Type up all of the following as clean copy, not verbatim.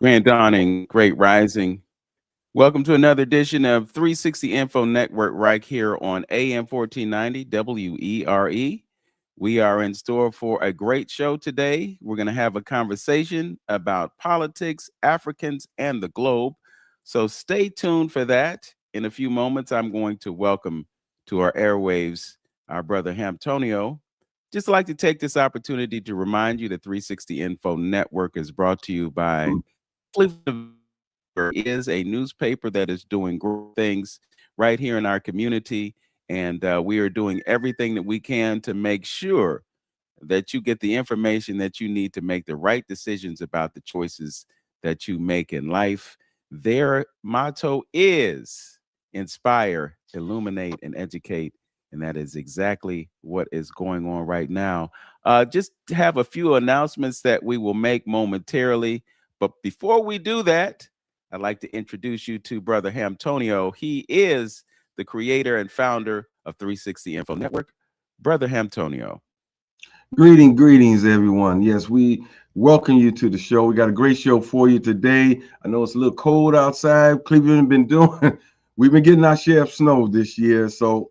Grand Dawning, Great Rising. Welcome to another edition of 360 Info Network right here on AM 1490 WERE. We are in store for a great show today. We're going to have a conversation about politics, Africans, and the globe. So stay tuned for that. In a few moments, I'm going to welcome to our airwaves our brother Hamtonio. Just like to take this opportunity to remind you that 360 Info Network is brought to you by Cleveland is a newspaper that is doing great things right here in our community. And we are doing everything that we can to make sure that you get the information that you need to make the right decisions about the choices that you make in life. Their motto is inspire, illuminate, and educate. And that is exactly what is going on right now. Just have a few announcements that we will make momentarily. But before we do that, I'd like to introduce you to Brother Hamtonio. He is the creator and founder of 360 Info Network. Brother Hamtonio. Greetings, everyone. Yes, we welcome you to the show. We got a great show for you today. I know it's a little cold outside. Cleveland been doing, we've been getting our share of snow this year. So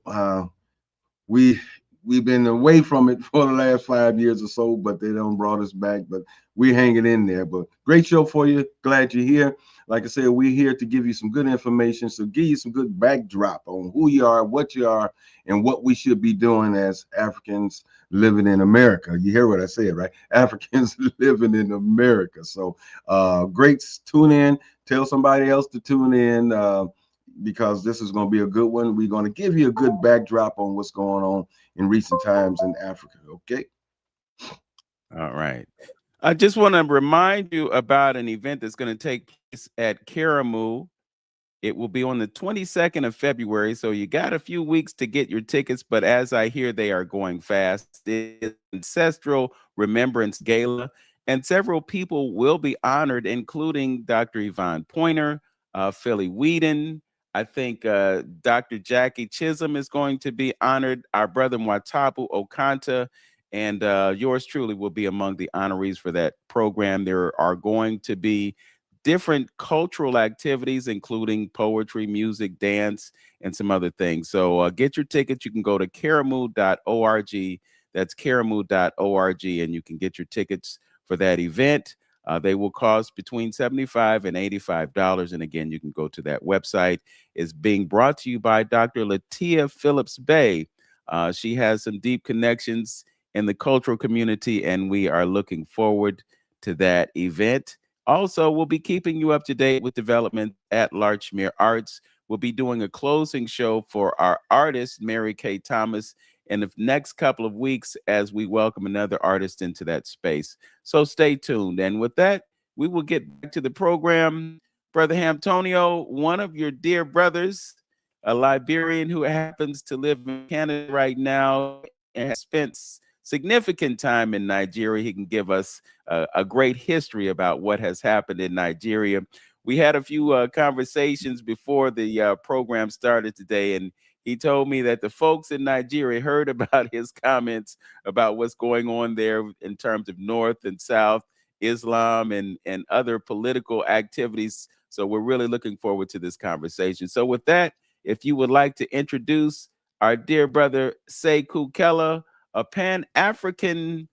we we've been away from it for the last 5 years or so, but they don't brought us back. But we're hanging in there. But great show for you. Glad you're here. Like I said, we're here to give you some good information, so give you some good backdrop on who you are, what you are, and what we should be doing as Africans living in America. You hear what I said, right? Africans living in America. So great. Tune in. Tell somebody else to tune in. Because this is going to be a good one. We're going to give you a good backdrop on what's going on in recent times in Africa. Okay. All right. I just want to remind you about an event that's going to take place at Karamu. It will be on the 22nd of February. So you got a few weeks to get your tickets, but as I hear, they are going fast. It's Ancestral Remembrance Gala, and several people will be honored, including Dr. Yvonne Pointer, Philly Whedon. I think Dr. Jackie Chisholm is going to be honored. Our brother Mwatapu Okanta and yours truly will be among the honorees for that program. There are going to be different cultural activities, including poetry, music, dance, and some other things. So get your tickets. You can go to karamu.org. That's karamu.org, and you can get your tickets for that event. They will cost between $75 and $85. And again, you can go to that website. It's being brought to you by Dr. Latia Phillips Bay. She has some deep connections in the cultural community, and we are looking forward to that event. Also, we'll be keeping you up to date with development at Larchmere Arts. We'll be doing a closing show for our artist, Mary Kay Thomas, in the next couple of weeks as we welcome another artist into that space. So stay tuned. And with that, we will get back to the program. Brother Hamtonio, one of your dear brothers, a Liberian who happens to live in Canada right now and has spent significant time in Nigeria. He can give us a great history about what has happened in Nigeria. We had a few conversations before the program started today, and he told me that the folks in Nigeria heard about his comments about what's going on there in terms of North and South Islam and other political activities. So we're really looking forward to this conversation. So with that, if you would like to introduce our dear brother Sekou Kelleh, a Pan-African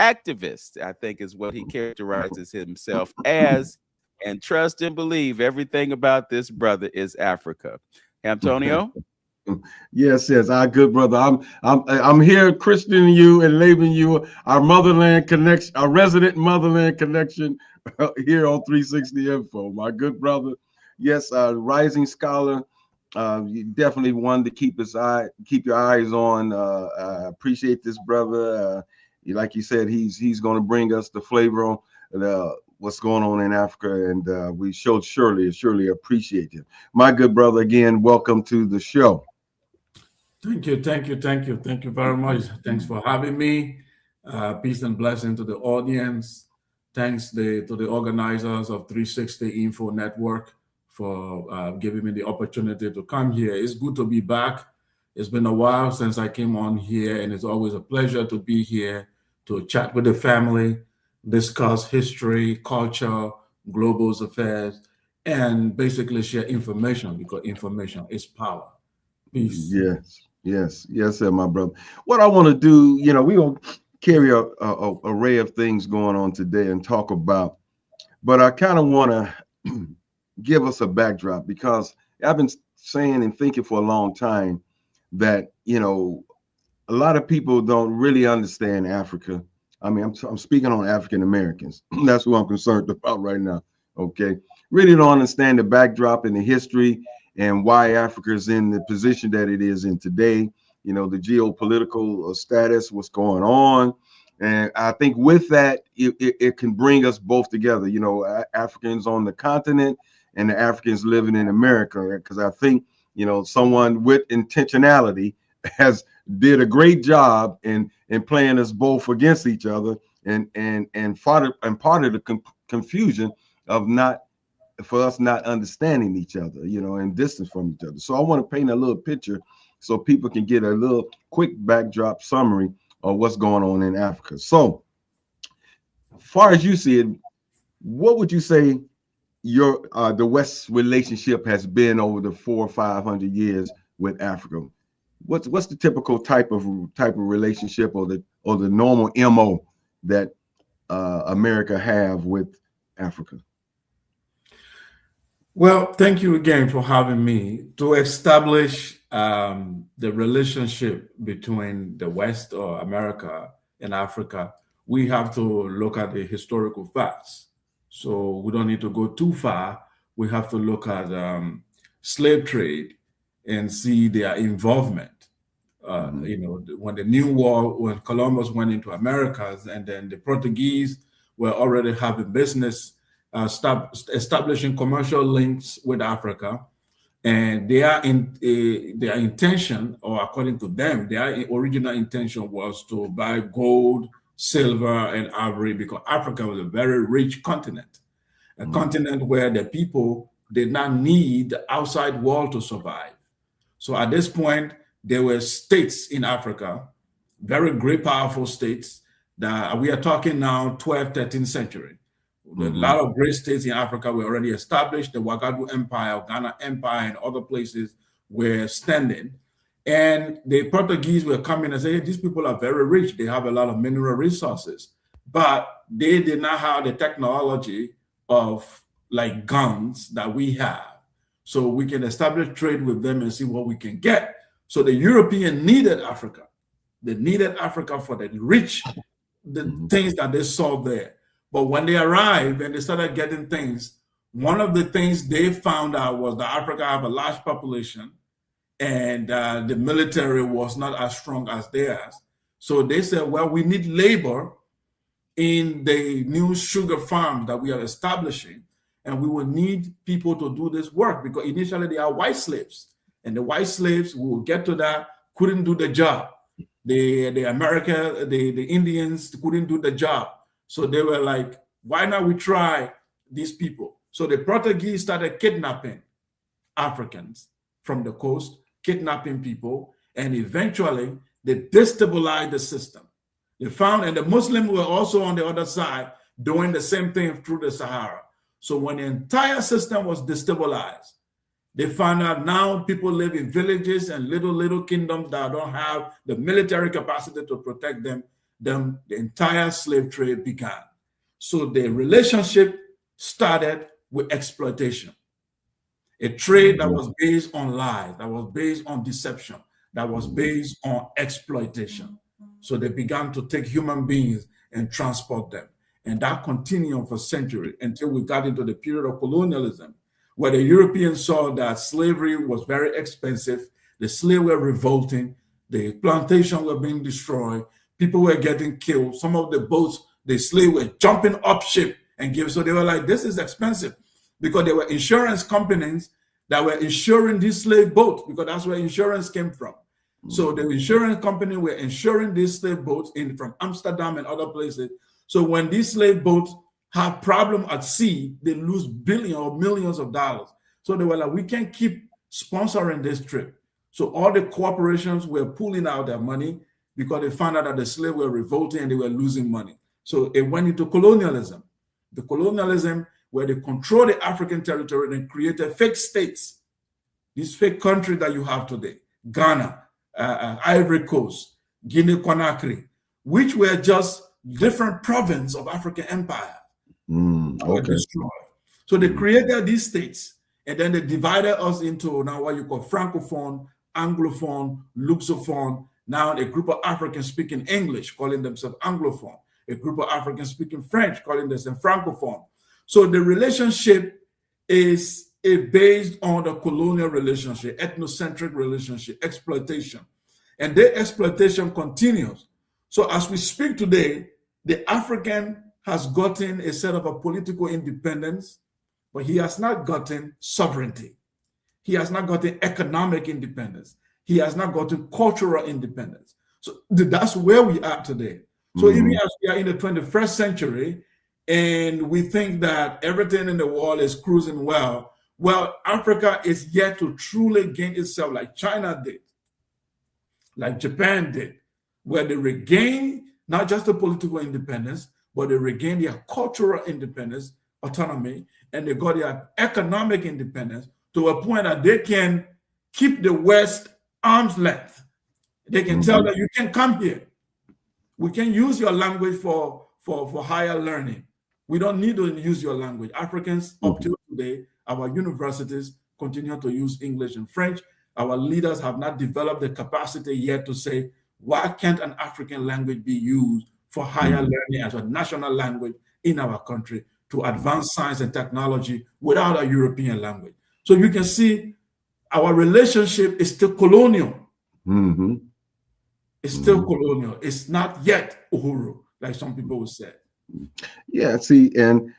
activist, I think is what he characterizes himself as, and trust and believe everything about this brother is Africa. Antonio? Yes, our good brother. I'm here christening you and labeling you our motherland connection, our resident motherland connection here on 360 Info. My good brother. Yes, rising scholar. You definitely one to keep your eyes on. I appreciate this brother. Like you said, he's going to bring us the flavor on what's going on in Africa, and we surely appreciate it. My good brother, again, welcome to the show. Thank you very much. Thanks for having me. Peace and blessing to the audience. Thanks to the organizers of 360 Info Network for giving me the opportunity to come here. It's good to be back. It's been a while since I came on here, and it's always a pleasure to be here to chat with the family, discuss history, culture, global affairs, and basically share information, because information is power. Peace. Yes, sir, my brother. What I want to do, we gonna carry a array of things going on today and talk about, but I kind of want to give us a backdrop, because I've been saying and thinking for a long time that a lot of people don't really understand Africa. I mean, I'm speaking on African Americans. That's who I'm concerned about right now. Okay, really don't understand the backdrop and the history and why Africa is in the position that it is in today. The geopolitical status, what's going on. And I think with that, it can bring us both together, Africans on the continent and the Africans living in America. Because I think, someone with intentionality has did a great job in playing us both against each other, and part of the confusion of us not understanding each other, and distance from each other. So I want to paint a little picture so people can get a little quick backdrop summary of what's going on in Africa. So, as far as you see it, what would you say the West's relationship has been over the 400 or 500 years with Africa? What's the typical type of relationship, or the normal MO that America have with Africa? Well, thank you again for having me. To establish the relationship between the West, or America, and Africa, we have to look at the historical facts. So we don't need to go too far. We have to look at slave trade and see their involvement. When the New World, when Columbus went into Americas, and then the Portuguese were already having business, establishing commercial links with Africa, and their intention, or according to them, their original intention was to buy gold, silver, and ivory, because Africa was a very rich continent, a continent where the people did not need the outside world to survive. So at this point, there were states in Africa, very great, powerful states, that we are talking now 12th, 13th century. A lot of great states in Africa were already established. The Ouagadougou Empire, Ghana Empire, and other places were standing. And the Portuguese were coming and saying, hey, these people are very rich. They have a lot of mineral resources, but they did not have the technology of like guns that we have. So we can establish trade with them and see what we can get. So the European needed Africa. They needed Africa for the things that they saw there. But when they arrived and they started getting things, one of the things they found out was that Africa have a large population, and the military was not as strong as theirs. So they said, well, we need labor in the new sugar farm that we are establishing, and we will need people to do this work, because initially they are white slaves. And the white slaves, we will get to that, couldn't do the job. The Indians couldn't do the job. So they were like, why not we try these people? So the Portuguese started kidnapping Africans from the coast, kidnapping people, and eventually they destabilized the system. They found, and the Muslims were also on the other side doing the same thing through the Sahara. So when the entire system was destabilized, they found out now people live in villages and little kingdoms that don't have the military capacity to protect them. Then the entire slave trade began. So the relationship started with exploitation. A trade that was based on lies, that was based on deception, that was based on exploitation. So they began to take human beings and transport them. And that continued for centuries until we got into the period of colonialism, where the Europeans saw that slavery was very expensive, the slaves were revolting, the plantations were being destroyed, people were getting killed. Some of the boats, the slaves were jumping up ship and giving. So they were like, this is expensive, because there were insurance companies that were insuring these slave boats, because that's where insurance came from. So the insurance company were insuring these slave boats from Amsterdam and other places. So when these slave boats have problem at sea, they lose billions or millions of dollars. So they were like, we can't keep sponsoring this trip. So all the corporations were pulling out their money because they found out that the slaves were revolting and they were losing money. So it went into colonialism. The colonialism where they control the African territory and created fake states. These fake countries that you have today, Ghana, Ivory Coast, Guinea-Conakry, which were just different provinces of African empire. Were destroyed. So they created these states, and then they divided us into now what you call Francophone, Anglophone, Lusophone. Now a group of Africans speaking English, calling themselves Anglophone. A group of Africans speaking French, calling themselves Francophone. So the relationship is based on the colonial relationship, ethnocentric relationship, exploitation. And the exploitation continues. So as we speak today, the African has gotten a set of a political independence, but he has not gotten sovereignty. He has not gotten economic independence. He has not gotten cultural independence. So that's where we are today. So even as we are in the 21st century, and we think that everything in the world is cruising well, Africa is yet to truly gain itself like China did, like Japan did, where they regain not just the political independence, but they regain their cultural independence, autonomy, and they got their economic independence to a point that they can keep the West arm's length. They can tell that you can come here. We can use your language for higher learning. We don't need to use your language. Africans, up till today, our universities continue to use English and French. Our leaders have not developed the capacity yet to say, why can't an African language be used for higher learning as a national language in our country to advance science and technology without a European language? So you can see our relationship is still colonial. It's still colonial. It's not yet Uhuru, like some people would say. Yeah, see, and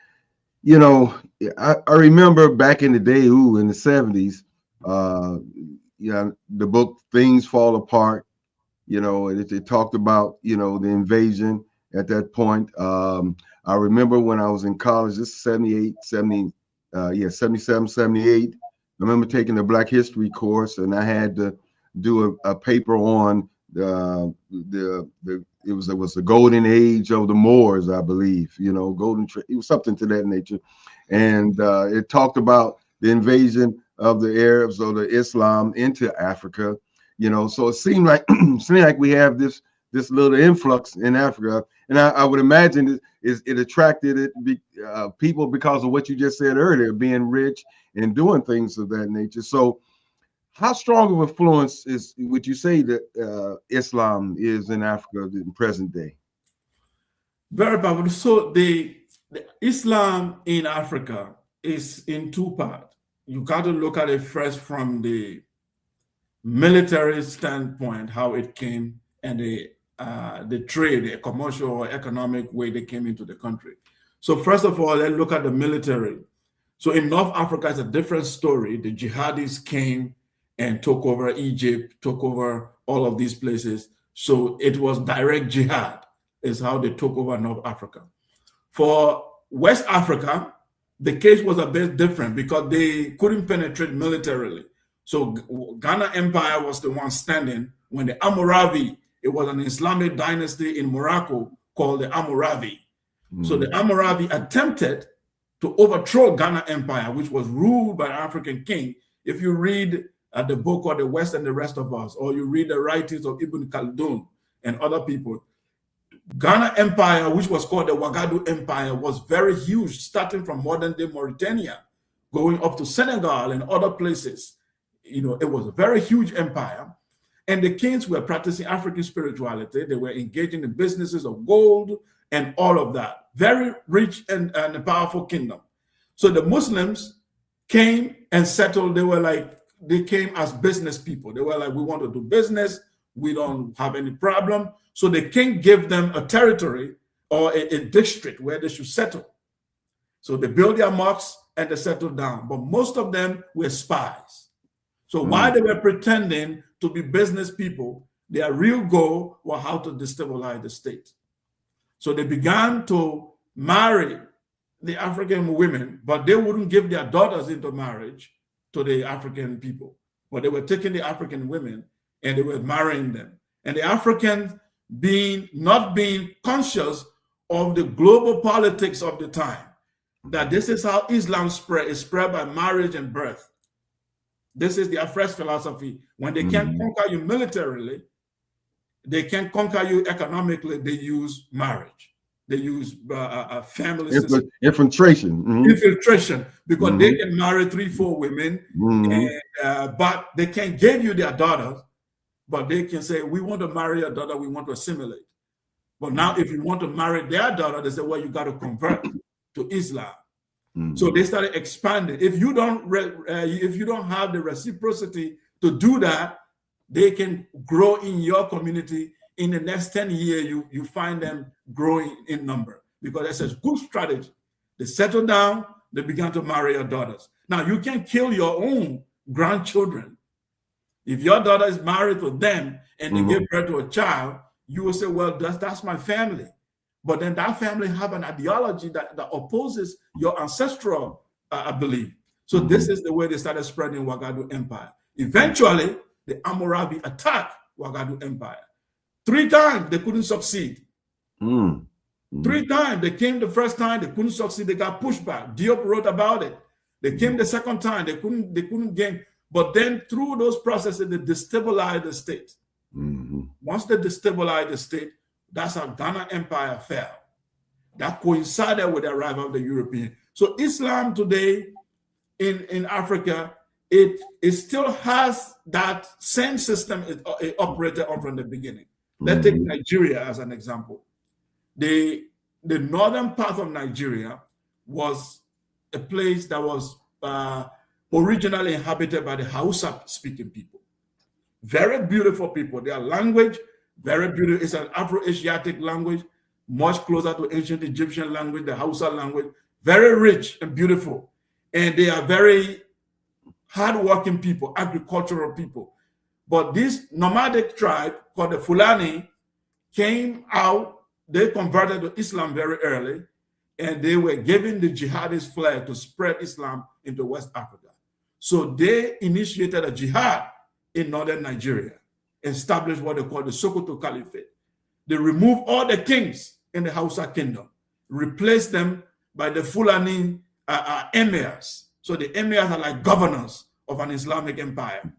you know, I remember back in the day, in the 70s, the book Things Fall Apart, it talked about, the invasion at that point. I remember when I was in college, this is 77, 78. I remember taking the Black History course, and I had to do a paper on it was the golden age of the Moors, I believe, it was something to that nature. And it talked about the invasion of the Arabs or the Islam into Africa, so it seemed like we have this little influx in Africa. And I would imagine it attracted people because of what you just said earlier, being rich and doing things of that nature. So how strong of influence would you say that Islam is in Africa in present day? Very powerful. So the Islam in Africa is in two parts. You got to look at it first from the military standpoint, how it came, and the trade, the commercial or economic way they came into the country. So first of all, let's look at the military. So in North Africa, it's a different story. The jihadis came and took over Egypt, took over all of these places. So it was direct jihad is how they took over North Africa. For West Africa, the case was a bit different because they couldn't penetrate militarily. So Ghana Empire was the one standing when the Almoravi, it was an Islamic dynasty in Morocco called the Almoravi. So the Almoravi attempted to overthrow Ghana Empire, which was ruled by an African king. If you read the book of The West and the Rest of Us, or you read the writings of Ibn Khaldun and other people, Ghana Empire, which was called the Ouagadougou Empire, was very huge, starting from modern-day Mauritania, going up to Senegal and other places. It was a very huge empire. And the kings were practicing African spirituality. They were engaging in businesses of gold and all of that. Very rich and a powerful kingdom. So the Muslims came and settled. They came as business people. They were like, we want to do business. We don't have any problem. So the king gave them a territory or a district where they should settle. So they built their mosques and they settled down. But most of them were spies. So while they were pretending to be business people, their real goal was how to destabilize the state. So they began to marry the African women, but they wouldn't give their daughters into marriage to the African people. But they were taking the African women and they were marrying them. And the Africans not being conscious of the global politics of the time, that this is how Islam spread. It's spread by marriage and birth. This is their first philosophy. When they can't conquer you militarily, they can't conquer you economically, they use marriage. They use family system. Infiltration. Infiltration, because they can marry 3-4 women, and, but they can't give you their daughters, but they can say, we want to marry a daughter, we want to assimilate. But now if you want to marry their daughter, they say, well, you got to convert to Islam. So they started expanding. If you don't have the reciprocity to do that, they can grow in your community. In the next 10 years, you find them growing in number, because that's a good strategy. They settle down, they began to marry your daughters. Now, you can kill your own grandchildren. If your daughter is married to them and they give birth to a child, you will say, well, that's my family. But then that family have an ideology that opposes your ancestral belief. So this is the way they started spreading Ouagadougou Empire. Eventually, the Hammurabi attacked Ouagadougou Empire. 3 times they couldn't succeed. 3 times they came the first time, they couldn't succeed, they got pushed back. Diop wrote about it. They came the second time, they couldn't gain. But then through those processes, they destabilized the state. Once they destabilized the state, that's how Ghana Empire fell. That coincided with the arrival of the European. So Islam today in Africa, it still has that same system it operated on from the beginning. Let's take Nigeria as an example. The northern part of Nigeria was a place that was originally inhabited by the Hausa-speaking people. Very beautiful people. Their language, very beautiful. It's an Afro-Asiatic language, much closer to ancient Egyptian language, the Hausa language. Very rich and beautiful. And they are very hardworking people, agricultural people. But this nomadic tribe called the Fulani came out, they converted to Islam very early, and they were given the jihadist flag to spread Islam into West Africa. So they initiated a jihad in northern Nigeria, established what they call the Sokoto Caliphate. They removed all the kings in the Hausa kingdom, replaced them by the Fulani emirs. So the emirs are like governors of an Islamic empire.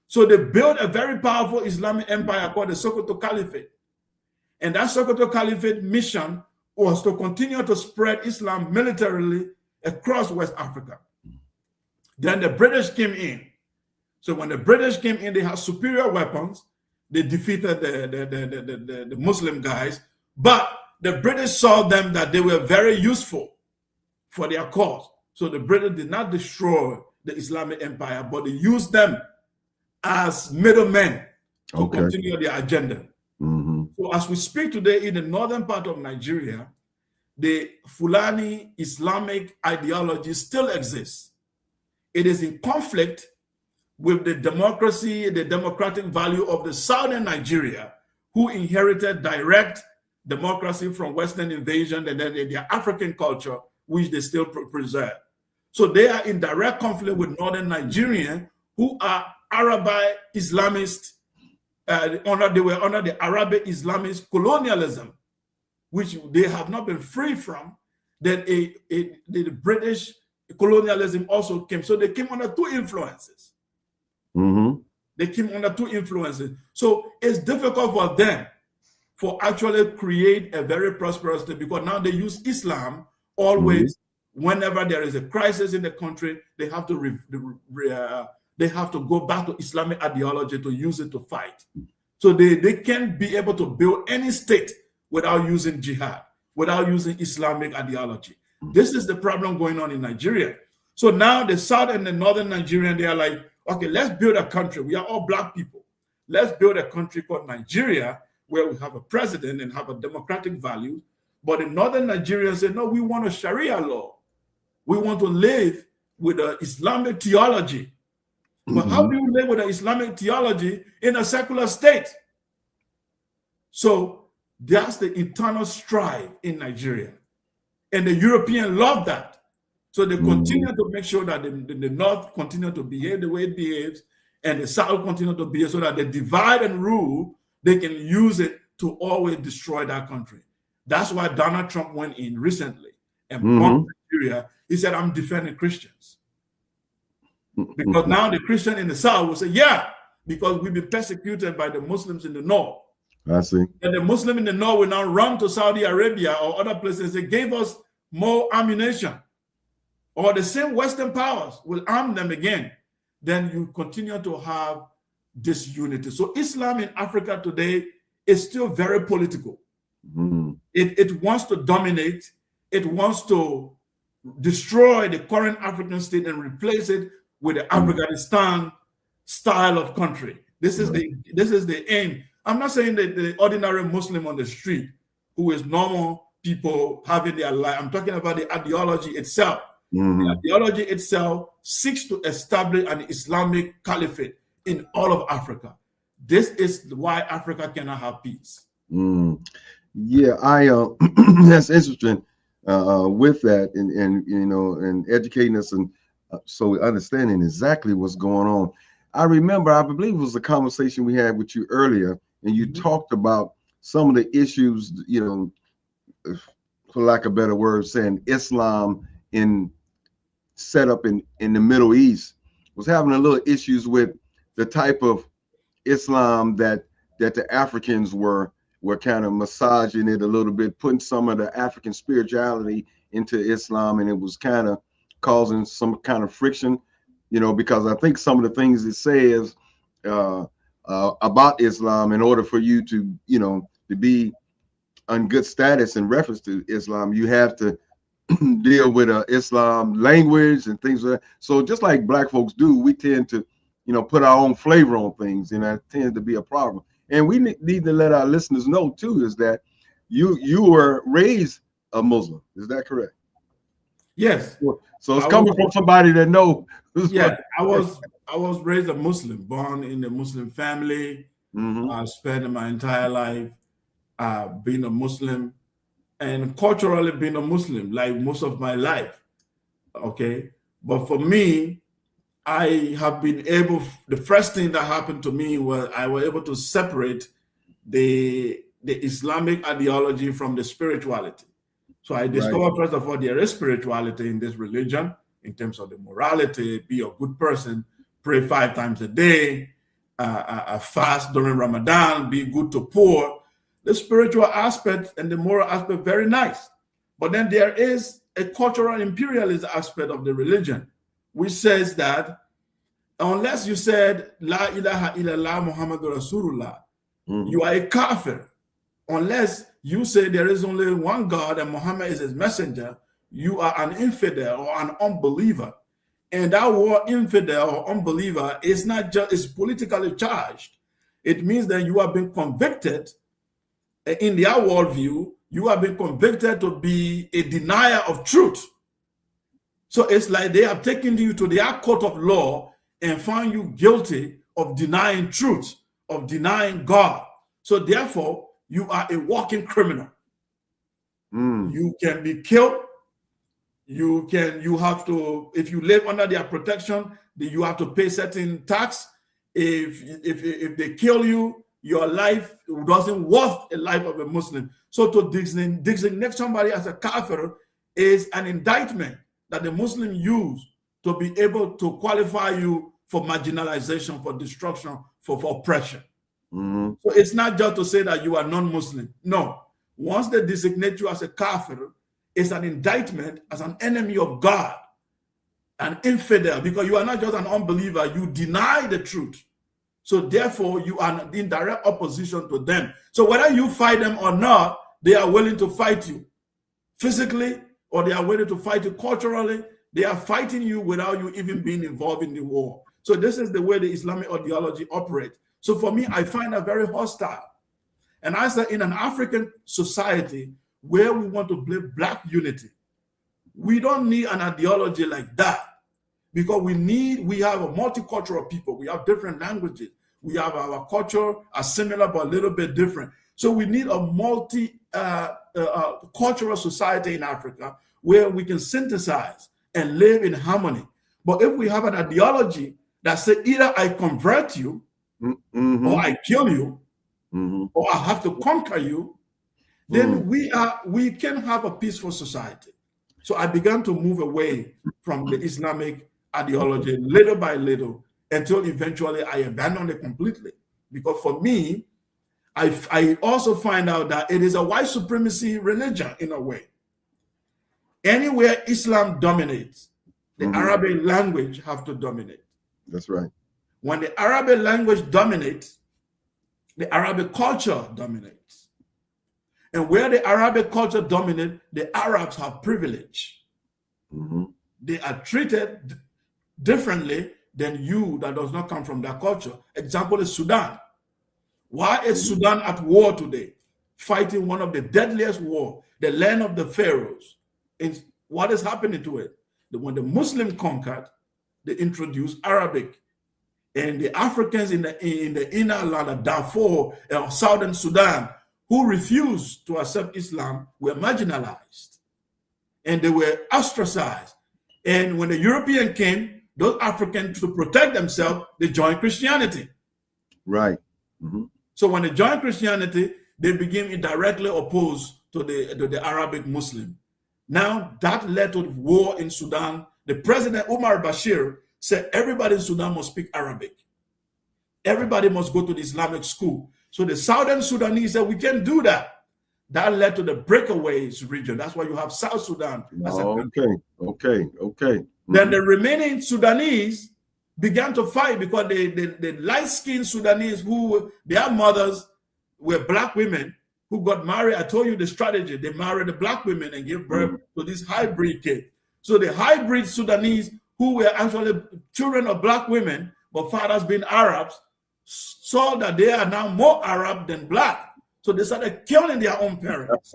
So they built a very powerful Islamic empire called the Sokoto Caliphate. And that Sokoto Caliphate mission was to continue to spread Islam militarily across West Africa. Then the British came in. So when the British came in, they had superior weapons. They defeated the Muslim guys. But the British saw them that they were very useful for their cause. So the British did not destroy the Islamic empire, but they used them as middlemen to continue their agenda. So as we speak today in the northern part of Nigeria, the Fulani Islamic ideology still exists. It is in conflict with the democracy, the democratic value of the southern Nigeria, who inherited direct democracy from Western invasion and then their African culture, which they still preserve. So they are in direct conflict with northern Nigerians, who are Arabi Islamists. They were under the Arabic Islamist colonialism, which they have not been free from. Then the British colonialism also came. So they came under 2 influences. They came under 2 influences. So it's difficult for them for actually create a very prosperous state, because now they use Islam always. Whenever there is a crisis in the country, they have to go back to Islamic ideology to use it to fight. So they can't be able to build any state without using jihad, without using Islamic ideology. This is the problem going on in Nigeria. So now the South and the Northern Nigerian, they are like, okay, let's build a country. We are all black people. Let's build a country called Nigeria, where we have a president and have a democratic value. But the Northern Nigerians say, no, we want a Sharia law. We want to live with an Islamic theology. But how do you live with an Islamic theology in a secular state? So that's the internal strife in Nigeria. And the Europeans love that. So they continue to make sure that the North continue to behave the way it behaves, and the South continue to behave, so that they divide and rule, they can use it to always destroy that country. That's why Donald Trump went in recently and Mm-hmm. bombed Nigeria, he said, I'm defending Christians. Because now the Christian in the South will say, yeah, because we've been persecuted by the Muslims in the North. I see. And the Muslim in the North will now run to Saudi Arabia or other places. They gave us more ammunition. Or the same Western powers will arm them again. Then you continue to have disunity. So Islam in Africa today is still very political. Mm-hmm. It wants to dominate. It wants to destroy the current African state and replace it with the Afghanistan style of country. This is the aim. I'm not saying that the ordinary Muslim on the street who is normal people having their life. I'm talking about the ideology itself. Mm-hmm. The ideology itself seeks to establish an Islamic caliphate in all of Africa. This is why Africa cannot have peace. Mm. Yeah, that's interesting with that, and you know, and educating us, and so understanding exactly what's going on. I remember, I believe it was a conversation we had with you earlier, and you talked about some of the issues, you know, for lack of a better word, saying Islam set up in the Middle East was having a little issues with the type of Islam that the Africans were kind of massaging it a little bit, putting some of the African spirituality into Islam, and it was kind of causing some kind of friction, you know, because I think some of the things it says about Islam, in order for you to, you know, to be on good status in reference to Islam, you have to deal with Islam language and things like that. So just like Black folks do, we tend to, you know, put our own flavor on things, and that tends to be a problem. And we need to let our listeners know too, is that you were raised a Muslim. Is that correct? Yes. So it's coming from somebody that knows. Yeah, I was raised a Muslim, born in a Muslim family. Mm-hmm. I spent my entire life being a Muslim, and culturally being a Muslim, like most of my life. Okay. But for me, I have been able, the first thing that happened to me was I was able to separate the Islamic ideology from the spirituality. So I discovered, first of all, there is spirituality in this religion in terms of the morality, be a good person, pray 5 times a day, fast during Ramadan, be good to poor. The spiritual aspect and the moral aspect, very nice. But then there is a cultural imperialist aspect of the religion, which says that unless you said La ilaha illallah Muhammadur Rasulullah, you are a kafir. Unless you say there is only one God and Muhammad is his messenger, you are an infidel or an unbeliever. And that word infidel or unbeliever is not just, it's politically charged. It means that you have been convicted in their worldview, you have been convicted to be a denier of truth. So it's like they have taken you to their court of law and found you guilty of denying truth, of denying God. So therefore, you are a walking criminal. You can be killed. You have to, if you live under their protection, then you have to pay certain tax. If they kill you, your life doesn't worth a life of a Muslim. So to designate somebody as a kafir is an indictment that the Muslim use to be able to qualify you for marginalization, for destruction, for oppression. So it's not just to say that you are non-Muslim. No. Once they designate you as a kafir, it's an indictment as an enemy of God, an infidel, because you are not just an unbeliever, you deny the truth. So therefore, you are in direct opposition to them. So whether you fight them or not, they are willing to fight you physically, or they are willing to fight you culturally. They are fighting you without you even being involved in the war. So this is the way the Islamic ideology operates. So for me, I find that very hostile. And I say in an African society where we want to build Black unity, we don't need an ideology like that, because we have a multicultural people. We have different languages. We have our culture are similar but a little bit different. So we need a multi-cultural society in Africa where we can synthesize and live in harmony. But if we have an ideology that says either I convert you, or I kill you, or I have to conquer you, then we can have a peaceful society. So I began to move away from the Islamic ideology little by little until eventually I abandoned it completely. Because for me, I also find out that it is a white supremacy religion in a way. Anywhere Islam dominates, the Arabic language have to dominate. That's right. When the Arabic language dominates, the Arabic culture dominates. And where the Arabic culture dominates, the Arabs have privilege. They are treated differently than you that does not come from that culture. Example is Sudan. Why is Sudan at war today? Fighting one of the deadliest war, the land of the pharaohs. And what is happening to it? When the Muslim conquered, they introduced Arabic. And the Africans in the inner land of Darfur and southern Sudan who refused to accept Islam were marginalized. And they were ostracized. And when the European came, those Africans, to protect themselves, they joined Christianity. Right. So when they joined Christianity, they became directly opposed to the Arabic Muslim. Now that led to war in Sudan. The president, Omar Bashir, said everybody in Sudan must speak Arabic. Everybody must go to the Islamic school. So the southern Sudanese said, we can't do that. That led to the breakaways region. That's why you have South Sudan. Okay. Then the remaining Sudanese began to fight because the light-skinned Sudanese who their mothers were black women who got married. I told you the strategy. They married the black women and gave birth to this hybrid kid. So the hybrid Sudanese who were actually children of black women, but fathers being Arabs, saw that they are now more Arab than black. So they started killing their own parents.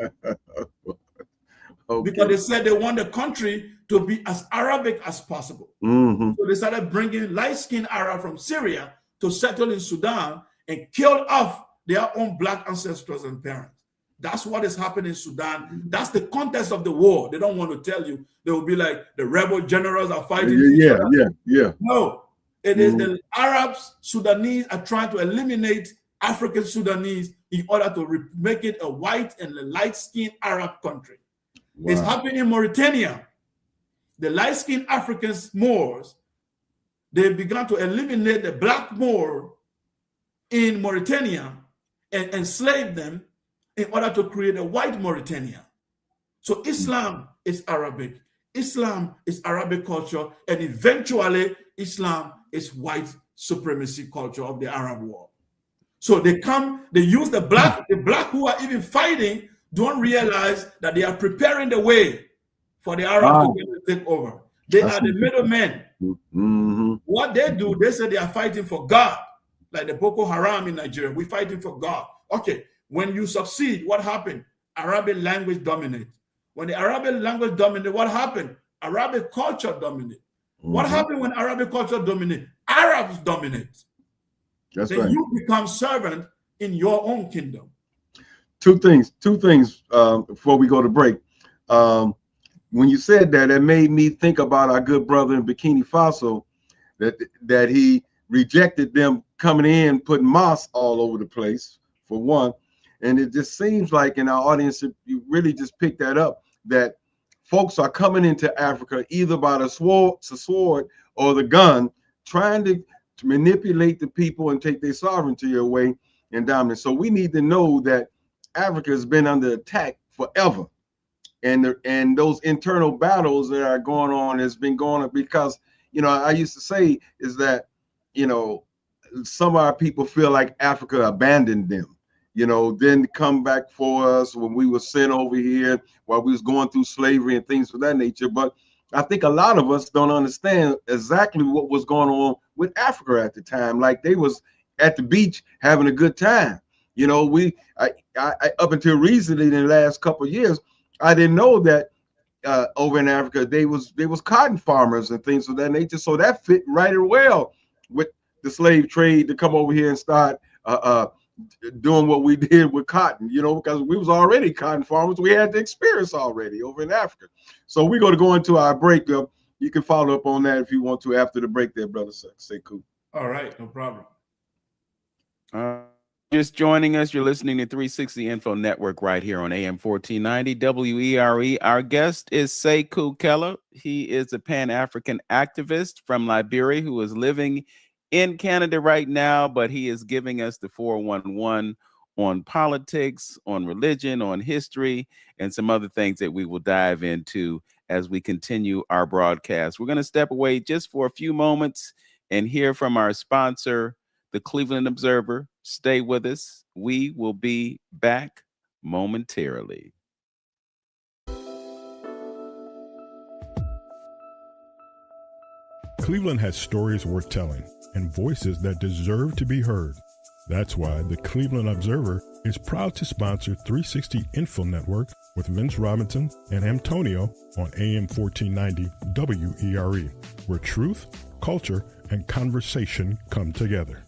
Because they said they want the country to be as Arabic as possible. So they started bringing light-skinned Arab from Syria to settle in Sudan and kill off their own black ancestors and parents. That's what is happening in Sudan. That's the context of the war. They don't want to tell you. They will be like, the rebel generals are fighting. Yeah. No, it is the Arabs, Sudanese are trying to eliminate African Sudanese in order to make it a white and a light-skinned Arab country. Wow. It's happening in Mauritania. The light-skinned Africans, Moors, they began to eliminate the black Moor in Mauritania and enslave them in order to create a white Mauritania. So Islam is Arabic. Islam is Arabic culture, and eventually Islam is white supremacy culture of the Arab world. So they use the black who are even fighting don't realize that they are preparing the way for the Arabs to take over. They are the middlemen. What they do, they say they are fighting for God, like the Boko Haram in Nigeria. We're fighting for God. Okay, when you succeed, what happened? Arabic language dominates. When the Arabic language dominates, what happened? Arabic culture dominates. What happened when Arabic culture dominates? Arabs dominate. That's then right. You become servant in your own kingdom. Two things before we go to break. When you said that, it made me think about our good brother in Burkina Faso, that he rejected them coming in, putting mosques all over the place, for one. And it just seems like in our audience, if you really just pick that up, that folks are coming into Africa either by the sword or the gun, trying to manipulate the people and take their sovereignty away and dominate. So we need to know that Africa has been under attack forever, and those internal battles that are going on has been going on because, I used to say is that, some of our people feel like Africa abandoned them, then come back for us when we were sent over here while we was going through slavery and things of that nature. But I think a lot of us don't understand exactly what was going on with Africa at the time. Like they was at the beach having a good time. I up until recently in the last couple of years, I didn't know that over in Africa they was cotton farmers and things of that nature. So that fit right well with the slave trade to come over here and start doing what we did with cotton, because we was already cotton farmers. We had the experience already over in Africa. So we're going to go into our break. You can follow up on that if you want to after the break there, brother Sekou. All right, no problem. Just joining us, you're listening to 360 Info Network right here on AM 1490 WERE. Our guest is Sekou Kelleh. He is a Pan-African activist from Liberia who is living in Canada right now, but he is giving us the 411 on politics, on religion, on history, and some other things that we will dive into as we continue our broadcast. We're going to step away just for a few moments and hear from our sponsor, the Cleveland Observer. Stay with us. We will be back momentarily. Cleveland has stories worth telling and voices that deserve to be heard. That's why the Cleveland Observer is proud to sponsor 360 Info Network with Vince Robinson and Antonio on AM 1490 WERE, where truth, culture, and conversation come together.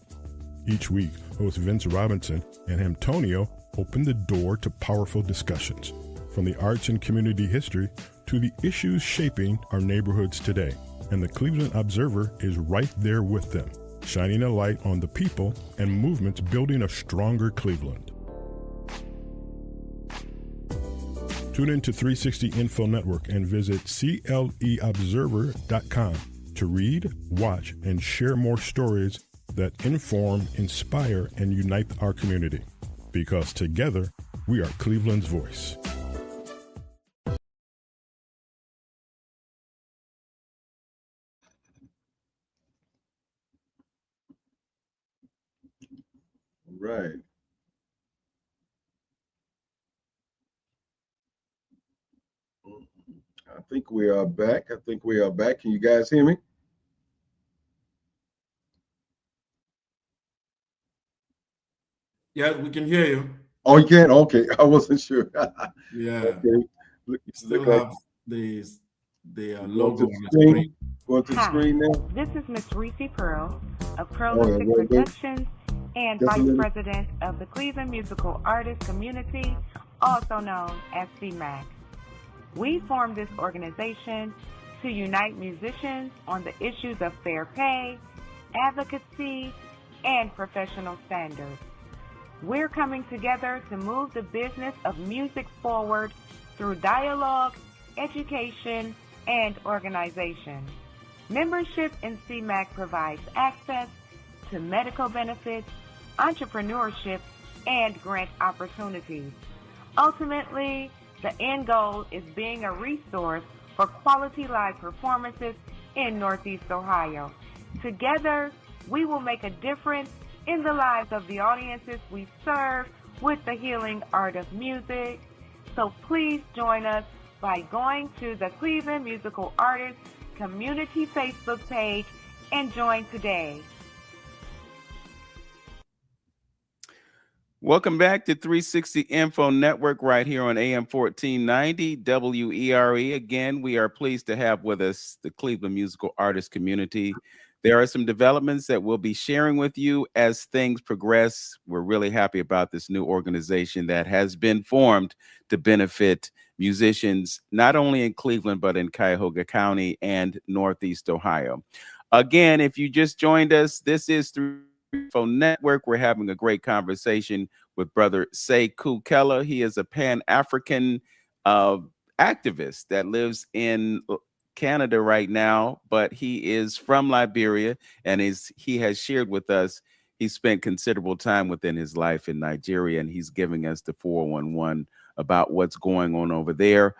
Each week, host Vince Robinson and Antonio open the door to powerful discussions, from the arts and community history to the issues shaping our neighborhoods today. And the Cleveland Observer is right there with them, shining a light on the people and movements building a stronger Cleveland. Tune in to 360 Info Network and visit CLEobserver.com to read, watch, and share more stories that inform, inspire, and unite our community. Because together, we are Cleveland's voice. Right. I think we are back. Can you guys hear me? Yeah, we can hear you. Oh, you can? Okay. I wasn't sure. Yeah. Okay. You still look have the Going logo to on the the screen. screen. Going to the Hi, screen now. this is Miss Reese Pearl of yeah, Prolific wait. Productions and Just a Vice minute. President of the Cleveland Musical Artists Community, also known as CMAC. We formed this organization to unite musicians on the issues of fair pay, advocacy, and professional standards. We're coming together to move the business of music forward through dialogue, education, and organization. Membership in CMAC provides access to medical benefits, entrepreneurship, and grant opportunities. Ultimately, the end goal is being a resource for quality live performances in Northeast Ohio. Together, we will make a difference in the lives of the audiences we serve with the healing art of music. So please join us by going to the Cleveland Musical Artists Community Facebook page and join today. Welcome back to 360 Info Network right here on AM 1490 WERE. Again, we are pleased to have with us the Cleveland Musical Artists Community. There are some developments that we'll be sharing with you as things progress. We're really happy about this new organization that has been formed to benefit musicians, not only in Cleveland, but in Cuyahoga County and Northeast Ohio. Again, if you just joined us, this is Info Network. We're having a great conversation with Brother Sekou Kelleh. He is a Pan-African activist that lives in Canada right now, but he is from Liberia, and he has shared with us he spent considerable time within his life in Nigeria, and he's giving us the 411 about what's going on over there.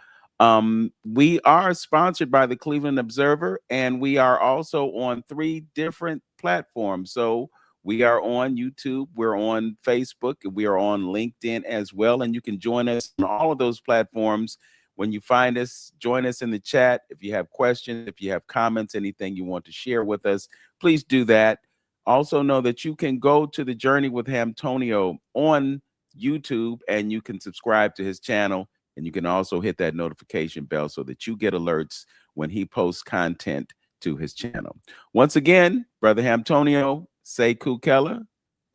We are sponsored by the Cleveland Observer, and we are also on 3 different platforms. So we are on YouTube, we're on Facebook, and we are on LinkedIn as well. And you can join us on all of those platforms. When you find us, join us in the chat. If you have questions, if you have comments, anything you want to share with us, please do that. Also know that you can go to the Journey with Antonio on YouTube, and you can subscribe to his channel. And you can also hit that notification bell so that you get alerts when he posts content to his channel. Once again, Brother Antonio, Sekou Kelleh,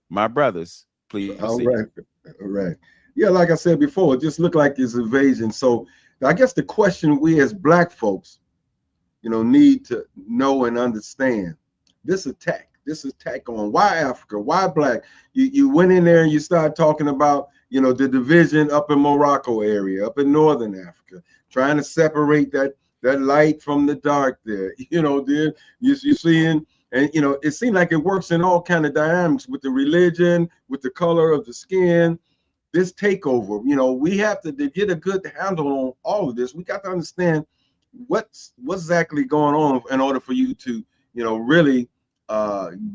my brothers, please proceed. All right. Yeah, like I said before, it just looked like this invasion. So I guess the question we as Black folks, need to know and understand, this attack this attack on why Africa, why black. You went in there and you started talking about, you know, the division up in Morocco area, up in northern Africa, trying to separate that light from the dark there. You know, there you're seeing, and you know, it seems like it works in all kind of dynamics with the religion, with the color of the skin. This takeover, you know, we have to get a good handle on all of this. We got to understand what's exactly going on in order for you to, you know, really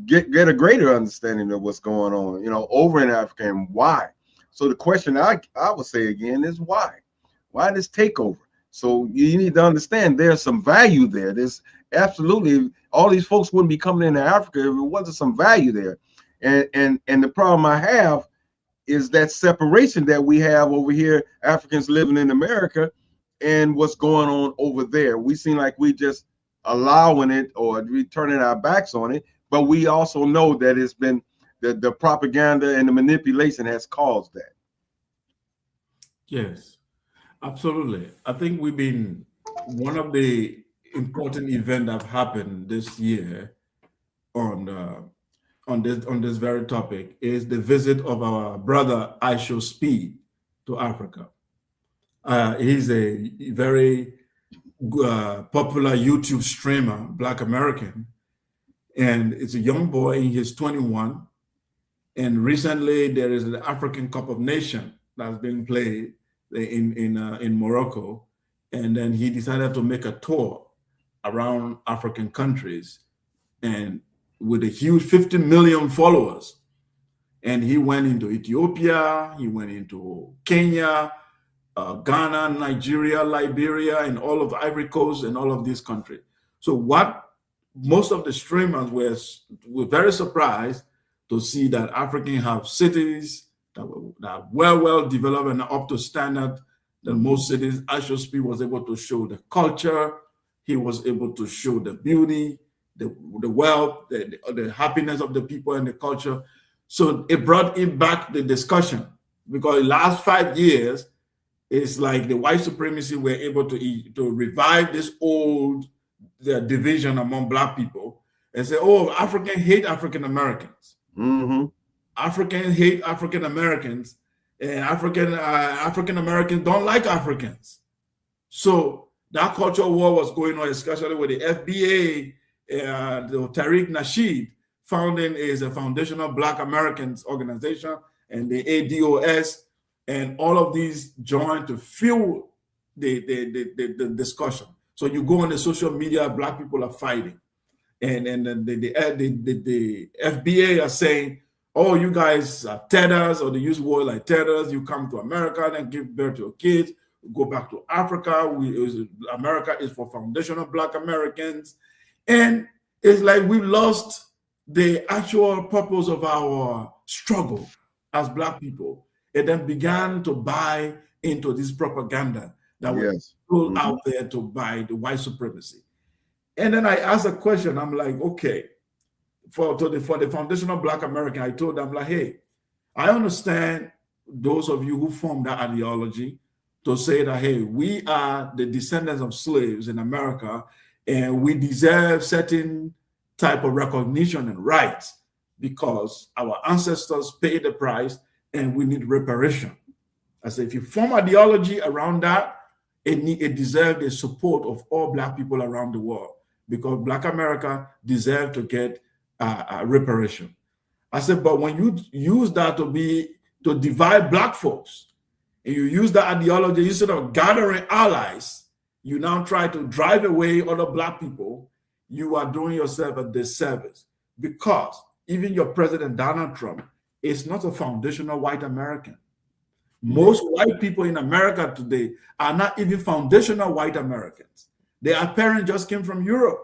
get a greater understanding of what's going on, you know, over in Africa and why. So the question I would say again is why this takeover? So you need to understand there's some value there. There's absolutely, all these folks wouldn't be coming into Africa if it wasn't some value there. And the problem I have is that separation that we have over here, Africans living in America, and what's going on over there. We seem like we just allowing it or we turning our backs on it, but we also know that it's been the propaganda and the manipulation has caused that. Yes, absolutely. I think we've been, one of the important events that have happened this year on this very topic is the visit of our brother Aisho Speed to Africa. He's a very popular YouTube streamer, Black American, and it's a young boy. He's 21, and recently there is the African Cup of Nations that's been played in Morocco, and then he decided to make a tour around African countries, and with a huge 50 million followers. And he went into Ethiopia, he went into Kenya, Ghana, Nigeria, Liberia, and all of Ivory Coast and all of these countries. So what most of the streamers were very surprised to see that Africans have cities that are well developed and up to standard than most cities. Aisho Speed was able to show the culture, he was able to show the beauty, the wealth, the happiness of the people and the culture. So it brought him back the discussion, because the last 5 years, it's like the white supremacy were able to revive this old division among Black people and say, oh, Africans hate African Americans. Mm-hmm. Africans hate African Americans, and African Americans don't like Africans. So that cultural war was going on, especially with the FBA. The Tariq Nasheed founding is a foundational Black Americans organization, and the ADOS, and all of these joined to fuel the discussion. So you go on the social media, Black people are fighting, and the FBA are saying, oh, you guys are tethers, or they use word like tethers. You come to America and give birth to your kids, go back to Africa. America is for foundational Black Americans. And it's like we lost the actual purpose of our struggle as Black people. And then began to buy into this propaganda that was pulled out there to buy the white supremacy. And then I asked a question. I'm like, okay, for the foundational Black American, I told them, like, hey, I understand those of you who formed that ideology to say that, hey, we are the descendants of slaves in America, and we deserve certain type of recognition and rights because our ancestors paid the price and we need reparation. I said, if you form ideology around that, it deserves the support of all Black people around the world, because Black America deserves to get reparation. I said, but when you use that to divide Black folks, and you use that ideology instead of gathering allies, you now try to drive away other Black people, you are doing yourself a disservice, because even your president, Donald Trump, is not a foundational white American. Most white people in America today are not even foundational white Americans. Their parents just came from Europe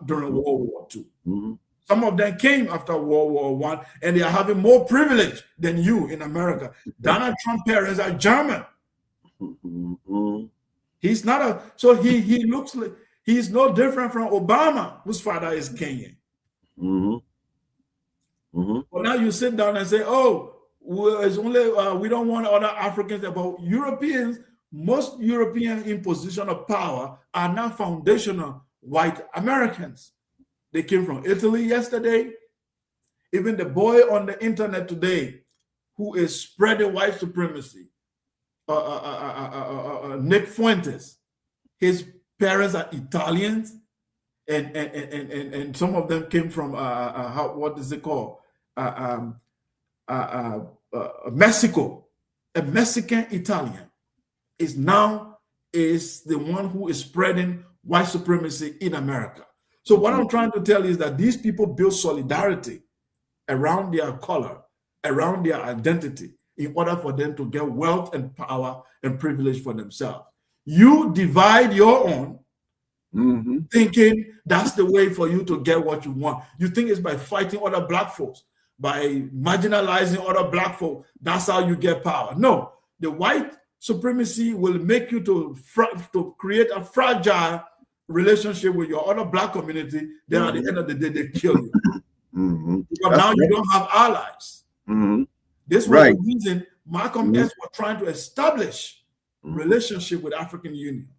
during World War II. Mm-hmm. Some of them came after World War I, and they are having more privilege than you in America. Donald Trump's parents are German. Mm-hmm. He's not so he looks like he's no different from Obama, whose father is Kenyan. Mm-hmm. Mm-hmm. But now you sit down and say, oh, it's only we don't want other Africans. But Europeans, most Europeans in position of power are not foundational white Americans. They came from Italy yesterday. Even the boy on the internet today who is spreading white supremacy, Nick Fuentes, his parents are Italians, and some of them came from what is it called? Mexico. A Mexican Italian is the one who is spreading white supremacy in America. So what I'm trying to tell you is that these people build solidarity around their color, around their identity, in order for them to get wealth and power and privilege for themselves. You divide your own, thinking that's the way for you to get what you want. You think it's by fighting other black folks, by marginalizing other black folks, that's how you get power. No, the white supremacy will make you to create a fragile relationship with your other black community. Then at the end of the day, they kill you. Because now you don't have allies. This was the reason Malcolm X was trying to establish relationship with African Union.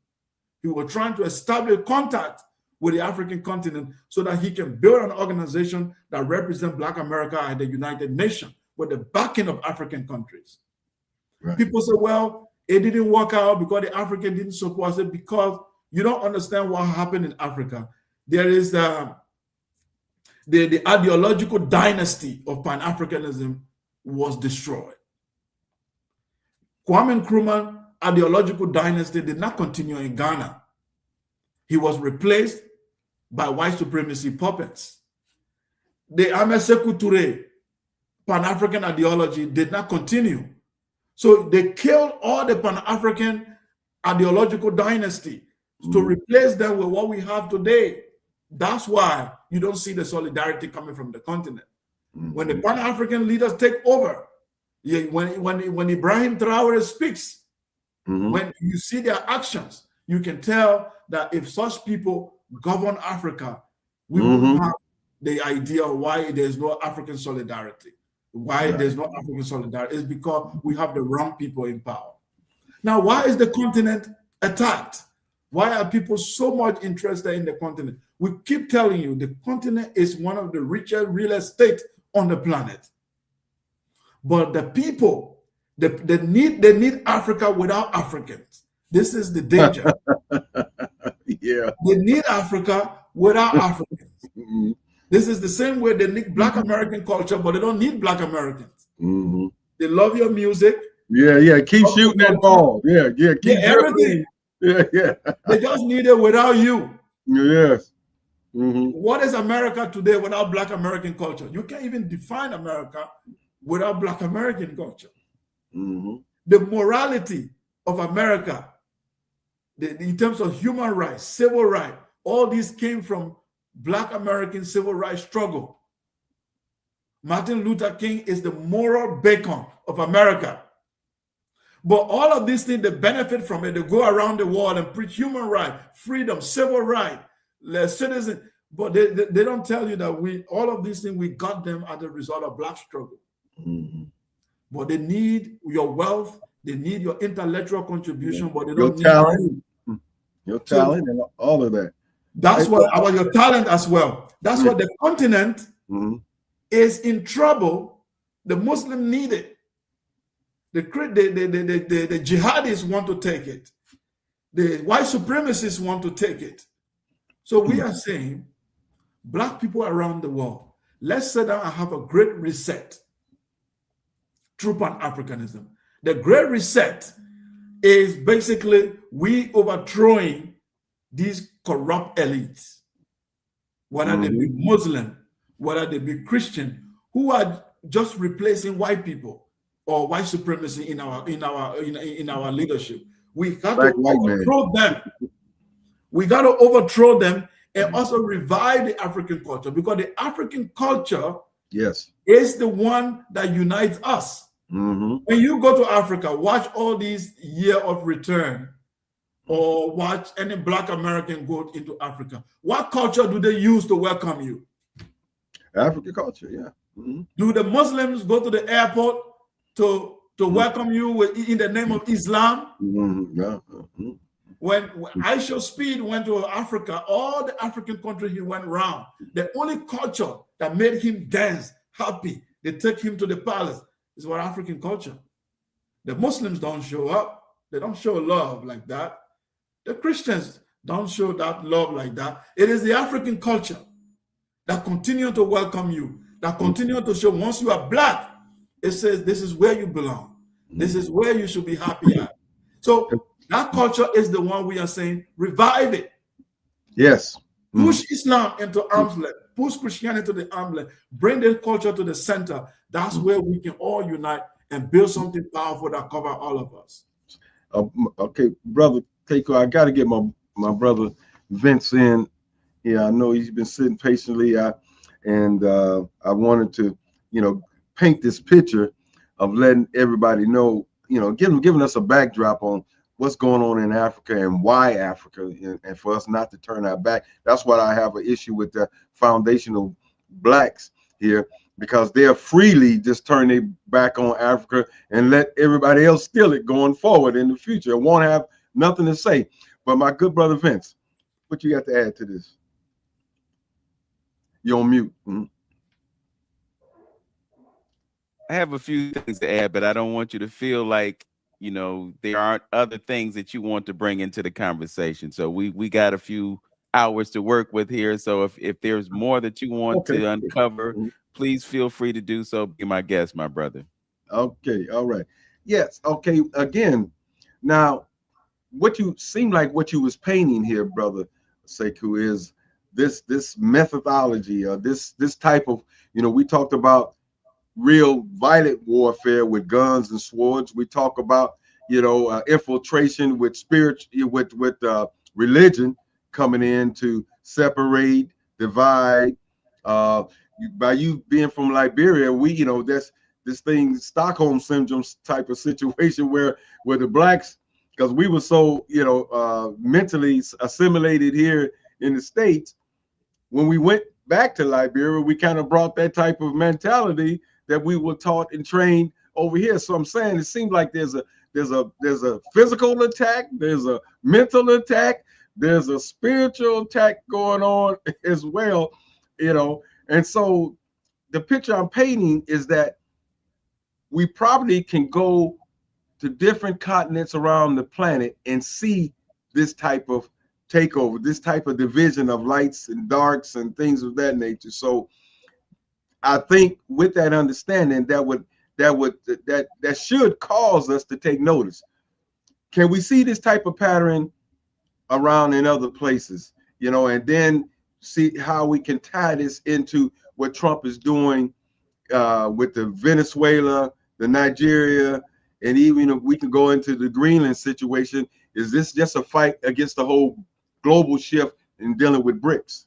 He was trying to establish contact with the African continent so that he can build an organization that represents Black America at the United Nations with the backing of African countries. People say, well, it didn't work out because the African didn't support it, because you don't understand what happened in Africa. There is the ideological dynasty of Pan-Africanism was destroyed. Kwame Nkrumah's ideological dynasty did not continue in Ghana. He was replaced by white supremacy puppets. The Sekou Kelleh Pan-African ideology did not continue. So they killed all the Pan-African ideological dynasty to replace them with what we have today. That's why you don't see the solidarity coming from the continent. When the Pan-African leaders take over, when Ibrahim Traore speaks, when you see their actions, you can tell that if such people govern Africa, we will have the idea why there's no African solidarity. Why there's no African solidarity is because we have the wrong people in power. Now, why is the continent attacked? Why are people so much interested in the continent? We keep telling you the continent is one of the richest real estate on the planet. But the people, they need Africa without Africans. This is the danger. They need Africa without Africans. This is the same way they need Black American culture, but they don't need Black Americans. They love your music. Keep shooting that ball. Keep everything. They just need it without you. What is America today without Black American culture? You can't even define America without Black American culture. The morality of America, in terms of human rights, civil rights, all these came from Black American civil rights struggle. Martin Luther King is the moral beacon of America. But all of these things, they benefit from it. They go around the world and preach human rights, freedom, civil rights, citizen. But they don't tell you that all of these things, we got them as a result of Black struggle. But they need your wealth, they need your intellectual contribution, but they don't need your talent and all of that. That's what about your talent as well. That's what the continent is in trouble. The Muslim need it. The jihadists want to take it. The white supremacists want to take it. So we are saying, Black people around the world, let's sit down and have a great reset through Pan-Africanism. The great reset is basically we overthrowing these corrupt elites, whether they be Muslim, whether they be Christian, who are just replacing white people or white supremacy in our leadership. We got to overthrow them. We got to overthrow them and also revive the African culture, because the African culture is the one that unites us. When you go to Africa, watch all these year of return, or watch any Black American go into Africa. What culture do they use to welcome you? African culture, Do the Muslims go to the airport to welcome you in the name of Islam? When Aisha Speed went to Africa, all the African countries he went around, the only culture that made him dance happy. They take him to the palace. It's our African culture. The Muslims don't show up. They don't show love like that. The Christians don't show that love like that. It is the African culture that continue to welcome you, that continue to show once you are black, it says this is where you belong. This is where you should be happy at. So that culture is the one we are saying, revive it. Yes. Push Islam into arm's length. Push Christianity to the arm's length. Bring the culture to the center. That's where we can all unite and build something powerful that cover all of us. Okay, brother Keiko, I got to get my brother Vince in. Yeah, I know he's been sitting patiently. I wanted to, paint this picture of letting everybody know, giving us a backdrop on what's going on in Africa and why Africa, and for us not to turn our back. That's why I have an issue with the foundational blacks here, because they'll freely just turn their back on Africa and let everybody else steal it going forward in the future. It won't have nothing to say. But my good brother Vince, what you got to add to this? You're on mute. I have a few things to add, but I don't want you to feel like, there aren't other things that you want to bring into the conversation. So we got a few hours to work with here. So if there's more that you want to uncover, please feel free to do so. Be my guest, my brother. Okay. All right. Yes. Okay. Again, now what you was painting here, brother Sekou, is this methodology, this type of, we talked about real violent warfare with guns and swords. We talk about, infiltration with spirit, with religion coming in to separate, divide. By you being from Liberia, we, that's this thing, Stockholm syndrome type of situation where the blacks, because we were so, mentally assimilated here in the States, when we went back to Liberia, we kind of brought that type of mentality that we were taught and trained over here. So I'm saying it seems like there's a physical attack, there's a mental attack, there's a spiritual attack going on as well, And so the picture I'm painting is that we probably can go to different continents around the planet and see this type of takeover, this type of division of lights and darks and things of that nature. So I think with that understanding, that should cause us to take notice. Can we see this type of pattern around in other places, and then see how we can tie this into what Trump is doing with the Venezuela, the Nigeria, and even if we can go into the Greenland situation. Is this just a fight against the whole global shift in dealing with BRICS?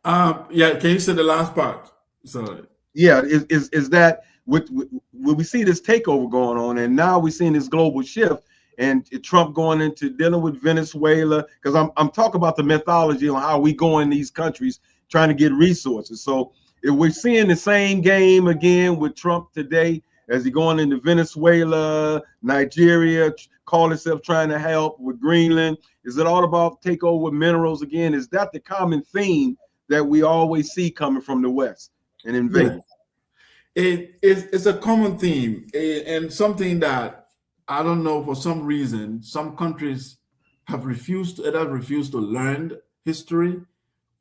Yeah, can you say the last part? Sorry. Yeah, is that when we see this takeover going on, and now we're seeing this global shift, and Trump going into dealing with Venezuela, because I'm talking about the methodology on how we go in these countries trying to get resources. So if we're seeing the same game again with Trump today, as he going into Venezuela, Nigeria, call himself trying to help with Greenland, is it all about takeover minerals again? Is that the common theme that we always see coming from the West and invading? Yeah. It's a common theme, and something that I don't know, for some reason, some countries have refused to learn history,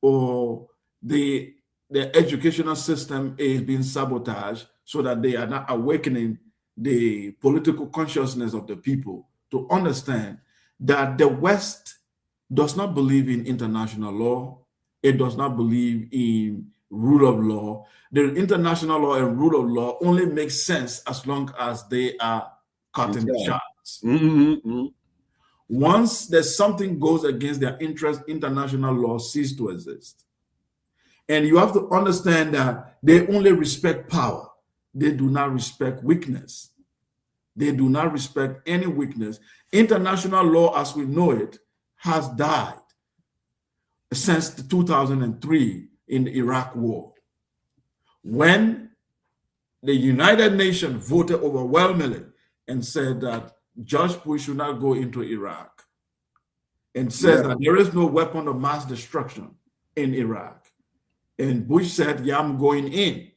or the educational system is being sabotaged so that they are not awakening the political consciousness of the people to understand that the West does not believe in international law. It does not believe in rule of law. The international law and rule of law only makes sense as long as they are cutting shots. Once there's something goes against their interest, international law ceases to exist. And you have to understand that they only respect power. They do not respect weakness. They do not respect any weakness. International law, as we know it, has died since 2003 in the Iraq War, when the United Nations voted overwhelmingly and said that George Bush should not go into Iraq, and says that there is no weapon of mass destruction in Iraq. And Bush said, yeah, I'm going in.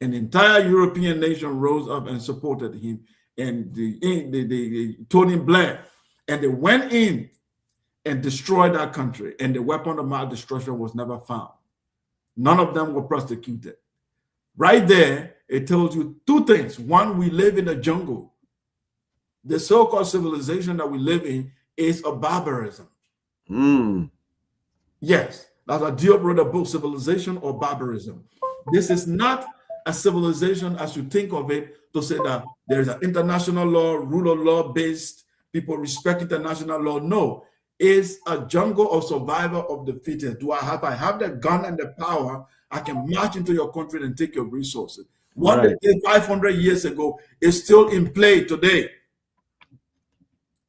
An entire European nation rose up and supported him, and the Tony Blair, and they went in and destroyed that country, and the weapon of mass destruction was never found. None of them were prosecuted. Right there, it tells you two things. One, we live in a jungle. The so-called civilization that we live in is a barbarism. Yes, that's why Diop wrote a book, Civilization or Barbarism. This is not a civilization as you think of it, to say that there is an international law, rule of law based, people respect international law. No, it's a jungle of survival of the fittest. I have the gun and the power, I can march into your country and take your resources. What they did 500 years ago is still in play today.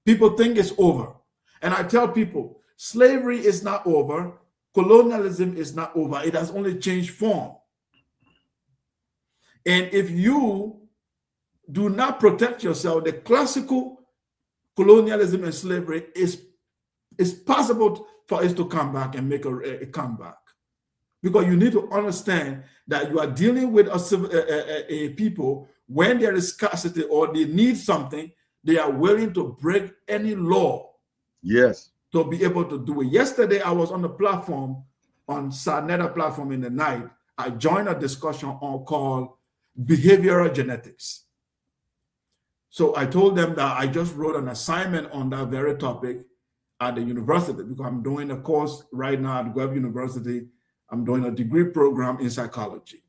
People think it's over. And I tell people, slavery is not over. Colonialism is not over. It has only changed form. And if you do not protect yourself, the classical colonialism and slavery is possible for us to come back and make a comeback. Because you need to understand that you are dealing with a people when there is scarcity or they need something, they are willing to break any law. Yes. To be able to do it. Yesterday, I was on the platform, on Sarnetta platform in the night. I joined a discussion on called behavioral genetics. So I told them that I just wrote an assignment on that very topic at the university, because I'm doing a course right now at Guelph University. I'm doing a degree program in psychology.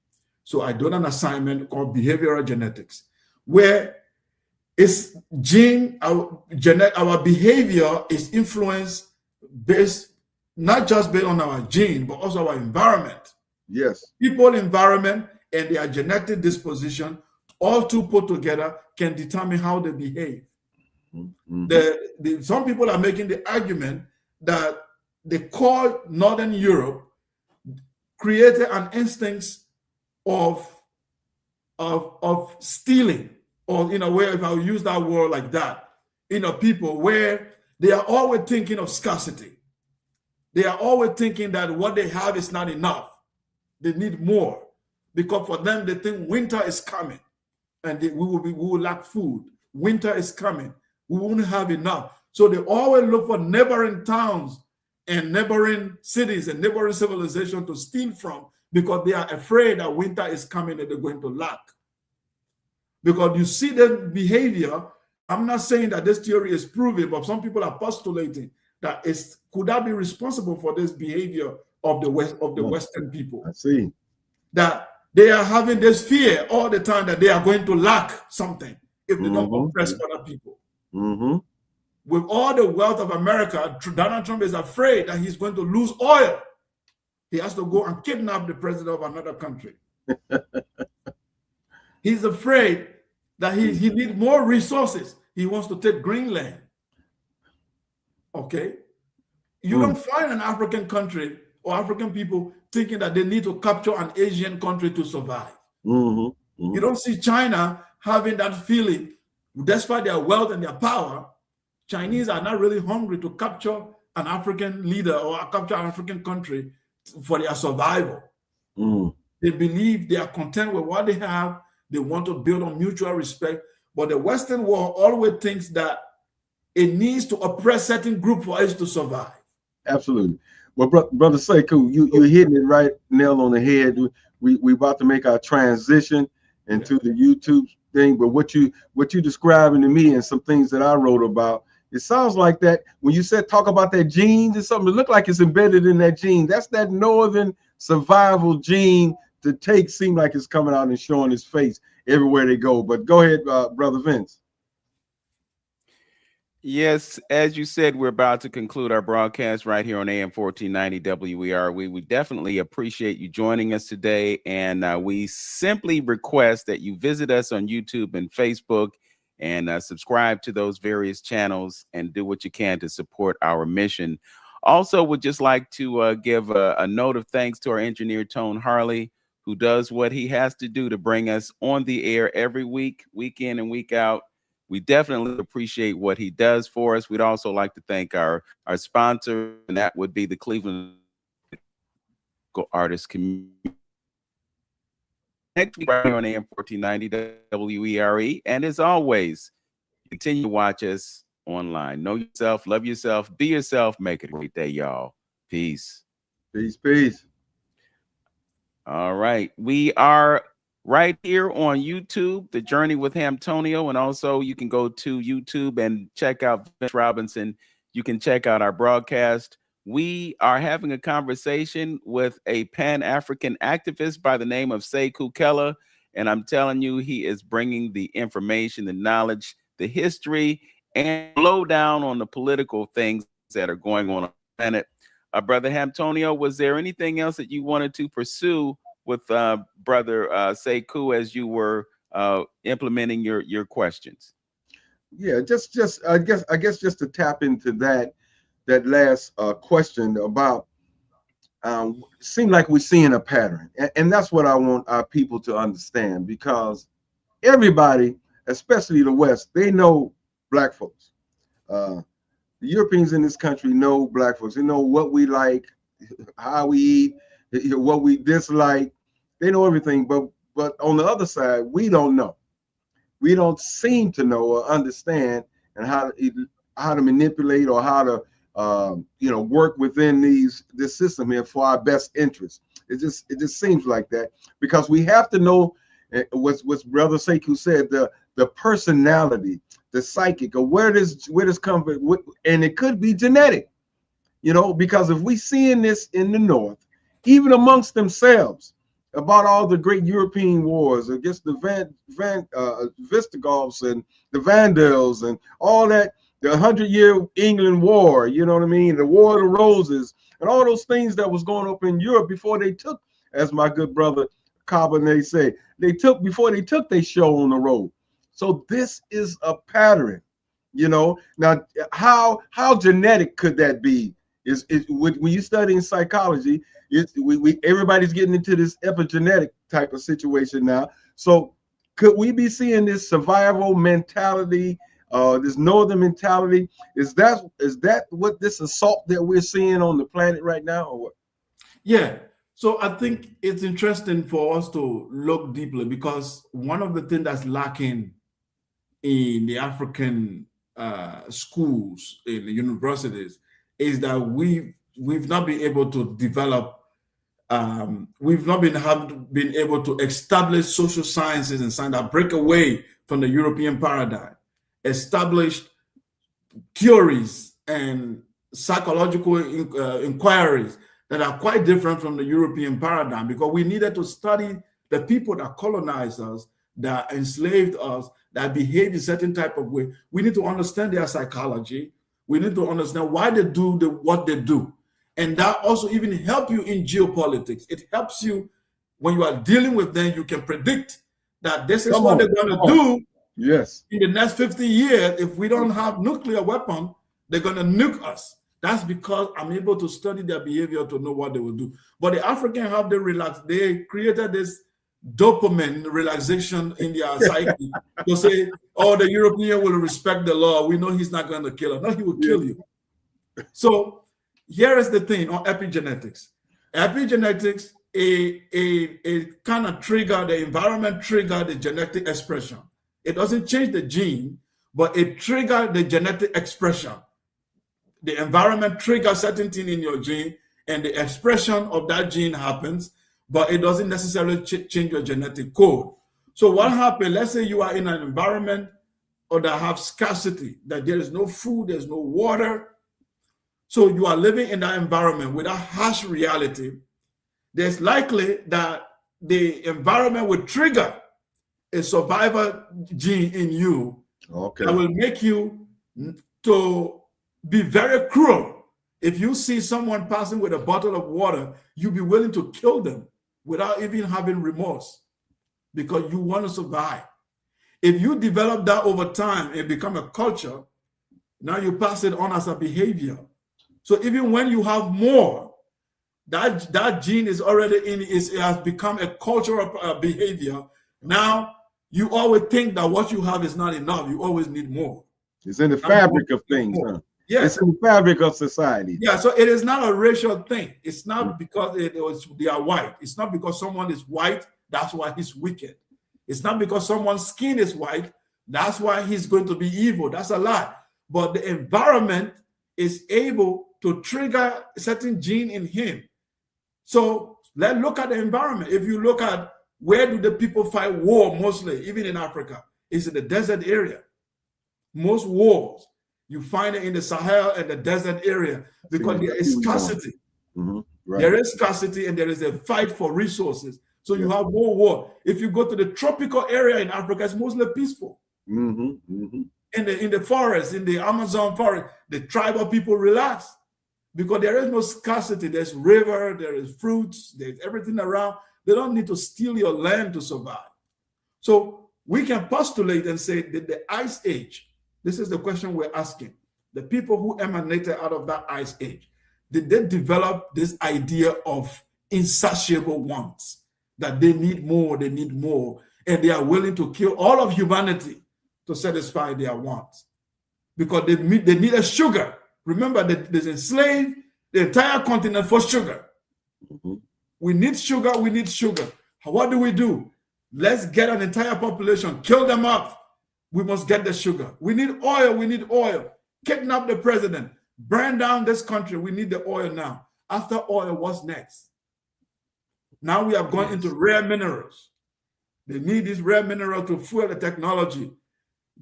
So I did an assignment called behavioral genetics, where it's our behavior is influenced based, not just based on our gene, but also our environment. Yes. People, environment, and their genetic disposition, all two put together can determine how they behave. Some people are making the argument that the core Northern Europe created an instinct of stealing, or in a way, if I would use that word like that, people where they are always thinking of scarcity. They are always thinking that what they have is not enough. They need more, because for them, they think winter is coming and we will lack food. Winter is coming. We won't have enough. So they always look for neighboring towns and neighboring cities and neighboring civilization to steal from, because they are afraid that winter is coming and they're going to lack. Because you see the behavior. I'm not saying that this theory is proven, but some people are postulating that could that be responsible for this behavior of the Western people? I see. That they are having this fear all the time that they are going to lack something if they don't oppress other people. With all the wealth of America, Donald Trump is afraid that he's going to lose oil. He has to go and kidnap the president of another country. He's afraid that he needs more resources. He wants to take Greenland. Okay? You don't find an African country or African people thinking that they need to capture an Asian country to survive. You don't see China having that feeling. Despite their wealth and their power, Chinese are not really hungry to capture an African leader or capture an African country for their survival. They believe they are content with what they have. They want to build on mutual respect. But the Western world always thinks that it needs to oppress certain group for us to survive. Absolutely. Well, brother Sekou, you're hitting it right nail on the head. We about to make our transition into the YouTube thing, but what you describing to me and some things that I wrote about, it sounds like that when you said talk about that gene, it's something that look like it's embedded in that gene. That's that northern survival gene to seem like it's coming out and showing its face everywhere they go. But go ahead, brother Vince. Yes, as you said, we're about to conclude our broadcast right here on AM 1490 WER. We would definitely appreciate you joining us today, and we simply request that you visit us on YouTube and Facebook and subscribe to those various channels and do what you can to support our mission. Also, would just like to give a note of thanks to our engineer, Tone Harley, who does what he has to do to bring us on the air every week, week in and week out. We definitely appreciate what he does for us. We'd also like to thank our sponsor, and that would be the Cleveland. artist community. Next week, right here on AM 1490 WERE. And as always, continue to watch us online. Know yourself, love yourself, be yourself, make it a great day, y'all. Peace. Peace, peace. All right. We are right here on YouTube, The Journey with Hamtonio. And also you can go to YouTube and check out Vince Robinson. You can check out our broadcast. We are having a conversation with a Pan-African activist by the name of Sekou Kelleh. And I'm telling you, he is bringing the information, the knowledge, the history, and lowdown on the political things that are going on the planet. Brother Hamtonio, was there anything else that you wanted to pursue with Brother Sekou as you were implementing your questions? Yeah, I guess just to tap into that last question about seem like we're seeing a pattern, and that's what I want our people to understand, because everybody, especially the West, they know Black folks. The Europeans in this country know Black folks. They know what we like, how we eat, what we dislike. They know everything, but on the other side, we don't know. We don't seem to know or understand and how to manipulate or how to work within this system here for our best interest. It just seems like that, because we have to know what Brother Sekou said, the personality, the psychic, or where does come from, and it could be genetic, because if we seeing this in the North, even amongst themselves, about all the great European wars against the Visigoths and the Vandals and all that, the 100-year England War, you know what I mean, the War of the Roses, and all those things that was going up in Europe before they took, as my good brother Cabernet say, before they took their show on the road. So this is a pattern, Now, how genetic could that be? When you study in psychology, everybody's getting into this epigenetic type of situation now. So could we be seeing this survival mentality, this northern mentality? Is that what this assault that we're seeing on the planet right now, or what? Yeah. So I think it's interesting for us to look deeply, because one of the things that's lacking in the African schools, in the universities, is that we've not been able to develop, we've not been able to establish social sciences and science that break away from the European paradigm, established theories and psychological inquiries that are quite different from the European paradigm, because we needed to study the people that colonized us, that enslaved us, that behaved in a certain type of way. We need to understand their psychology. We need to understand why they do what they do. And that also even help you in geopolitics. It helps you when you are dealing with them, you can predict that this is what they're going to do. Yes. In the next 50 years, if we don't have nuclear weapon, they're going to nuke us. That's because I'm able to study their behavior to know what they will do. But the African they created this dopamine relaxation in their psyche to say, oh, the European will respect the law. We know he's not going to kill us. No, he will kill you. So here is the thing on epigenetics. Epigenetics, it kind of trigger, the environment trigger the genetic expression. It doesn't change the gene, but it triggers the genetic expression. The environment triggers certain thing in your gene, and the expression of that gene happens, but it doesn't necessarily change your genetic code. So what happens, let's say you are in an environment or that have scarcity, that there is no food, there's no water. So you are living in that environment with a harsh reality. There's likely that the environment will trigger a survivor gene in you that will make you to be very cruel. If you see someone passing with a bottle of water, you'll be willing to kill them without even having remorse, because you want to survive. If you develop that over time and become a culture, now you pass it on as a behavior. So even when you have more, that gene is already it has become a cultural behavior. Now you always think that what you have is not enough. You always need more. It's in the fabric of things, huh? Yes. It's in the fabric of society. Yeah, so it is not a racial thing. It's not because they are white. It's not because someone is white, that's why he's wicked. It's not because someone's skin is white, that's why he's going to be evil. That's a lie. But the environment is able to trigger a certain gene in him. So let's look at the environment. If you look at where do the people fight war mostly, even in Africa, it's in the desert area. Most wars, you find it in the Sahel and the desert area because there is scarcity. Right. There is scarcity and there is a fight for resources. So you have more war. If you go to the tropical area in Africa, it's mostly peaceful. In the forest, in the Amazon forest, the tribal people relax because there is no scarcity. There's river, there is fruits, there's everything around. They don't need to steal your land to survive. So we can postulate and say that the Ice Age, this is the question we're asking. The people who emanated out of that Ice Age, did they develop this idea of insatiable wants, that they need more, and they are willing to kill all of humanity to satisfy their wants? Because they needed sugar. Remember that they enslaved the entire continent for sugar. We need sugar, we need sugar. What do? Let's get an entire population, kill them off. We must get the sugar. We need oil. Kidnap the president. Burn down this country. We need the oil now. After oil, what's next? Now we have gone into rare minerals. They need these rare minerals to fuel the technology.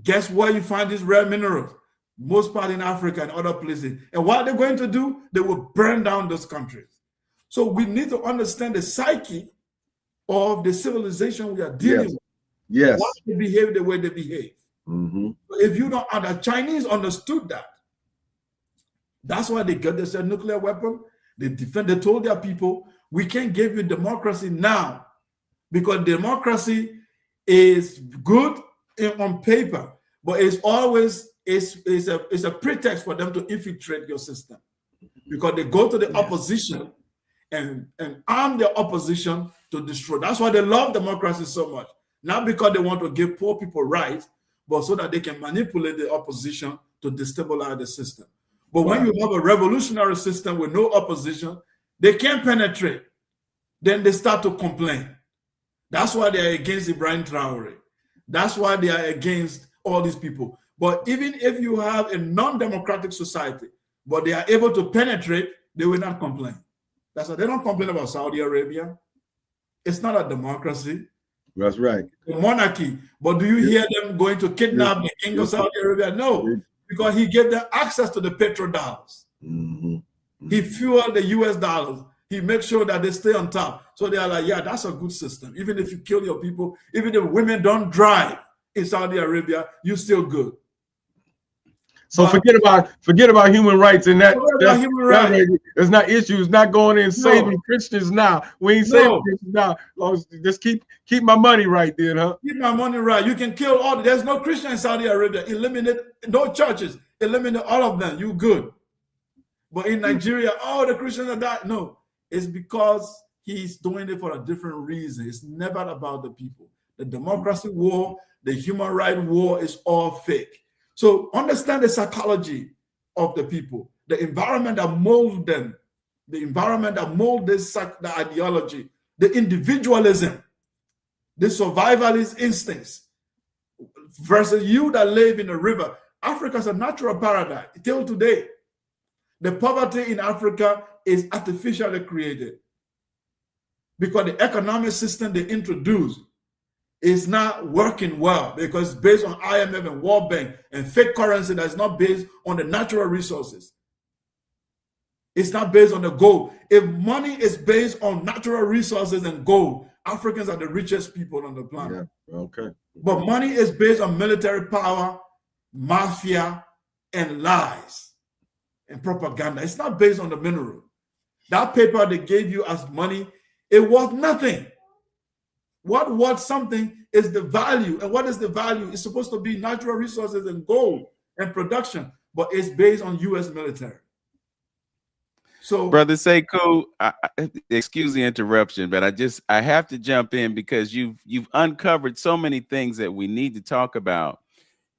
Guess where you find these rare minerals? Most part in Africa and other places. And what they're going to do? They will burn down those countries. So we need to understand the psyche of the civilization we are dealing with. Yes. Why they behave the way they behave. If you don't, the Chinese understood that. That's why they got this nuclear weapon. They told their people, we can't give you democracy now because democracy is good on paper, but it's always it's a pretext for them to infiltrate your system because they go to the opposition and arm the opposition to destroy. That's why they love democracy so much. Not because they want to give poor people rights, but so that they can manipulate the opposition to destabilize the system. But when you have a revolutionary system with no opposition, they can't penetrate. Then they start to complain. That's why they are against Ibrahim Traore. That's why they are against all these people. But even if you have a non-democratic society, but they are able to penetrate, they will not complain. That's why they don't complain about Saudi Arabia. It's not a democracy. That's right. A monarchy. But do you hear them going to kidnap the king of Saudi Arabia? No, because he gave them access to the petrodollars. He fueled the US dollars. He makes sure that they stay on top. So they are like, yeah, that's a good system. Even if you kill your people, even if women don't drive in Saudi Arabia, you're still good. So forget about human rights and that. Human rights. It's not issues. Not going in saving Christians now. We ain't saving Christians now. Just keep my money right there, huh? Keep my money right. You can kill all. There's no Christian in Saudi Arabia. Eliminate no churches. Eliminate all of them. You good. But in Nigeria, the Christians are dying. No, it's because he's doing it for a different reason. It's never about the people. The democracy war, the human rights war is all fake. So understand the psychology of the people, the environment that molds them, the environment that molds the ideology, the individualism, the survivalist instincts versus you that live in a river. Africa is a natural paradise till today. The poverty in Africa is artificially created because the economic system they introduced is not working well because it's based on IMF and World Bank and fake currency that's not based on the natural resources. It's not based on the gold. If money is based on natural resources and gold, Africans are the richest people on the planet. Yeah. Okay. But money is based on military power, mafia, and lies and propaganda. It's not based on the mineral. That paper they gave you as money, it was nothing. What worth something is the value. And what is the value? It's supposed to be natural resources and gold and production, but it's based on U.S. military. So, Brother Sekou, excuse the interruption, but I have to jump in because you've uncovered so many things that we need to talk about.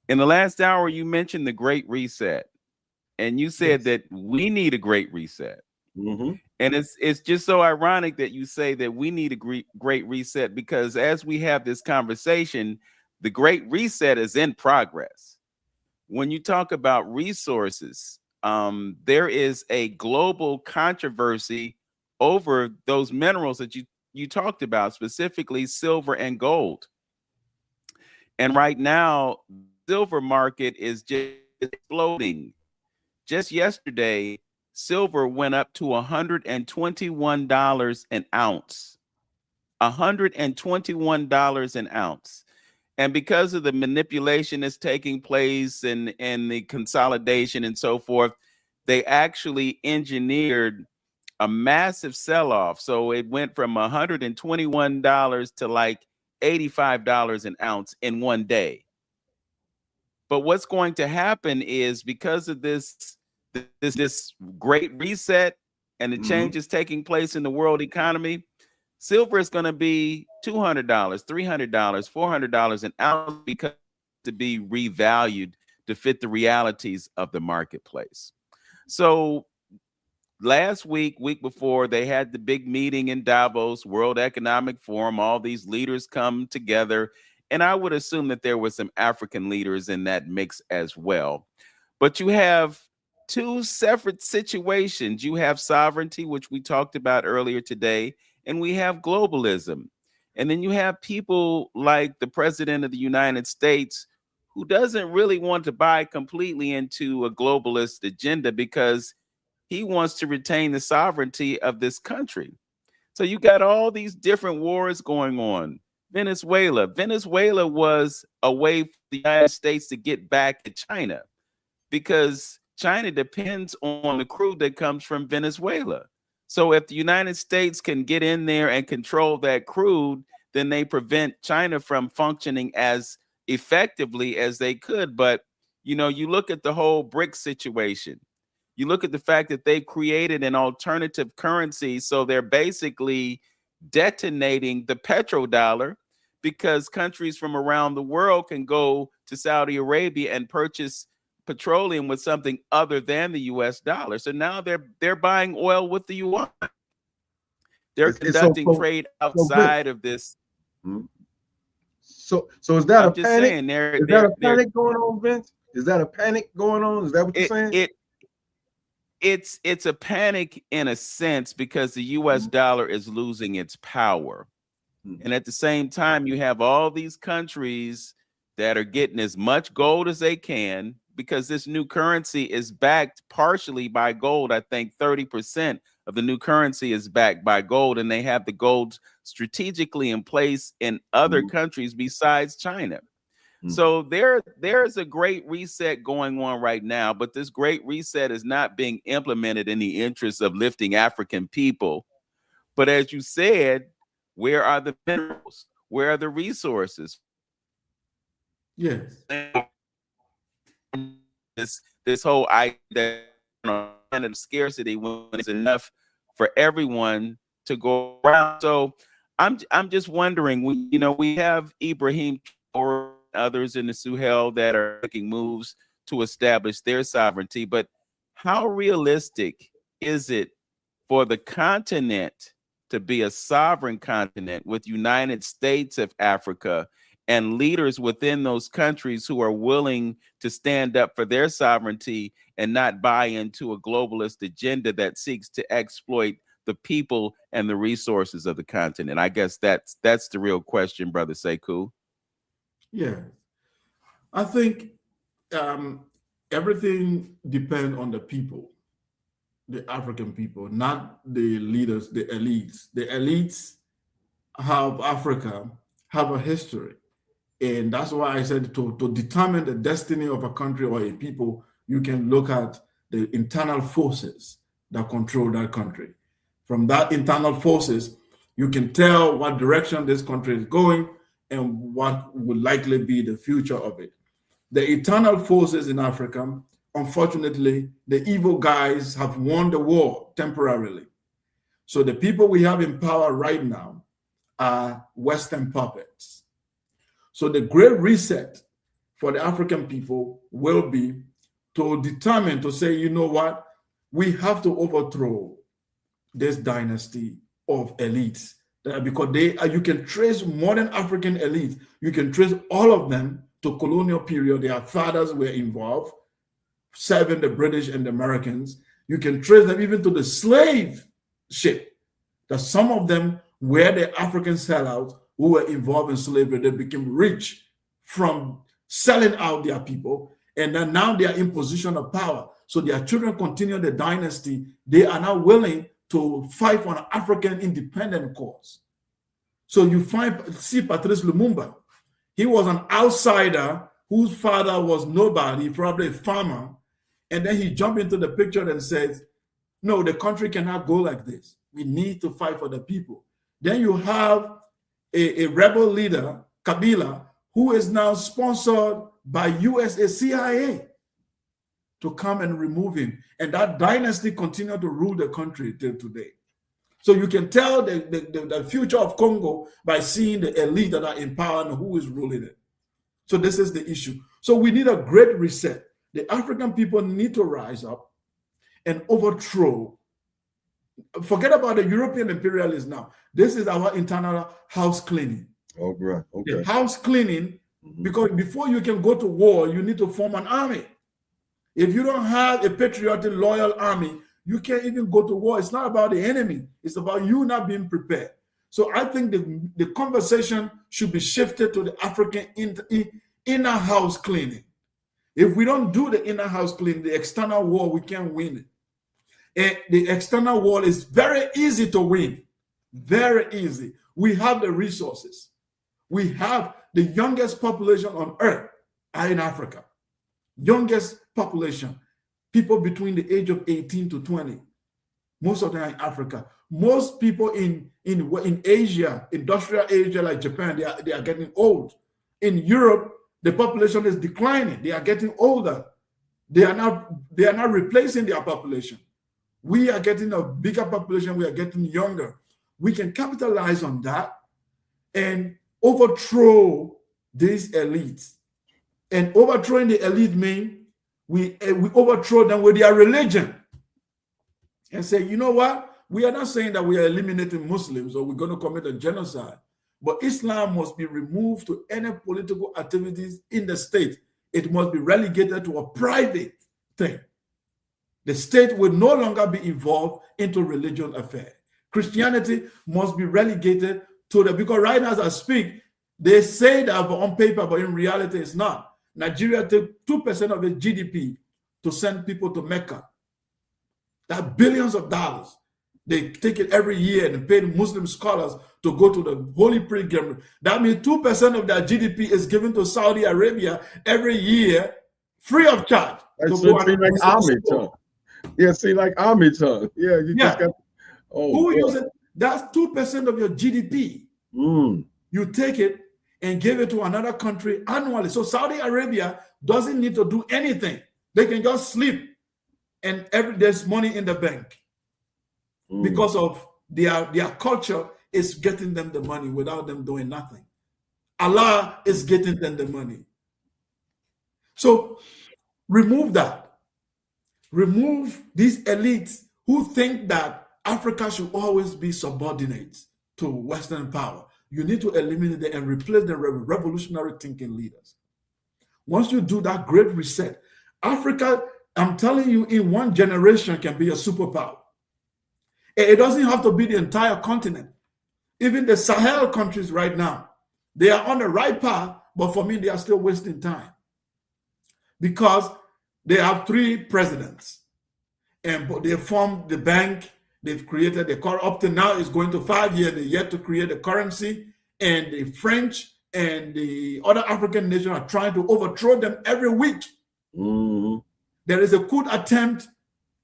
In the last hour, you mentioned the Great Reset. and you said that we need a great reset. Mm-hmm. And it's just so ironic that you say that we need a great reset, because as we have this conversation, the great reset is in progress. When you talk about resources, there is a global controversy over those minerals that you talked about, specifically silver and gold. And right now, silver market is just exploding. Just yesterday, silver went up to $121 an ounce. $121 an ounce. And because of the manipulation that's taking place and the consolidation and so forth, they actually engineered a massive sell-off. So it went from $121 to like $85 an ounce in one day. But what's going to happen is, because of this great reset and the changes taking place in the world economy, silver is going to be $200, $300, $400 an ounce, because to be revalued to fit the realities of the marketplace. So last week before, they had the big meeting in Davos, World Economic Forum. All these leaders come together, and I would assume that there were some African leaders in that mix as well. But you have two separate situations. You have sovereignty, which we talked about earlier today, and we have globalism. And then you have people like the President of the United States, who doesn't really want to buy completely into a globalist agenda, because he wants to retain the sovereignty of this country. So you got all these different wars going on. Venezuela was a way for the United States to get back at China, because China depends on the crude that comes from Venezuela. So if the United States can get in there and control that crude, then they prevent China from functioning as effectively as they could. But, you look at the whole BRICS situation. You look at the fact that they've created an alternative currency. So they're basically detonating the petrodollar, because countries from around the world can go to Saudi Arabia and purchase petroleum with something other than the US dollar. So now they're buying oil with the yuan. They're conducting trade outside of this. So is that I'm a just panic? saying, Is that a panic going on, Vince? Is that a panic going on? Is that what you're saying? It's a panic in a sense, because the US dollar is losing its power. And at the same time, you have all these countries that are getting as much gold as they can, because this new currency is backed partially by gold. I think 30% of the new currency is backed by gold, and they have the gold strategically in place in other countries besides China. So there's a great reset going on right now, but this great reset is not being implemented in the interest of lifting African people. But as you said, where are the minerals? Where are the resources? Yes. This whole idea of scarcity, when it's enough for everyone to go around. So I'm just wondering, we have Ibrahim or others in the Sahel that are making moves to establish their sovereignty, but how realistic is it for the continent to be a sovereign continent with United States of Africa and leaders within those countries who are willing to stand up for their sovereignty and not buy into a globalist agenda that seeks to exploit the people and the resources of the continent? I guess that's the real question, Brother Sekou. Yeah, I think everything depends on the people, the African people, not the leaders, the elites. The elites have Africa, have a history. And that's why I said to determine the destiny of a country or a people, you can look at the internal forces that control that country. From that internal forces, you can tell what direction this country is going and what would likely be the future of it. The internal forces in Africa, unfortunately, the evil guys have won the war temporarily. So the people we have in power right now are Western puppets. So the great reset for the African people will be to determine, to say, you know what, we have to overthrow this dynasty of elites. Because you can trace modern African elites, you can trace all of them to colonial period. Their fathers were involved, serving the British and the Americans. You can trace them even to the slave ship, that some of them were the African sellouts who were involved in slavery. They became rich from selling out their people, and then now they are in position of power. So their children continue the dynasty. They are now willing to fight for an African independent cause. So you see Patrice Lumumba. He was an outsider whose father was nobody, probably a farmer. And then he jumped into the picture and says, no, the country cannot go like this. We need to fight for the people. Then you have a rebel leader, Kabila, who is now sponsored by USA CIA to come and remove him. And that dynasty continued to rule the country till today. So you can tell the future of Congo by seeing the elite that are in power and who is ruling it. So this is the issue. So we need a great reset. The African people need to rise up and overthrow. Forget about the European imperialists now. This is our internal house cleaning. Oh, right. Okay. The house cleaning, because before you can go to war, you need to form an army. If you don't have a patriotic, loyal army, you can't even go to war. It's not about the enemy. It's about you not being prepared. So I think the conversation should be shifted to the African inner house cleaning. If we don't do the inner house cleaning, the external war, we can't win it. And the external war is very easy to win. Very easy. We have the resources. We have the youngest population on earth are in Africa. Youngest population. People between the age of 18 to 20. Most of them are in Africa. Most people in Asia, industrial Asia like Japan, they are getting old. In Europe, the population is declining. They are getting older. They are not replacing their population. We are getting a bigger population. We are getting younger. We can capitalize on that and overthrow these elites. And overthrowing the elite means we overthrow them with their religion and say, you know what? We are not saying that we are eliminating Muslims or we're going to commit a genocide, but Islam must be removed to any political activities in the state. It must be relegated to a private thing. The state will no longer be involved into religious affairs. Christianity must be relegated to because right now as I speak, they say that on paper, but in reality it's not. Nigeria takes 2% of its GDP to send people to Mecca. That billions of dollars. They take it every year and pay Muslim scholars to go to the holy pilgrimage. That means 2% of their GDP is given to Saudi Arabia every year, free of charge. That's like army tongue. Yeah, see, like army tongue. Yeah, you just got. Oh, who uses it? That's 2% of your GDP. You take it and give it to another country annually. So Saudi Arabia doesn't need to do anything. They can just sleep and there's money in the bank because of their culture is getting them the money without them doing nothing. Allah is getting them the money. So remove that. Remove these elites who think that Africa should always be subordinate to Western power. You need to eliminate them and replace them with revolutionary thinking leaders. Once you do that great reset, Africa, I'm telling you, in one generation can be a superpower. It doesn't have to be the entire continent. Even the Sahel countries right now, they are on the right path, but for me, they are still wasting time. Because they have 3 presidents, and they formed the bank. They've created the currency. Up to now, it's going to 5 years. They're yet to create a currency. And the French and the other African nations are trying to overthrow them every week. There is a coup attempt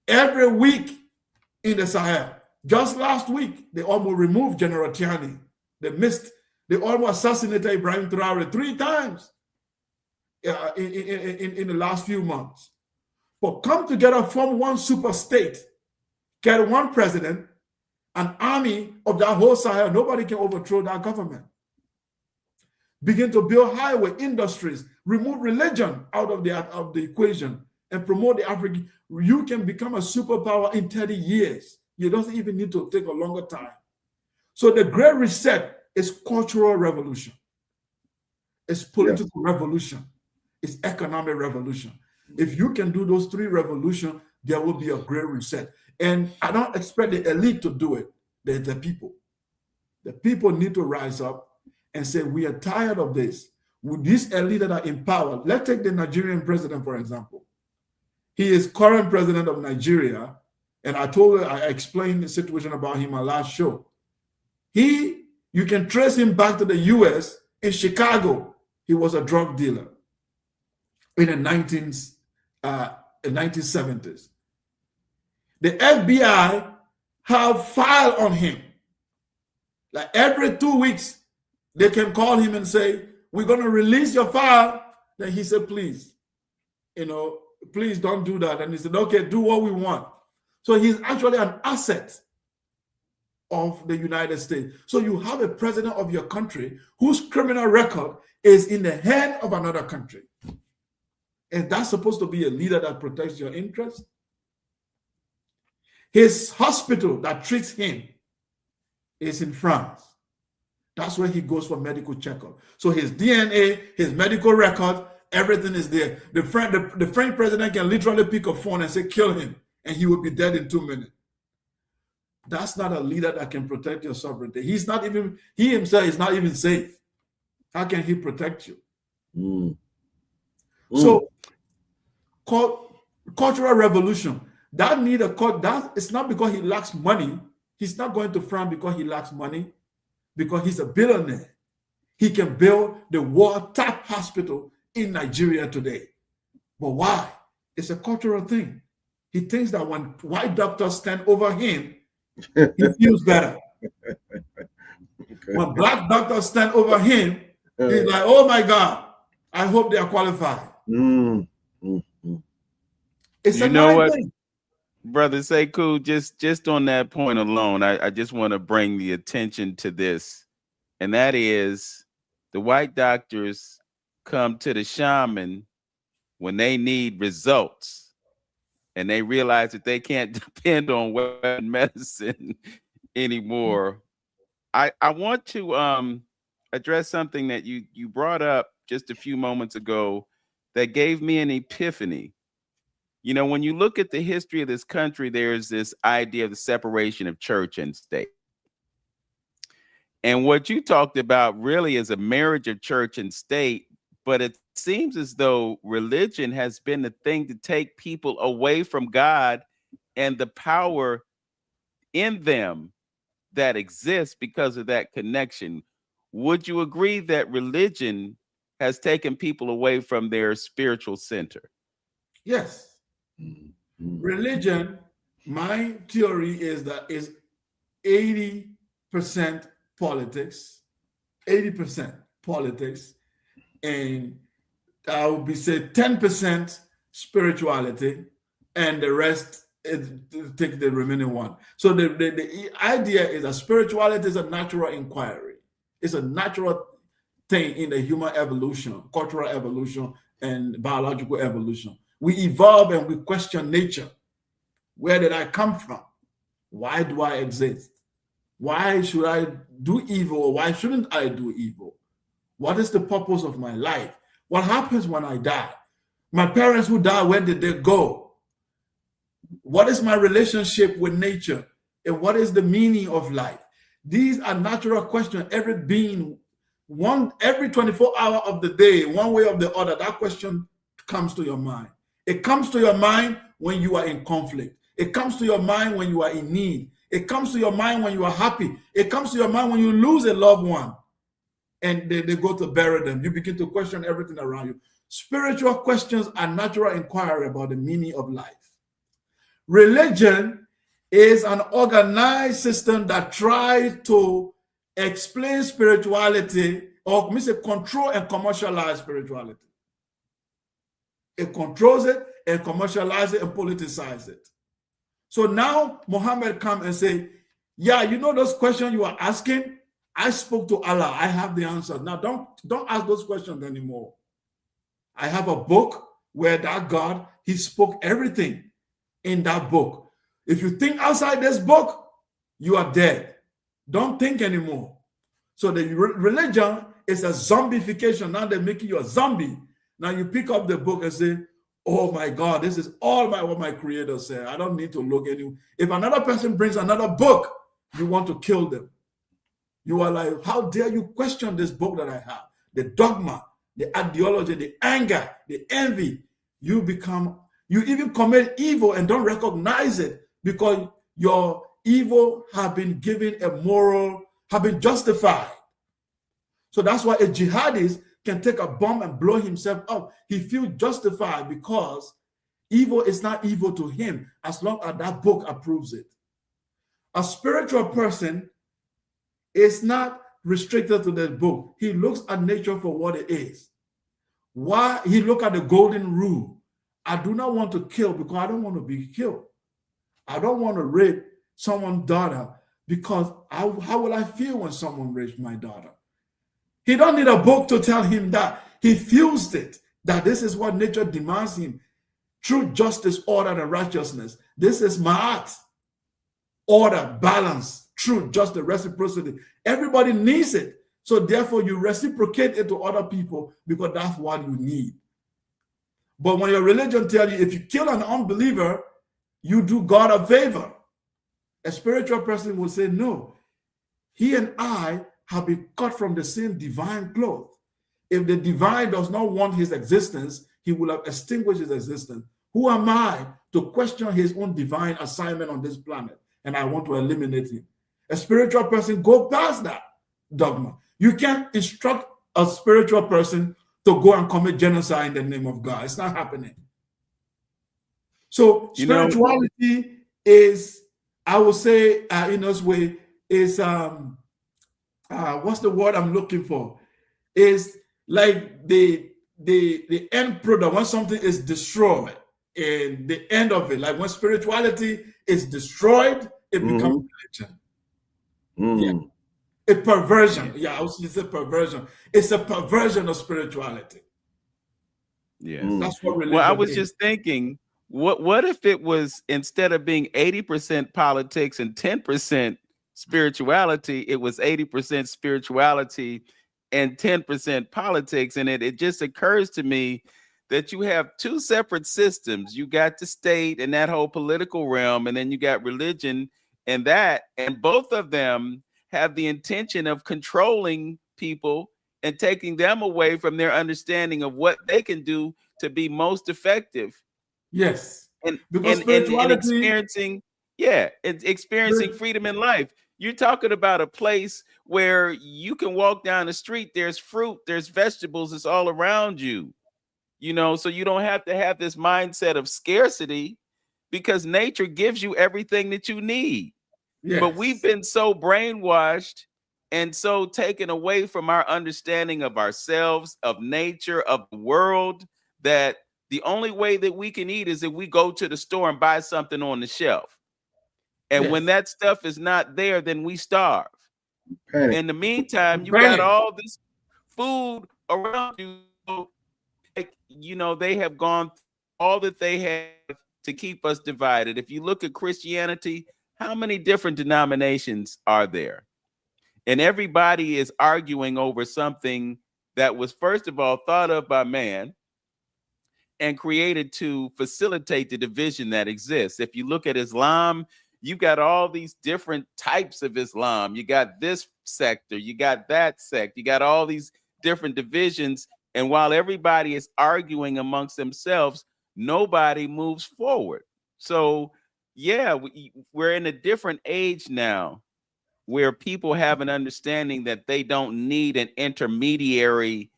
every week in the Sahel. Just last week, they almost removed General Tiani. They almost assassinated Ibrahim Traore 3 times in the last few months. But come together, form one super state. Get one president, an army of that whole Sahel. Nobody can overthrow that government. Begin to build highway industries, remove religion out of the equation, and promote the African, you can become a superpower in 30 years. You don't even need to take a longer time. So the Great Reset is cultural revolution. It's political revolution. It's economic revolution. If you can do those three revolutions, there will be a Great Reset. And I don't expect the elite to do it. They're the people. The people need to rise up and say, we are tired of this. With these elite that are in power, let's take the Nigerian president, for example. He is current president of Nigeria. And I explained the situation about him on last show. You can trace him back to the US. In Chicago, he was a drug dealer in the 1970s. The FBI have file on him. Like every 2 weeks, they can call him and say, we're going to release your file. Then he said, please, please don't do that. And he said, okay, do what we want. So he's actually an asset of the United States. So you have a president of your country whose criminal record is in the hand of another country. Is that supposed to be a leader that protects your interests? His hospital that treats him is in France. That's where he goes for medical checkup. So his DNA, his medical record, everything is there. The French president can literally pick a phone and say, kill him, and he will be dead in 2 minutes. That's not a leader that can protect your sovereignty. He himself is not even safe. How can he protect you? So, cultural revolution. That need a court. That it's not because he lacks money. He's not going to France because he lacks money, because he's a billionaire. He can build the world top hospital in Nigeria today. But why? It's a cultural thing. He thinks that when white doctors stand over him, he feels better. When black doctors stand over him, he's like, oh my God, I hope they are qualified. It's you know what, thing. Brother Sekou, just on that point alone, I just want to bring the attention to this. And that is the white doctors come to the shaman when they need results. And they realize that they can't depend on Western medicine anymore. I want to address something that you brought up just a few moments ago that gave me an epiphany. You know, when you look at the history of this country, there's this idea of the separation of church and state. And what you talked about really is a marriage of church and state, but it seems as though religion has been the thing to take people away from God and the power in them that exists because of that connection. Would you agree that religion has taken people away from their spiritual center? Yes. Religion, my theory is that is 80% politics, 80% politics, and I would be say 10% spirituality, and the rest take the remaining one. So the idea is that spirituality is a natural inquiry. It's a natural thing in the human evolution, cultural evolution, and biological evolution. We evolve and we question nature. Where did I come from? Why do I exist? Why should I do evil or why shouldn't I do evil? What is the purpose of my life? What happens when I die? My parents who died, where did they go? What is my relationship with nature? And what is the meaning of life? These are natural questions. Every being, every 24 hours of the day, one way or the other, that question comes to your mind. It comes to your mind when you are in conflict. It comes to your mind when you are in need. It comes to your mind when you are happy. It comes to your mind when you lose a loved one and they go to bury them. You begin to question everything around you. Spiritual questions are natural inquiry about the meaning of life. Religion is an organized system that tries to explain spirituality or control and commercialize spirituality. It controls it and commercializes it and politicizes it. So now Muhammad come and say, yeah, you know those questions you are asking? I spoke to Allah. I have the answer. Now don't ask those questions anymore. I have a book where that God, he spoke everything in that book. If you think outside this book, you are dead. Don't think anymore. So the religion is a zombification. Now they're making you a zombie. Now you pick up the book and say, oh my God, this is all what my creator said. I don't need to look anymore. If another person brings another book, you want to kill them. You are like, how dare you question this book that I have? The dogma, the ideology, the anger, the envy. You even commit evil and don't recognize it because your evil have been given a moral, have been justified. So that's why a jihadist can take a bomb and blow himself up. He feels justified because evil is not evil to him as long as that book approves it. A spiritual person is not restricted to the book. He looks at nature for what it is. Why he look at the golden rule? I do not want to kill because I don't want to be killed. I don't want to rape someone's daughter because how will I feel when someone rapes my daughter? He don't need a book to tell him that. He feels it, that this is what nature demands him. Truth, justice, order, and righteousness. This is ma'at. Order, balance, truth, justice, reciprocity. Everybody needs it. So therefore, you reciprocate it to other people because that's what you need. But when your religion tells you if you kill an unbeliever, you do God a favor. A spiritual person will say, no, he and I have been cut from the same divine cloth. If the divine does not want his existence, he will have extinguished his existence. Who am I to question his own divine assignment on this planet? And I want to eliminate him. A spiritual person go past that dogma. You can't instruct a spiritual person to go and commit genocide in the name of God. It's not happening. So spirituality is, I would say, in this way, is what's the word I'm looking for? Is like the end product when something is destroyed and the end of it. Like when spirituality is destroyed, it becomes religion. Yeah. A perversion. Yeah, I was going to say perversion. It's a perversion of spirituality. Yes. That's what religion Well, I was is. just thinking, what if it was, instead of being 80% politics and 10% spirituality, it was 80% spirituality and 10% politics? And it just occurs to me that you have two separate systems. You got the state and that whole political realm, and then you got religion and that, and both of them have the intention of controlling people and taking them away from their understanding of what they can do to be most effective. Yes. And Because and experiencing freedom in life. You're talking about a place where you can walk down the street, there's fruit, there's vegetables, it's all around you. So you don't have to have this mindset of scarcity because nature gives you everything that you need. Yes. But we've been so brainwashed and so taken away from our understanding of ourselves, of nature, of the world, that the only way that we can eat is if we go to the store and buy something on the shelf. And when that stuff is not there, then we starve. Panic. In the meantime, you got all this food around you. Like, they have gone all that they have to keep us divided. If you look at Christianity, how many different denominations are there? And everybody is arguing over something that was, first of all, thought of by man and created to facilitate the division that exists. If you look at Islam, you've got all these different types of Islam. You got this sector, you got that sect, you got all these different divisions. And while everybody is arguing amongst themselves, nobody moves forward. So, yeah, we're in a different age now where people have an understanding that they don't need an intermediary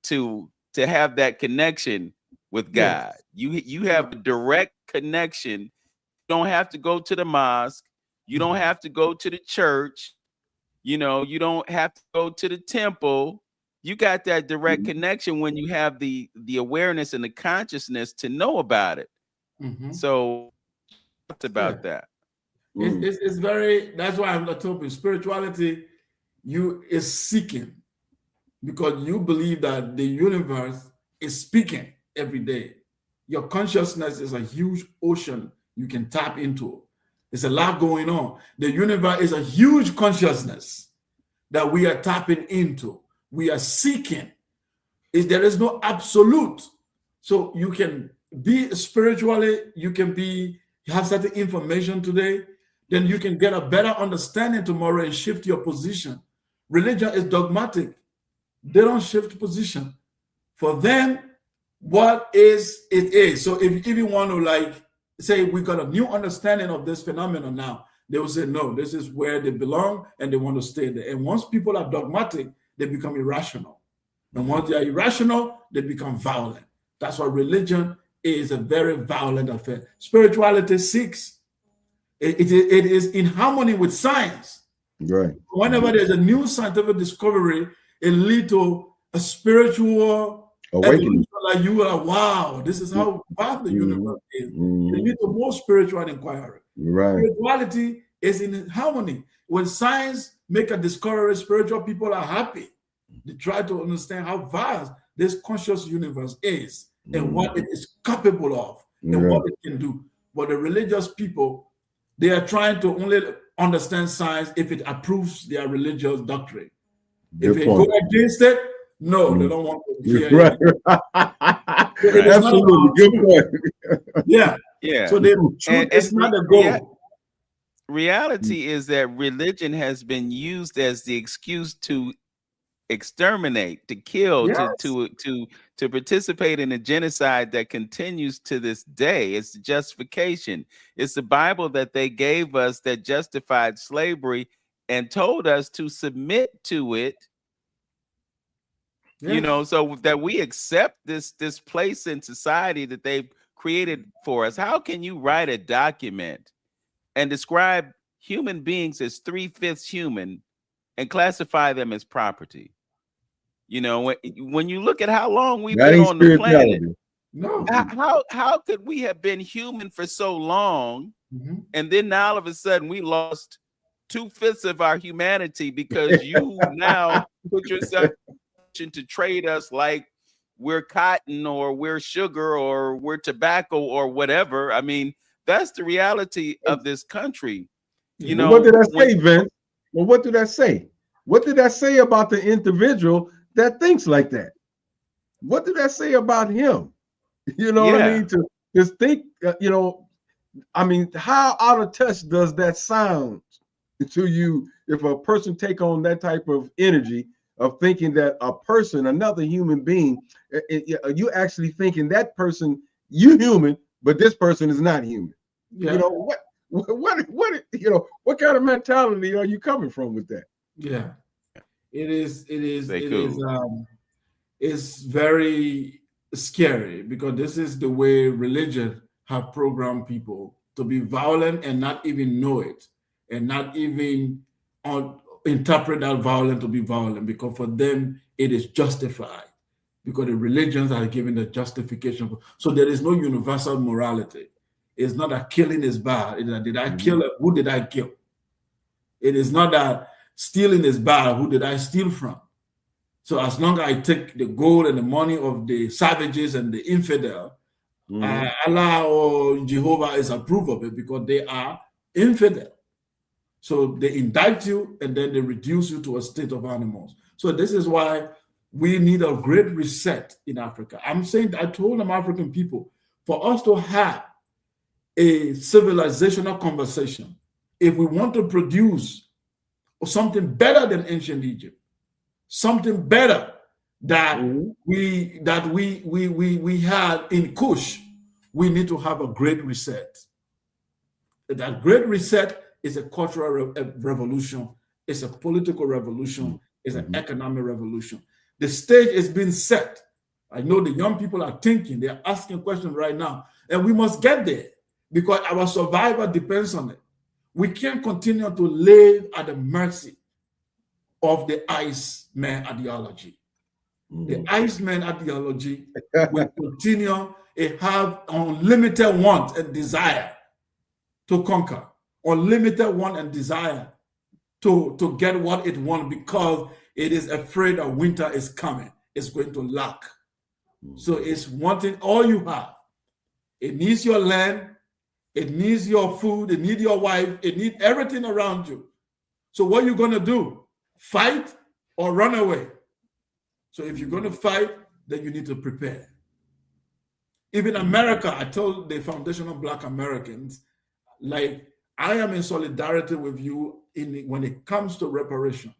to have that connection with God. Yes. You have a direct connection. You don't have to go to the mosque. You don't have to go to the church. You don't have to go to the temple. You got that direct connection when you have the awareness and the consciousness to know about it. So what's about that? It's very, that's why I'm talking spirituality. You is seeking because you believe that the universe is speaking every day. Your consciousness is a huge ocean you can tap into. There's a lot going on. The universe is a huge consciousness that we are tapping into. We are seeking. There is no absolute. So you can be spiritually, you can have certain information today, then you can get a better understanding tomorrow and shift your position. Religion is dogmatic. They don't shift position. For them, what is, it is. So if you want to say we got a new understanding of this phenomenon now, they will say, no, this is where they belong and they want to stay there. And once people are dogmatic, they become irrational. And once they are irrational, they become violent. That's why religion is a very violent affair. Spirituality seeks. It is in harmony with science. Right. Whenever there's a new scientific discovery, it leads to a spiritual awakening. Like you are, wow, this is how vast the universe is. It leads to more spiritual inquiry. Right. Spirituality is in harmony. When science make a discovery, spiritual people are happy. They try to understand how vast this conscious universe is and what it is capable of and what it can do. But the religious people, they are trying to only understand science if it approves their religious doctrine. If they go against it, no, they don't want to hear it. Absolutely, good point. Yeah. So it's not the goal. Reality is that religion has been used as the excuse to exterminate, to kill, to participate in a genocide that continues to this day. It's the justification. It's the Bible that they gave us that justified slavery and told us to submit to it. You know, so that we accept this place in society that they've created for us. How can you write a document and describe human beings as 3/5 human and classify them as property? You know, when you look at how long we've been on the planet, how could we have been human for so long, and then now all of a sudden we lost 2/5 of our humanity because you now put yourself to trade us like we're cotton or we're sugar or we're tobacco or whatever. I mean, that's the reality of this country. You know, what did I say, Vince? Well, what did I say? What did I say about the individual that thinks like that? What did I say about him? You know what I mean? To just think, you know, I mean, how out of touch does that sound to you if a person take on that type of energy of thinking that a person, another human being, you actually thinking that person, you human, but this person is not human. You know, what you know, what kind of mentality are you coming from with that? It's very scary because this is the way religion have programmed people to be violent and not even know it and not even interpret that violence to be violent, because for them it is justified because the religions are given the justification. So there is no universal morality. It's not that killing is bad. It's that, did I kill? Who did I kill? It is not that stealing is bad. Who did I steal from? So as long as I take the gold and the money of the savages and the infidel, Allah or Jehovah is approved of it because they are infidel. So they indict you and then they reduce you to a state of animals. So this is why we need a great reset in Africa. I'm saying, I told them African people, for us to have a civilizational conversation, if we want to produce something better than ancient Egypt, something better that we had in Kush, we need to have a great reset. That great reset is a cultural revolution, it's a political revolution, it's an economic revolution. The stage is being set. I know the young people are thinking, they're asking questions right now, and we must get there because our survival depends on it. We can't continue to live at the mercy of the Iceman ideology. The Iceman ideology will continue to have unlimited want and desire to conquer, unlimited want and desire to get what it wants because it is afraid that winter is coming. It's going to lack. So it's wanting all you have. It needs your land. It needs your food. It needs your wife. It needs everything around you. So what are you going to do? Fight or run away? So if you're going to fight, then you need to prepare. Even America, I told the Foundation of Black Americans, like, I am in solidarity with you when it comes to reparation.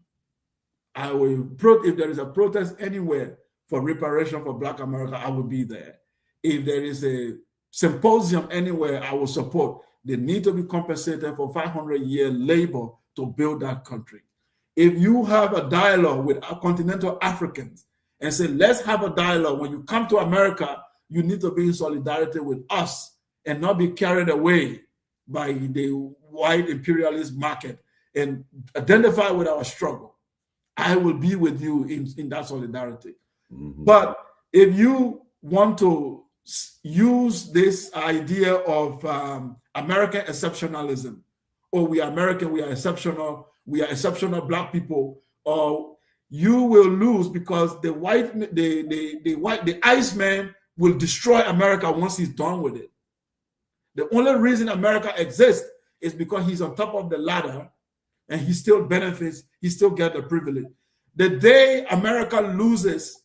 I will, if there is a protest anywhere for reparation for Black America, I will be there. If there is a symposium anywhere, I will support. They need to be compensated for 500-year labor to build that country. If you have a dialogue with continental Africans and say, let's have a dialogue, when you come to America, you need to be in solidarity with us and not be carried away by the white imperialist market, and identify with our struggle. I will be with you in that solidarity. But if you want to use this idea of American exceptionalism, or we are American, we are exceptional Black people, or you will lose, because the Iceman will destroy America once he's done with it. The only reason America exists is because he's on top of the ladder and he still benefits, he still gets the privilege. The day America loses,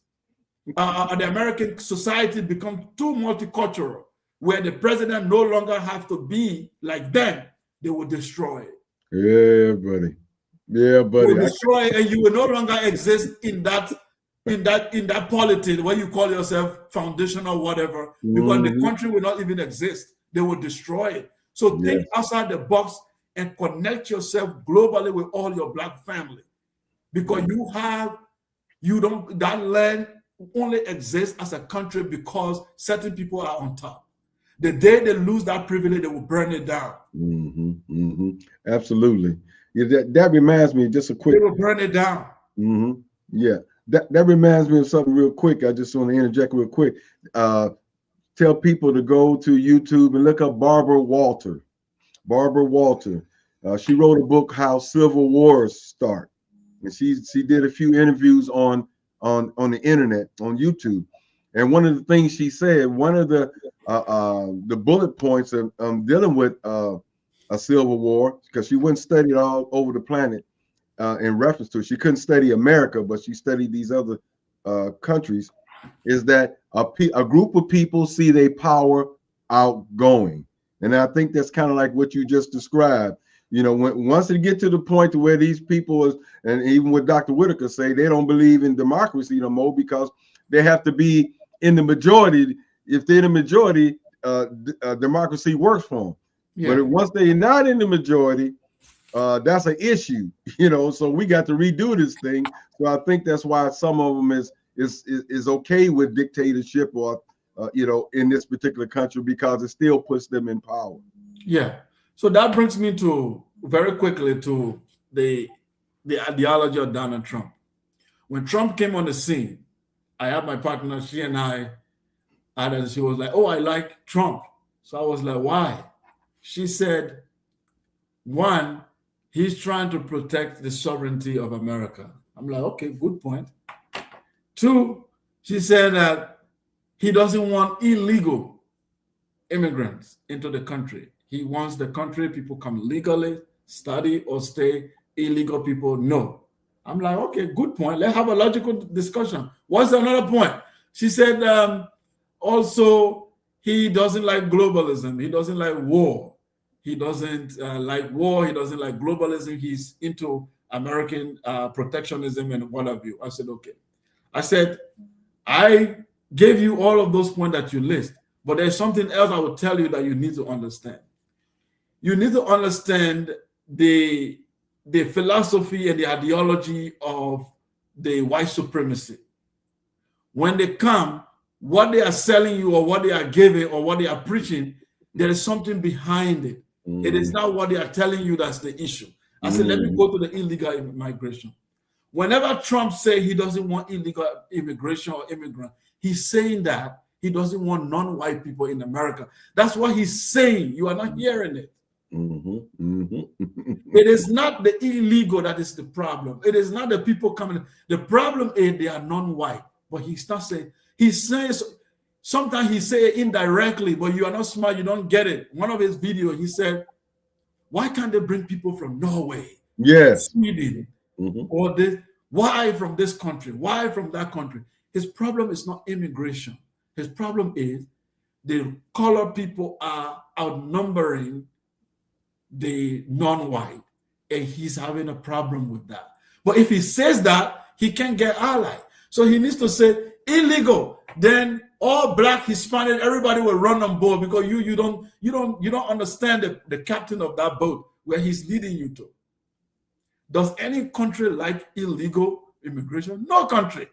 the American society becomes too multicultural, where the president no longer has to be like them, they will destroy it. Yeah, buddy. Yeah, buddy. They will destroy it, and you will no longer exist in that politics where you call yourself foundation or whatever, because the country will not even exist. They will destroy it. So think outside the box and connect yourself globally with all your Black family, because that land only exists as a country because certain people are on top. The day they lose that privilege, they will burn it down. Absolutely. Yeah, that reminds me, just a quick. They will burn it down. Yeah, that reminds me of something real quick. I just want to interject real quick. Tell people to go to YouTube and look up Barbara Walter. Barbara Walter. She wrote a book, How Civil Wars Start, and she did a few interviews on the internet, on YouTube. And one of the things she said, one of the bullet points of dealing with a civil war, because she wouldn't study it all over the planet in reference to it. She couldn't study America, but she studied these other countries, is that a group of people see their power outgoing. And I think that's kind of like what you just described. You know, once they get to the point to where these people, and even what Dr. Whitaker say, they don't believe in democracy no more, because they have to be in the majority. If they're the majority, democracy works for them. Yeah. But once they're not in the majority, that's an issue, you know. So we got to redo this thing. So I think that's why some of them is okay with dictatorship, or you know, in this particular country, because it still puts them in power. Yeah. So that brings me to very quickly to the ideology of Donald Trump. When Trump came on the scene, I had my partner, she and I, and she was like, "Oh, I like Trump." So I was like, "Why?" She said, one, he's trying to protect the sovereignty of America. I'm like, okay, good point. Two, she said that he doesn't want illegal immigrants into the country. He wants the country, people come legally, study or stay. Illegal people, no. I'm like, okay, good point. Let's have a logical discussion. What's another point? She said, also, he doesn't like globalism. He doesn't like war. He doesn't like war. He doesn't like globalism. He's into American protectionism and what have you. I said, okay. I said, I gave you all of those points that you list, but there's something else I will tell you that you need to understand. You need to understand the philosophy and the ideology of the white supremacy. When they come, what they are selling you or what they are giving or what they are preaching, there is something behind it. It is not what they are telling you that's the issue. I said, let me go to the illegal immigration. Whenever Trump says he doesn't want illegal immigration or immigrant, he's saying that he doesn't want non-white people in America. That's what he's saying. You are not hearing it. It is not the illegal that is the problem. It is not the people coming. The problem is they are non-white. But he's not saying, he's saying, Sometimes he say it indirectly, but you are not smart, you don't get it. One of his videos, he said, why can't they bring people from Norway, Yes. Sweden, or this? Why from this country? Why from that country? His problem is not immigration. His problem is the colored people are outnumbering the non-white, and he's having a problem with that. But if he says that, he can't get allied. So he needs to say illegal. Then all black, Hispanic, everybody will run on board, because you don't understand the captain of that boat where he's leading you to. Does any country like illegal immigration? No country.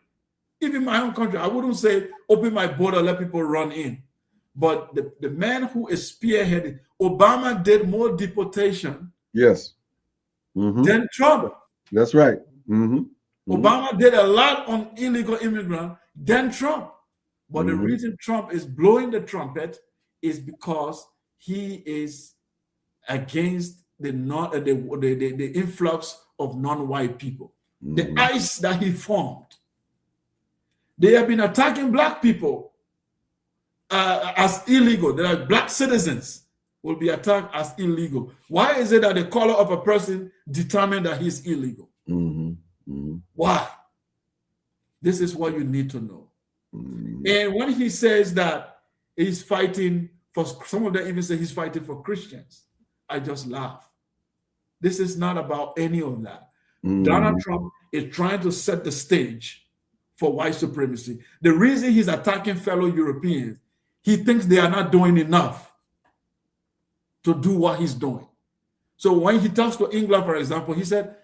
Even my own country, I wouldn't say open my border, let people run in. But the man who is spearheading, Obama did more deportation than Trump. That's right. Obama did a lot on illegal immigrants than Trump. But the reason Trump is blowing the trumpet is because he is against the influx of non-white people. The ICE that he formed. They have been attacking black people as illegal. They are black citizens will be attacked as illegal. Why is it that the color of a person determines that he's illegal? Why? This is what you need to know. And when he says that he's fighting for, some of them even say he's fighting for Christians, I just laugh. This is not about any of that. Donald Trump is trying to set the stage for white supremacy. The reason he's attacking fellow Europeans, he thinks they are not doing enough to do what he's doing. So when he talks to England, for example, he said,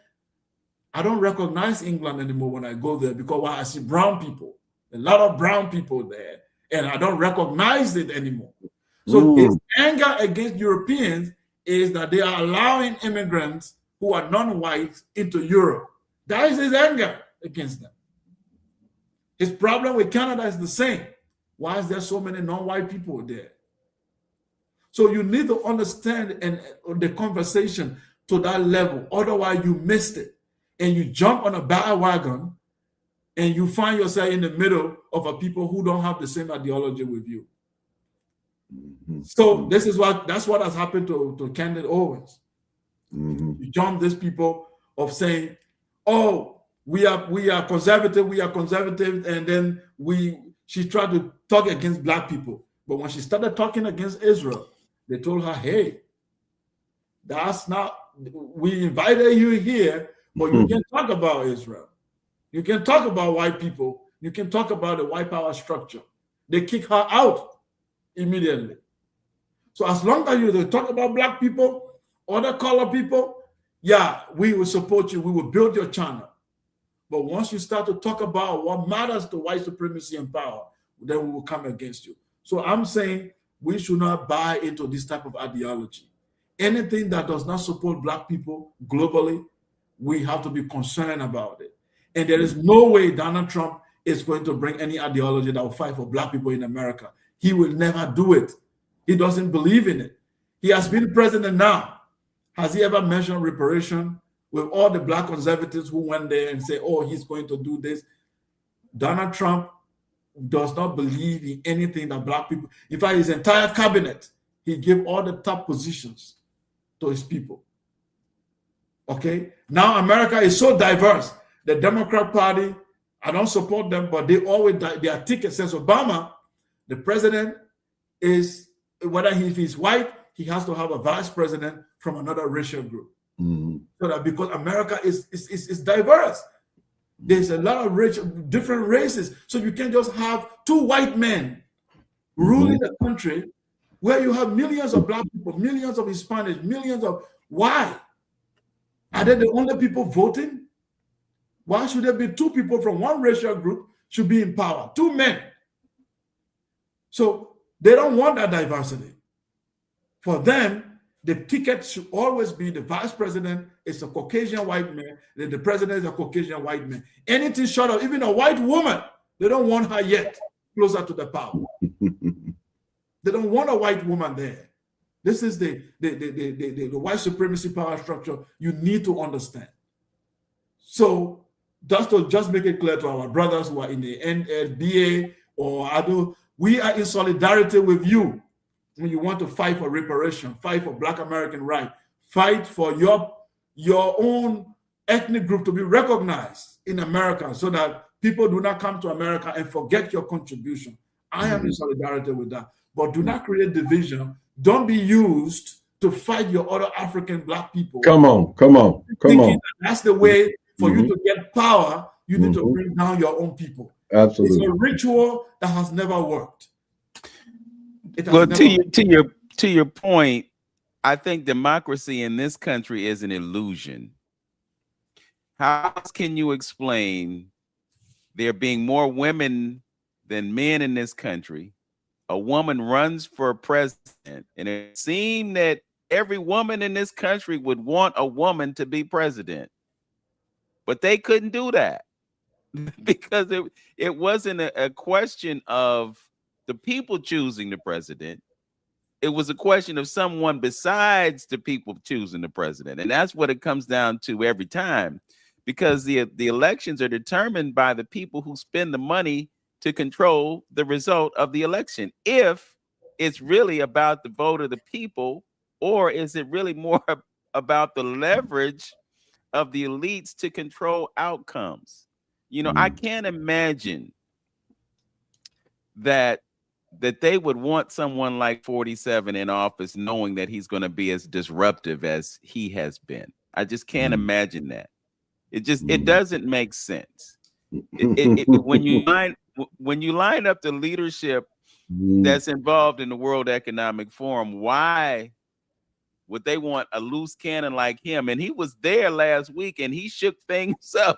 I don't recognize England anymore when I go there, because I see brown people, a lot of brown people there, and I don't recognize it anymore. So his anger against Europeans is that they are allowing immigrants who are non-white into Europe. That is his anger against them. His problem with Canada is the same. Why is there so many non-white people there? So you need to understand the conversation to that level. Otherwise, you missed it. And you jump on a bandwagon and you find yourself in the middle of a people who don't have the same ideology with you. So that's what has happened to Candace Owens. You jump these people of saying, oh, we are conservative, and then she tried to talk against black people. But when she started talking against Israel, they told her, hey, that's not, we invited you here, but you can talk about Israel. You can talk about white people. You can talk about the white power structure. They kick her out immediately. So as long as you talk about black people, other color people, yeah, we will support you. We will build your channel. But once you start to talk about what matters to white supremacy and power, then we will come against you. So I'm saying we should not buy into this type of ideology. Anything that does not support black people globally, we have to be concerned about it. And there is no way Donald Trump is going to bring any ideology that will fight for black people in America. He will never do it. He doesn't believe in it. He has been president now. Has he ever mentioned reparation with all the black conservatives who went there and say, oh, he's going to do this? Donald Trump does not believe in anything that black people, in fact, his entire cabinet, he gave all the top positions to his people. Okay? Now America is so diverse. The Democrat Party, I don't support them, but they always, their ticket says Obama, the president is, whether if he's white, he has to have a vice president from another racial group. So that because America is diverse. There's a lot of different races. So you can't just have two white men ruling the country where you have millions of black people, millions of Hispanics, millions of, why? Are they the only people voting? Why should there be two people from one racial group should be in power? Two men. So they don't want that diversity. For them, the ticket should always be the vice president is a Caucasian white man, then the president is a Caucasian white man. Anything short of even a white woman, they don't want her yet closer to the power. They don't want a white woman there. This is the white supremacy power structure you need to understand. So just to make it clear to our brothers who are in the BA or other, We are in solidarity with you when you want to fight for reparation, fight for Black American rights, fight for your own ethnic group to be recognized in America so that people do not come to America and forget your contribution. I am in solidarity with that. But do not create division. Don't be used to fight your other African Black people. Come on. That's the way for you to get power. You need to bring down your own people. Absolutely. It's a ritual that has never worked. Well, to your point, I think democracy in this country is an illusion. How else can you explain there being more women than men in this country? A woman runs for president, and it seemed that every woman in this country would want a woman to be president, but they couldn't do that because it wasn't a question of the people choosing the president. It was a question of someone besides the people choosing the president. And that's what it comes down to every time, because the elections are determined by the people who spend the money to control the result of the election. If it's really about the vote of the people, or is it really more about the leverage of the elites to control outcomes? You know, I can't imagine that they would want someone like 47 in office knowing that he's going to be as disruptive as he has been. I just can't imagine that. It doesn't make sense. When you line up the leadership that's involved in the World Economic Forum, why would they want a loose cannon like him? And he was there last week and he shook things up.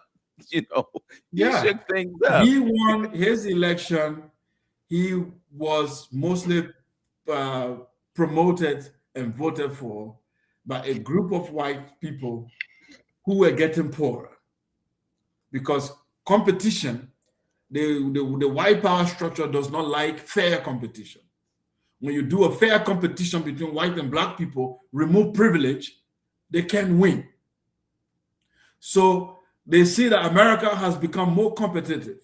You know, he shook things up. He won his election. He was mostly promoted and voted for by a group of white people who were getting poorer because competition, the white power structure does not like fair competition. When you do a fair competition between white and Black people, remove privilege, they can win. So they see that America has become more competitive.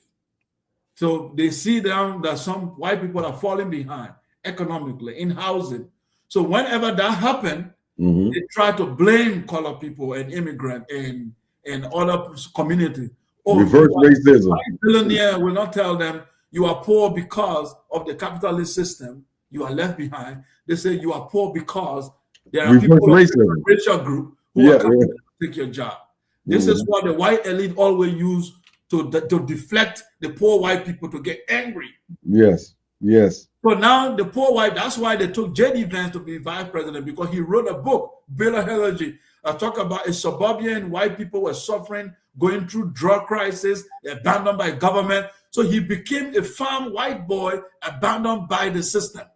So they see now that some white people are falling behind economically in housing. So whenever that happened, they try to blame colored people and immigrant and other community. Reverse racism. Billionaire will not tell them you are poor because of the capitalist system. You are left behind. They say you are poor because there are people of the richer group who are coming to take your job. This is what the white elite always use to deflect the poor white people to get angry. Yes. So now the poor white, that's why they took J.D. Vance to be vice president, because he wrote a book, Bill of Elegy, talk about a suburban white people were suffering, going through drug crisis, abandoned by government. So he became a farm white boy abandoned by the system.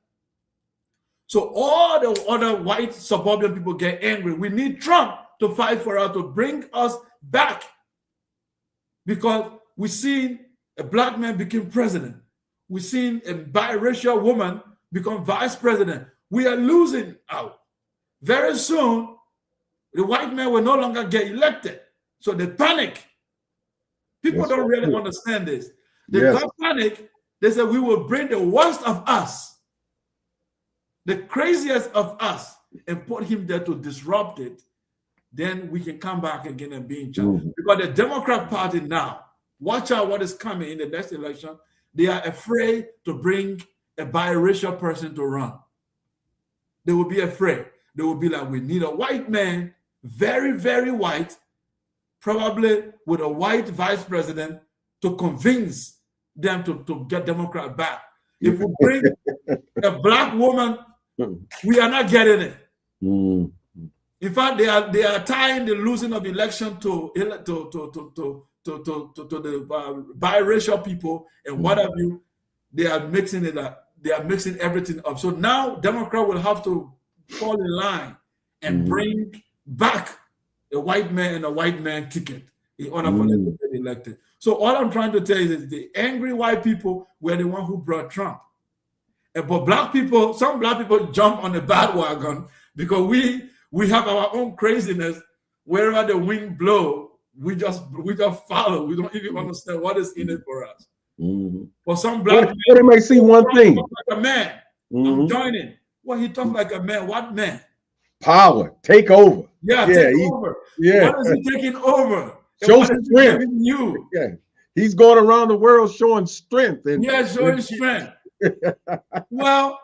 So all the other white suburban people get angry. We need Trump to fight for us, to bring us back. Because we seen a Black man become president. We seen a biracial woman become vice president. We are losing out. Very soon, the white man will no longer get elected. So they panic. People don't really understand this. They got panic. They said, we will bring the worst of us, the craziest of us, and put him there to disrupt it. Then we can come back again and be in charge. Because the Democrat Party now, watch out what is coming in the next election. They are afraid to bring a biracial person to run. They will be afraid. They will be like, we need a white man, very, very white, probably with a white vice president to convince them to get Democrat back. If we bring a Black woman, we are not getting it. In fact, they are tying the losing of election to the biracial people and what have you. They are mixing it up. They are mixing everything up. So now Democrat will have to fall in line and bring back a white man and a white man ticket in order for them to get elected. So all I'm trying to tell you is the angry white people were the one who brought Trump. But Black people, some Black people jump on the bandwagon because we have our own craziness. Wherever the wind blows, we just follow. We don't even understand what is in it for us. For some black men, it may see one thing. Like a man. I'm joining. Well, he talks like a man. What man? Power, take over. Yeah, take over. Yeah. What is he taking over? Show strength. You. Yeah. He's going around the world showing strength. Showing strength. Well,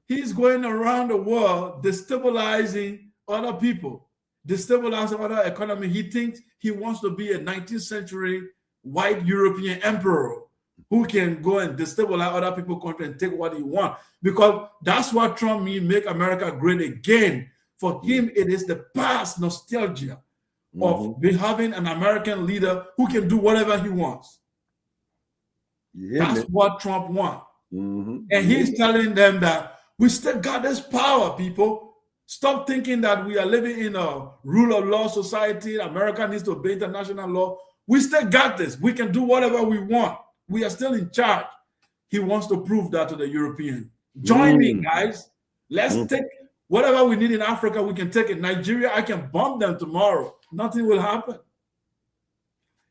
he's going around the world destabilizing other people, destabilizing other economy. He thinks he wants to be a 19th century white European emperor who can go and destabilize other people's country and take what he wants. Because that's what Trump means, make America great again. For him, it is the past nostalgia of having an American leader who can do whatever he wants. That's what Trump wants. And he's telling them that we still got this power, people. Stop thinking that we are living in a rule of law society. America needs to obey international law. We still got this. We can do whatever we want. We are still in charge. He wants to prove that to the Europeans. Join me, guys. Let's take whatever we need in Africa. We can take it. Nigeria, I can bomb them tomorrow. Nothing will happen.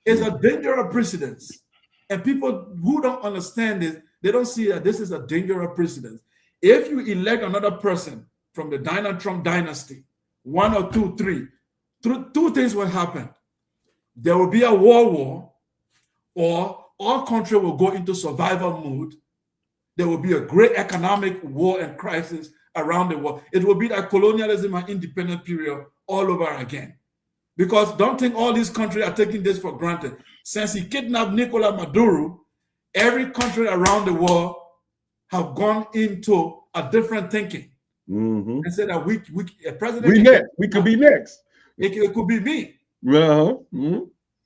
It's a dangerous precedence. And people who don't understand this, they don't see that this is a dangerous precedent. If you elect another person from the Donald Trump dynasty, 1 or 2, 3, two things will happen. There will be a world war, or our country will go into survival mode. There will be a great economic war and crisis around the world. It will be like colonialism and independent period all over again. Because don't think all these countries are taking this for granted. Since he kidnapped Nicolas Maduro, every country around the world have gone into a different thinking. And said that a president we could be next. It could be me.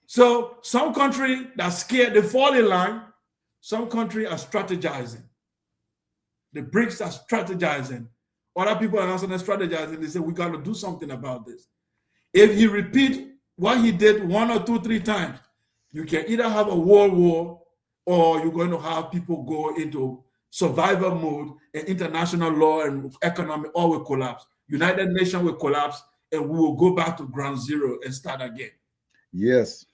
So some country that's scared, they fall in line. Some country are strategizing. The BRICS are strategizing. Other people are also strategizing. They say, we got to do something about this. If he repeats what he did 1 or 2, 3 times, you can either have a world war, or you're going to have people go into survival mode, and international law and economy all will collapse. United Nations will collapse, and we will go back to ground zero and start again. Yes.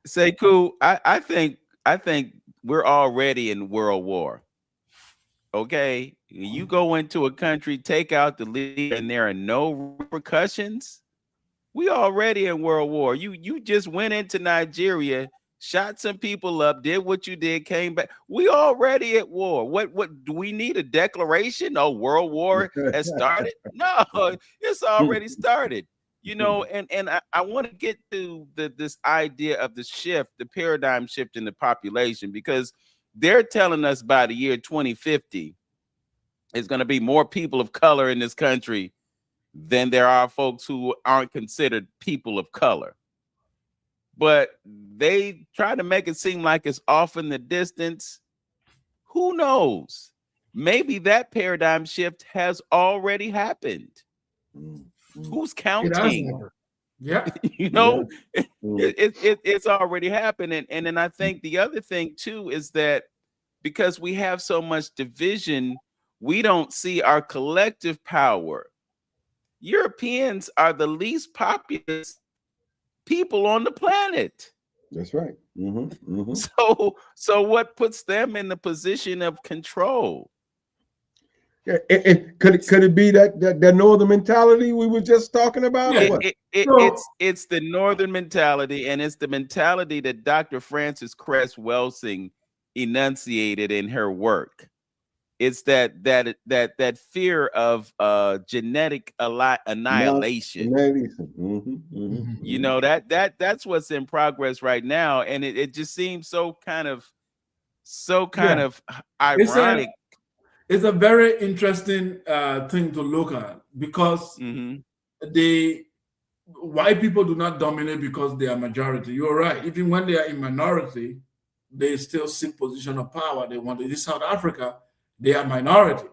Sekou, I think we're already in world war. Okay, you go into a country, take out the leader, and there are no repercussions. We already in world war. You just went into Nigeria, shot some people up, did what you did, came back. We already at war. What do we need? A declaration? Oh, world war has started? No, it's already started. You know, and I want to get to this idea of the shift, the paradigm shift in the population, because they're telling us by the year 2050, there's going to be more people of color in this country than there are folks who aren't considered people of color. But they try to make it seem like it's off in the distance. Who knows? Maybe that paradigm shift has already happened. Who's counting? Yeah. You know, it's already happened. And then I think the other thing too is that because we have so much division, we don't see our collective power. Europeans are the least populous people on the planet. That's right. So what puts them in the position of control? Yeah, and could it be that northern mentality we were just talking about? It's the northern mentality, and it's the mentality that Dr. Frances Cress Welsing enunciated in her work. It's that fear of genetic annihilation. You know, that's what's in progress right now, and it just seems so kind of ironic. It's a very interesting thing to look at, because the white people do not dominate because they are majority. You're right. Even when they are in minority, they still seek position of power. They want to. In South Africa, they are minority,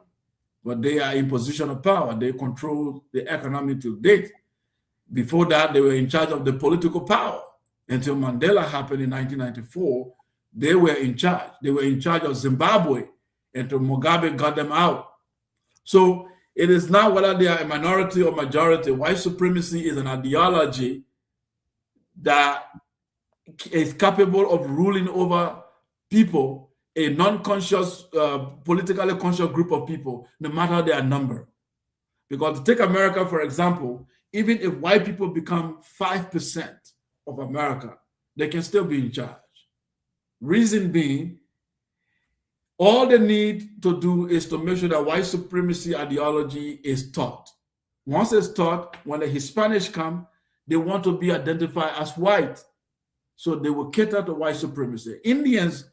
but they are in position of power. They control the economy to date. Before that, they were in charge of the political power. Until Mandela happened in 1994, they were in charge. They were in charge of Zimbabwe until Mugabe got them out. So it is not whether they are a minority or majority. White supremacy is an ideology that is capable of ruling over people, a non-conscious, politically conscious group of people, no matter their number. Because to take America, for example, even if white people become 5% of America, they can still be in charge. Reason being, all they need to do is to make sure that white supremacy ideology is taught. Once it's taught, when the Hispanics come, they want to be identified as white. So they will cater to white supremacy. Indians,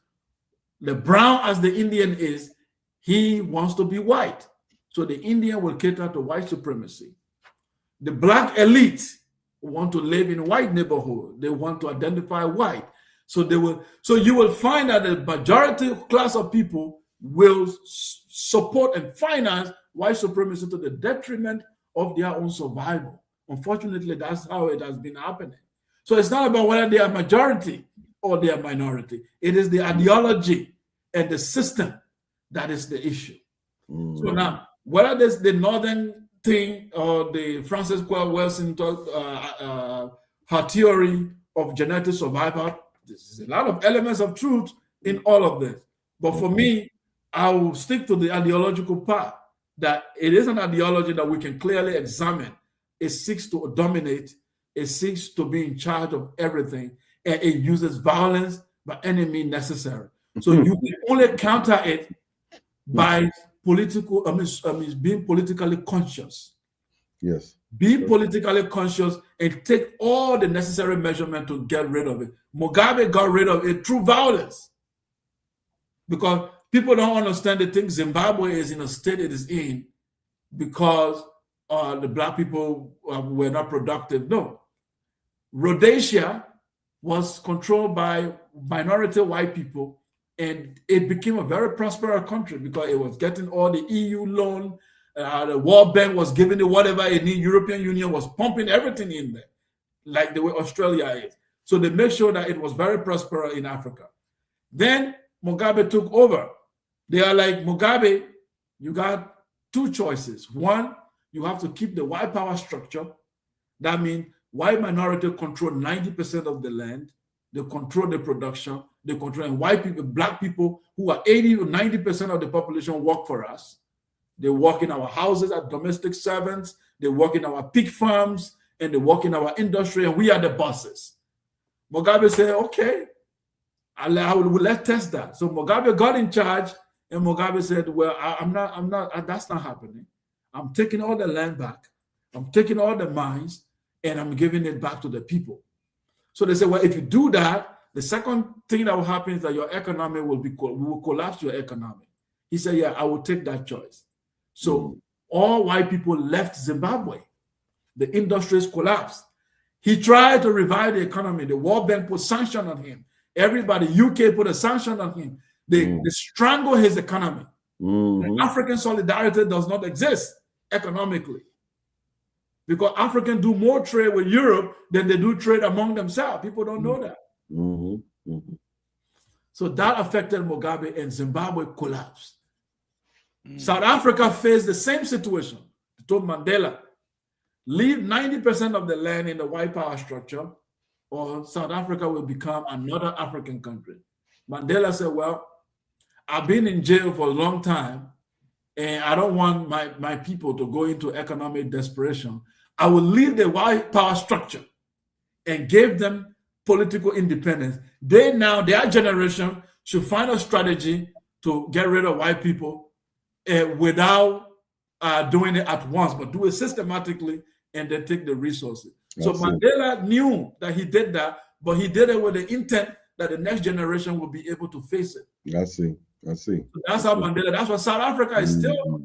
the brown as the Indian is, he wants to be white. So the Indian will cater to white supremacy. The black elite want to live in white neighborhood. They want to identify white. So you will find that the majority class of people will support and finance white supremacy to the detriment of their own survival. Unfortunately, that's how it has been happening. So it's not about whether they are majority or they are minority. It is the ideology and the system that is the issue. So now, whether there's the northern thing or the Frances Wilson her theory of genetic survival, there's a lot of elements of truth in all of this. But for me, I will stick to the ideological part, that it is an ideology that we can clearly examine. It seeks to dominate, it seeks to be in charge of everything, and it uses violence by any means necessary. So you can only counter it by being politically conscious. Yes. Be politically conscious and take all the necessary measurement to get rid of it. Mugabe got rid of it through violence. Because people don't understand, they think Zimbabwe is in a state it is in because the black people were not productive. No. Rhodesia was controlled by minority white people, and it became a very prosperous country because it was getting all the EU loan. The World Bank was giving it whatever it needed. European Union was pumping everything in there, like the way Australia is. So they made sure that it was very prosperous in Africa. Then Mugabe took over. They are like, Mugabe, you got two choices. One, you have to keep the white power structure. That means white minority control 90% of the land. They control the production. They control, and white people, black people who are 80 to 90% of the population work for us. They work in our houses as domestic servants. They work in our pig farms, and they work in our industry, and we are the bosses. Mugabe said, okay, let's test that. So Mugabe got in charge, and Mugabe said, well, that's not happening. I'm taking all the land back. I'm taking all the mines, and I'm giving it back to the people. So they said, well, if you do that, the second thing that will happen is that your economy we will collapse your economy. He said, yeah, I will take that choice. So all white people left Zimbabwe. The industries collapsed. He tried to revive the economy. The World Bank put sanction on him. Everybody, UK put a sanction on him. They strangle his economy. The African solidarity does not exist economically, because Africans do more trade with Europe than they do trade among themselves. People don't know that. So that affected Mugabe, and Zimbabwe collapsed. South Africa faced the same situation. They told Mandela, leave 90% of the land in the white power structure, or South Africa will become another African country. Mandela said, well, I've been in jail for a long time, and I don't want my people to go into economic desperation. I will leave the white power structure and give them political independence. Their generation should find a strategy to get rid of white people without doing it at once, but do it systematically and then take the resources. So Mandela knew that he did that, but he did it with the intent that the next generation will be able to face it. I see. So that's how Mandela, that's why South Africa is still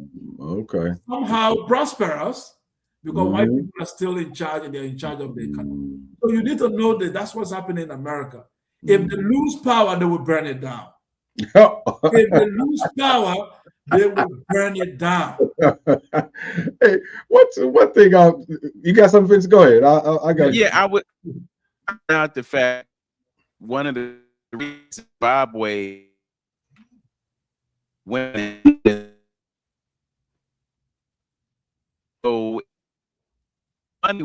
somehow prosperous, because white people are still in charge, and they're in charge of the economy. So you need to know that that's what's happening in America. If they lose power, they will burn it down. If they lose power, they will burn it down. Hey, one thing? You got something, Vince? Go ahead. I got. Yeah, I would point out the fact one of the reasons Zimbabwe went so money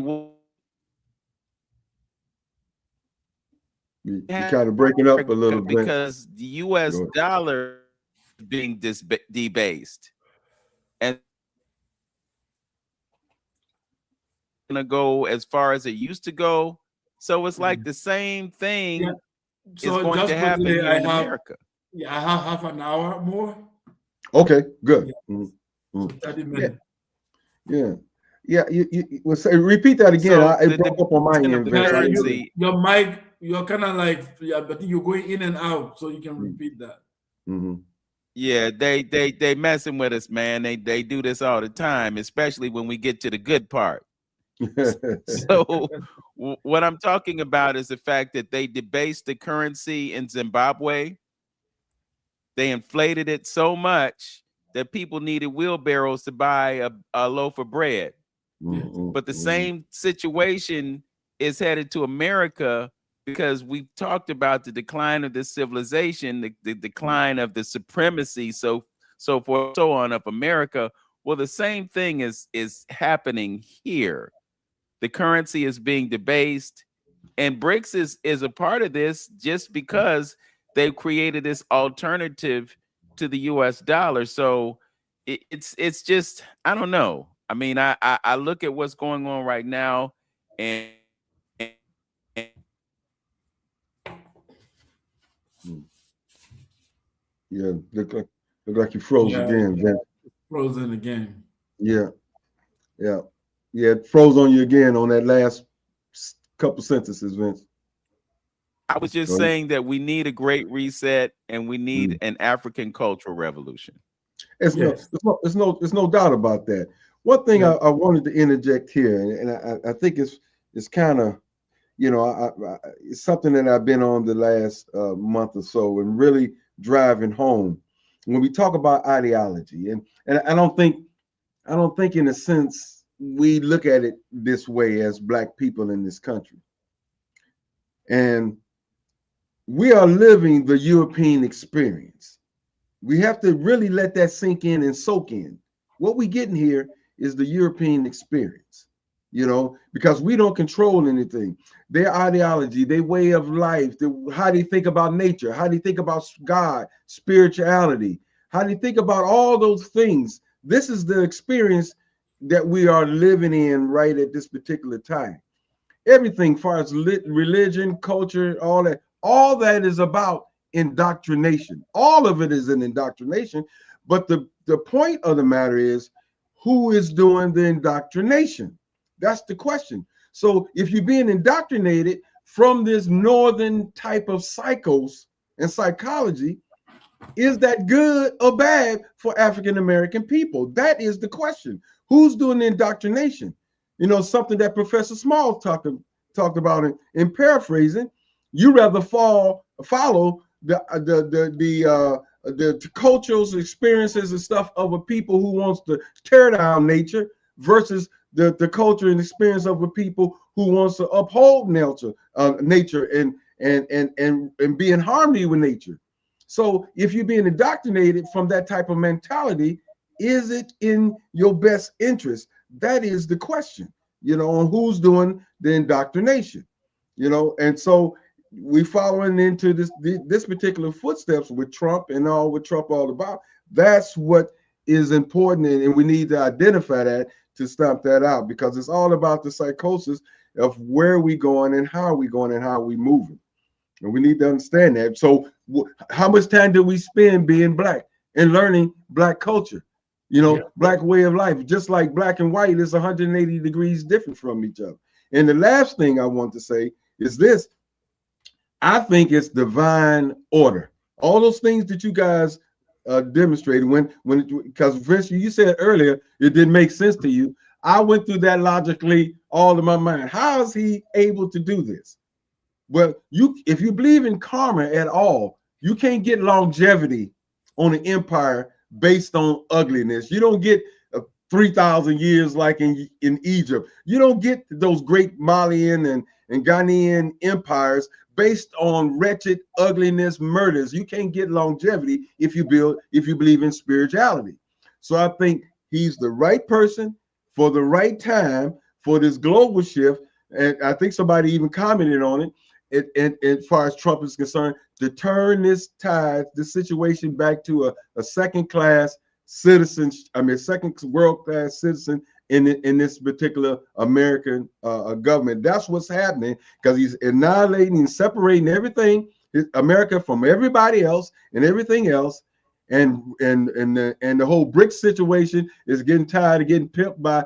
You kind of breaking up a little bit. Because the U.S. Go ahead. dollar is being debased, and gonna go as far as it used to go. So it's like the same thing Yeah. is So going just to happen quickly, here in America. I have half an hour more. Okay, good. Yeah. Mm-hmm. So 30 minutes. Yeah. Well, say, repeat that again. So It broke up on my end, Vince. I didn't hear it. Your mic, you're kind of like, I think you're going in and out, so you can repeat that. Mm-hmm. Yeah, they messing with us, man. They do this all the time, especially when we get to the good part. So what I'm talking about is the fact that they debased the currency in Zimbabwe. They inflated it so much that people needed wheelbarrows to buy a loaf of bread. Mm-hmm. But the same situation is headed to America, because we've talked about the decline of this civilization, the decline of the supremacy, so forth, so on, of America. Well, the same thing is happening here. The currency is being debased, and BRICS is a part of this, just because they've created this alternative to the U.S. dollar. So it's just, I don't know. I mean, I look at what's going on right now, and Yeah, look like you froze again, Vince. Frozen again. Yeah, it froze on you again on that last couple sentences, Vince. I was just saying that we need a great reset, and we need an African cultural revolution. There's no doubt about that. One thing I wanted to interject here, and I think it's kind of, it's something that I've been on the last month or so, and really driving home when we talk about ideology, and I don't think in a sense we look at it this way as Black people in this country, and we are living the European experience. We have to really let that sink in and soak in. What we getting here is the European experience, because we don't control anything. Their ideology, their way of life, how they think about nature, how they think about God, spirituality, how they think about all those things. This is the experience that we are living in right at this particular time. Everything, far as religion, culture, all that is about indoctrination. All of it is an indoctrination. But the point of the matter is, who is doing the indoctrination? That's the question. So if you're being indoctrinated from this northern type of psychos and psychology, is that good or bad for African American people? That is the question. Who's doing the indoctrination? Something that Professor Small talked about in paraphrasing. You rather follow the cultural experiences and stuff of a people who wants to tear down nature versus the culture and experience of a people who wants to uphold nature and be in harmony with nature. So if you're being indoctrinated from that type of mentality, is it in your best interest? That is the question, on who's doing the indoctrination, and so we following into this particular footsteps with Trump and all what Trump all about. That's what is important, and we need to identify that to stamp that out, because it's all about the psychosis of where we going and how we going and how we moving, and we need to understand that. So how much time do we spend being Black and learning Black culture, Black way of life? Just like black and white is 180 degrees different from each other. And the last thing I want to say is this: I think it's divine order. All those things that you guys demonstrated because Vince, you said earlier it didn't make sense to you. I went through that logically all in my mind. How is he able to do this? Well, if you believe in karma at all, you can't get longevity on an empire based on ugliness. You don't get 3,000 years like in Egypt. You don't get those great Malian and Ghanaian empires based on wretched ugliness, murders. You can't get longevity if you believe in spirituality. So I think he's the right person for the right time for this global shift. And I think somebody even commented on it. as far as Trump is concerned, to turn this tide, this situation back to a second-class citizen, second world-class citizen in this particular American government. That's what's happening, because he's annihilating and separating everything, America from everybody else and everything else. And the whole BRICS situation is getting tired of getting pimped by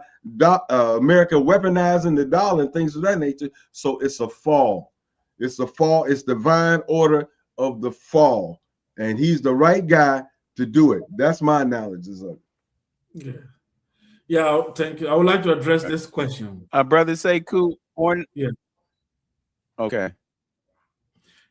America weaponizing the dollar and things of that nature. So it's a fall. It's a fall. It's divine order of the fall, and he's the right guy to do it. That's my analysis of it. Yeah, thank you. I would like to address this question. Brother Sekou, yeah. Okay.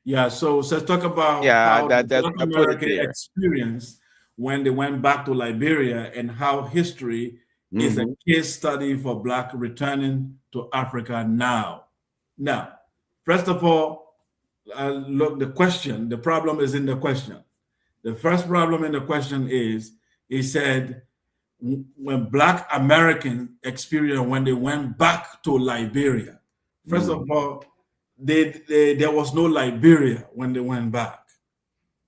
Yeah, so let's talk about how the Black American experience when they went back to Liberia, and how history is a case study for Black returning to Africa now. Now, first of all, look, the problem is in the question. The first problem in the question is, he said, when Black Americans experienced when they went back to Liberia. First of all, there was no Liberia when they went back,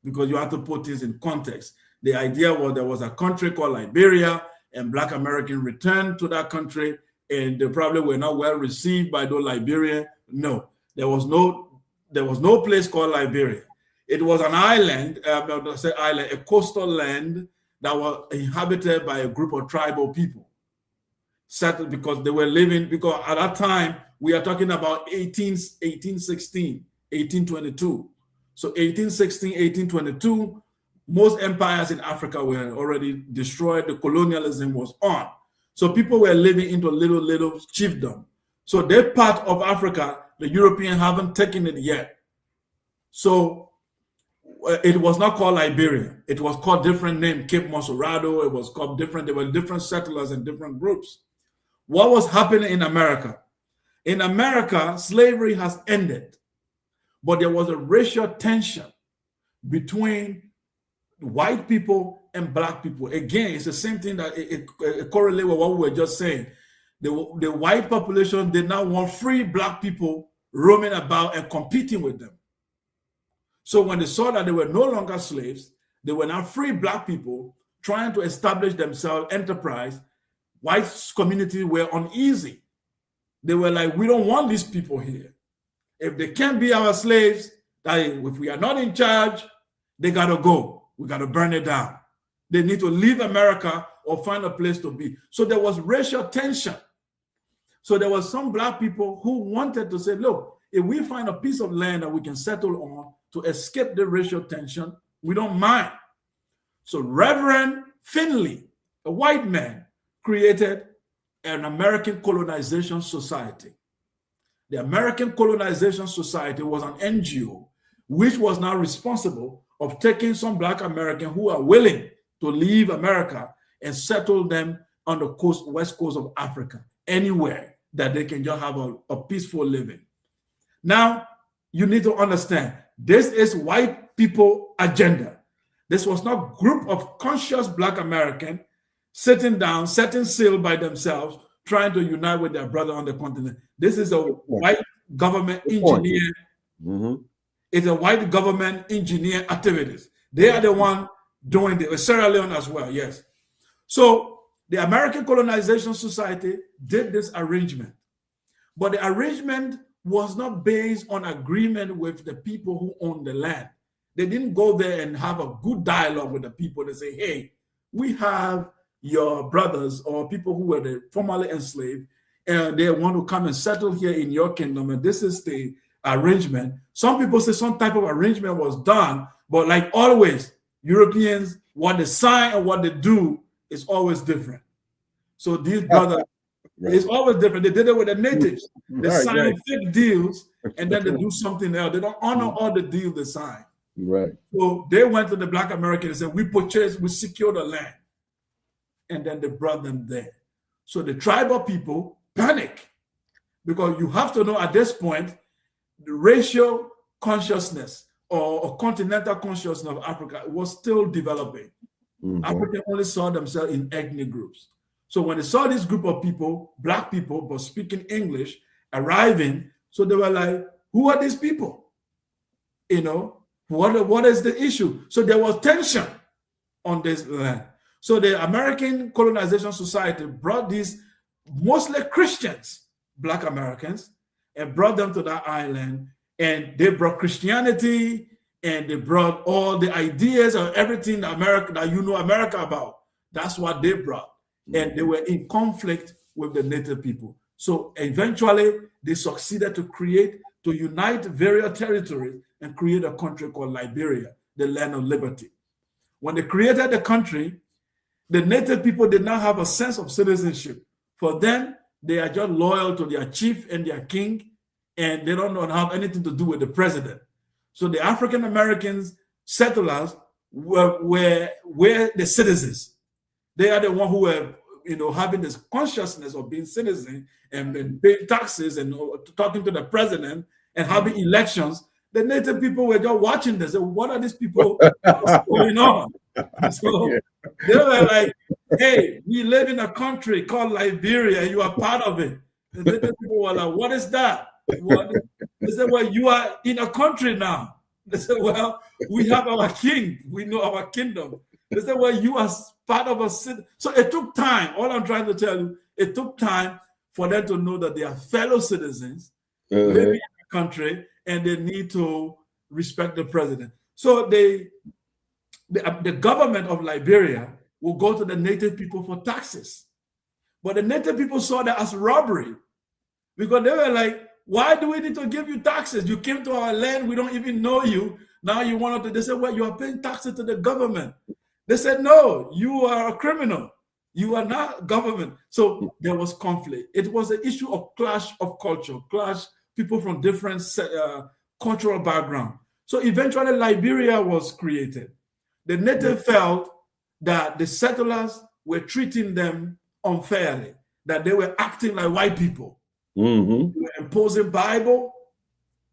because you have to put this in context. The idea was there was a country called Liberia, and Black Americans returned to that country, and they probably were not well received by those Liberians. No, there was no place called Liberia. It was an island, a coastal land that was inhabited by a group of tribal people, settled because they were living, because at that time, we are talking about 1816, 1822. So 1816, 1822, most empires in Africa were already destroyed. The colonialism was on. So people were living into little chiefdom. So that part of Africa, the Europeans haven't taken it yet. So it was not called Liberia. It was called different name, Cape Monserrado. It was called different. There were different settlers and different groups. What was happening in America? In America, slavery has ended, but there was a racial tension between white people and Black people. Again, it's the same thing that it correlates with what we were just saying. The white population did not want free Black people roaming about and competing with them. So when they saw that they were no longer slaves, they were now free Black people trying to establish themselves, enterprise. White community were uneasy. They were like, we don't want these people here. If they can't be our slaves, that if we are not in charge, they got to go. We got to burn it down. They need to leave America or find a place to be. So there was racial tension. So there was some Black people who wanted to say, look, if we find a piece of land that we can settle on to escape the racial tension, we don't mind. So Reverend Finley, a white man, created an American Colonization Society. The American Colonization Society was an NGO which was now responsible of taking some Black Americans who are willing to leave America and settle them on the west coast of Africa, anywhere that they can just have a peaceful living. Now, you need to understand, this is white people agenda. This was not a group of conscious Black Americans sitting down, setting sail by themselves, trying to unite with their brother on the continent. This is a white government engineer. It's a white government engineer activities. They are the one doing the Sierra Leone as well, yes. So the American Colonization Society did this arrangement, but the arrangement was not based on agreement with the people who own the land. They didn't go there and have a good dialogue with the people. They say, hey, we have your brothers or people who were formerly enslaved, and they want to come and settle here in your kingdom, and this is the arrangement. Some people say some type of arrangement was done, but like always, Europeans, what they sign and what they do is always different. So these brothers, it's always different. They did it with the natives. They sign fake deals, and then they do something else. They don't honor all the deals they sign. Right. So they went to the Black Americans and said, we purchased, we secured the land. And then they brought them there. So the tribal people panic, because you have to know at this point, the racial consciousness or continental consciousness of Africa was still developing. Africa only saw themselves in ethnic groups. So when they saw this group of people, Black people, but speaking English, arriving, so they were like, Who are these people? You know, what is the issue? So there was tension on this land. So the American Colonization Society brought these mostly Christians, Black Americans, and brought them to that island. And they brought Christianity, and they brought all the ideas of everything that America about. That's what they brought. And they were in conflict with the native people. So eventually they succeeded to unite various territories and create a country called Liberia, the land of liberty. When they created the country, the native people did not have a sense of citizenship. For them, they are just loyal to their chief and their king, and they don't have anything to do with the president. So the African Americans settlers were the citizens. They are the ones who were, having this consciousness of being citizens and paying taxes and talking to the president and having elections. The native people were just watching this. What are these people going on? So they were like, hey, we live in a country called Liberia, and you are part of it. The native people were like, what is that? They said, well, you are in a country now. They said, well, we have our king. We know our kingdom. They said, well, you are part of a city. So it took time. All I'm trying to tell you, it took time for them to know that they are fellow citizens living in the country, and they need to respect the president. So the government of Liberia will go to the native people for taxes. But the native people saw that as robbery, because they were like, why do we need to give you taxes? You came to our land, we don't even know you. Now you want to, they said, well, you are paying taxes to the government. They said, no, you are a criminal. You are not government. So there was conflict. It was an issue of clash of culture, people from different cultural background. So eventually Liberia was created. The native felt that the settlers were treating them unfairly, that they were acting like white people. They were imposing Bible,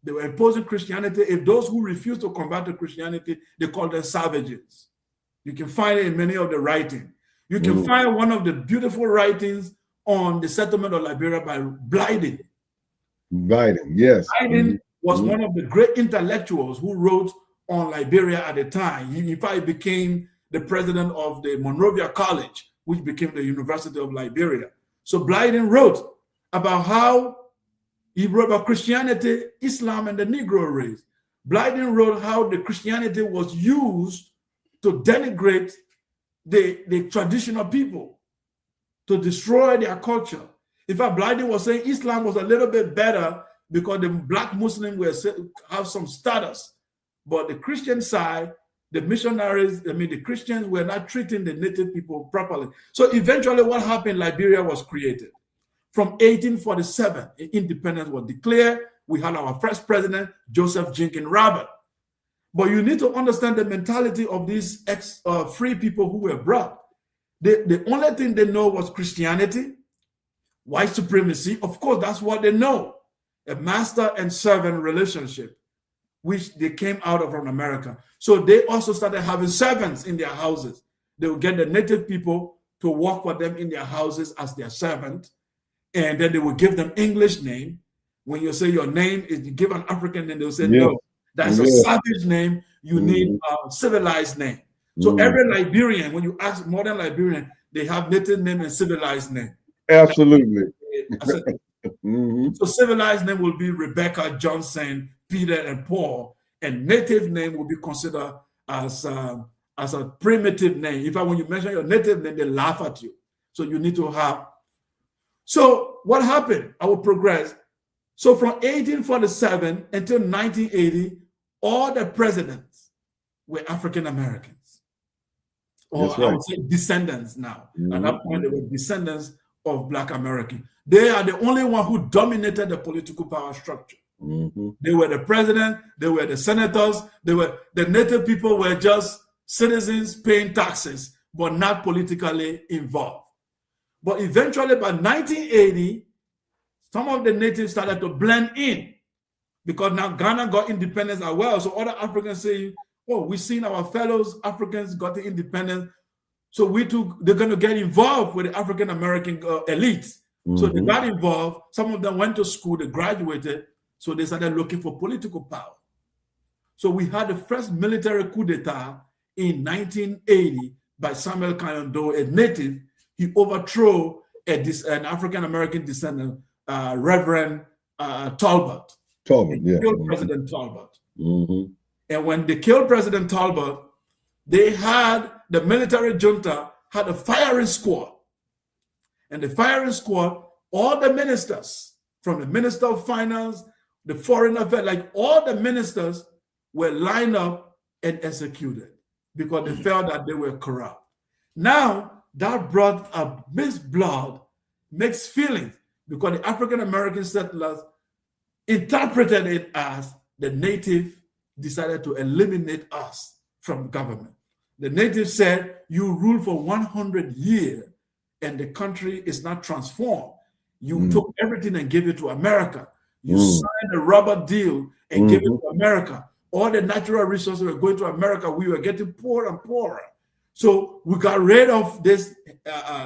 they were imposing Christianity. If those who refused to convert to Christianity, they called them savages. You can find it in many of the writings. You can find one of the beautiful writings on the settlement of Liberia by Blyden. Yes. Blyden was one of the great intellectuals who wrote on Liberia at the time. He, in fact, became the president of the Monrovia College, which became the University of Liberia. So Blyden wrote about how he wrote about Christianity, Islam, and the Negro race. Blyden wrote how the Christianity was used to denigrate the traditional people, to destroy their culture. In fact, Blyden was saying Islam was a little bit better because the Black Muslims have some status. But the Christian side, the missionaries, the Christians were not treating the native people properly. So eventually what happened, Liberia was created. From 1847, independence was declared. We had our first president, Joseph Jenkins Robert. But you need to understand the mentality of these free people who were brought. The only thing they know was Christianity, white supremacy. Of course, that's what they know. A master and servant relationship, which they came out of from America. So they also started having servants in their houses. They would get the native people to work for them in their houses as their servant. And then they would give them English name. When you say your name is, you give an African name, they'll say, no, that's a savage name. You need a civilized name. So every Liberian, when you ask modern Liberian, they have native name and civilized name. Absolutely. So civilized name will be Rebecca, Johnson, Peter, and Paul. And native name will be considered as a primitive name. In fact, when you mention your native name, they laugh at you. So you need to have. So what happened? I will progress. So from 1847 until 1980, all the presidents were African Americans, or I would say descendants now. At that point, they were descendants of Black Americans. They are the only one who dominated the political power structure. They were the president, they were the senators, the native people were just citizens paying taxes, but not politically involved. But eventually by 1980, some of the natives started to blend in because now Ghana got independence as well. So other Africans say, oh, we've seen our fellows Africans got the independence. So they're going to get involved with the African-American elites. So they got involved. Some of them went to school, they graduated. So they started looking for political power. So we had the first military coup d'etat in 1980 by Samuel Kayando, a native. He overthrew an African-American descendant, Reverend Talbot. Talbot, yeah. Killed President Talbot. Mm-hmm. And when they killed President Talbot, the military junta had a firing squad. And the firing squad, all the ministers, from the Minister of Finance, the Foreign Affairs, like all the ministers were lined up and executed because they felt that they were corrupt. Now, that brought a mixed blood, mixed feelings, because the African-American settlers interpreted it as the native decided to eliminate us from government. The native said, you rule for 100 years and the country is not transformed. You took everything and gave it to America. You signed a rubber deal and gave it to America. All the natural resources were going to America. We were getting poorer and poorer. So we got rid of this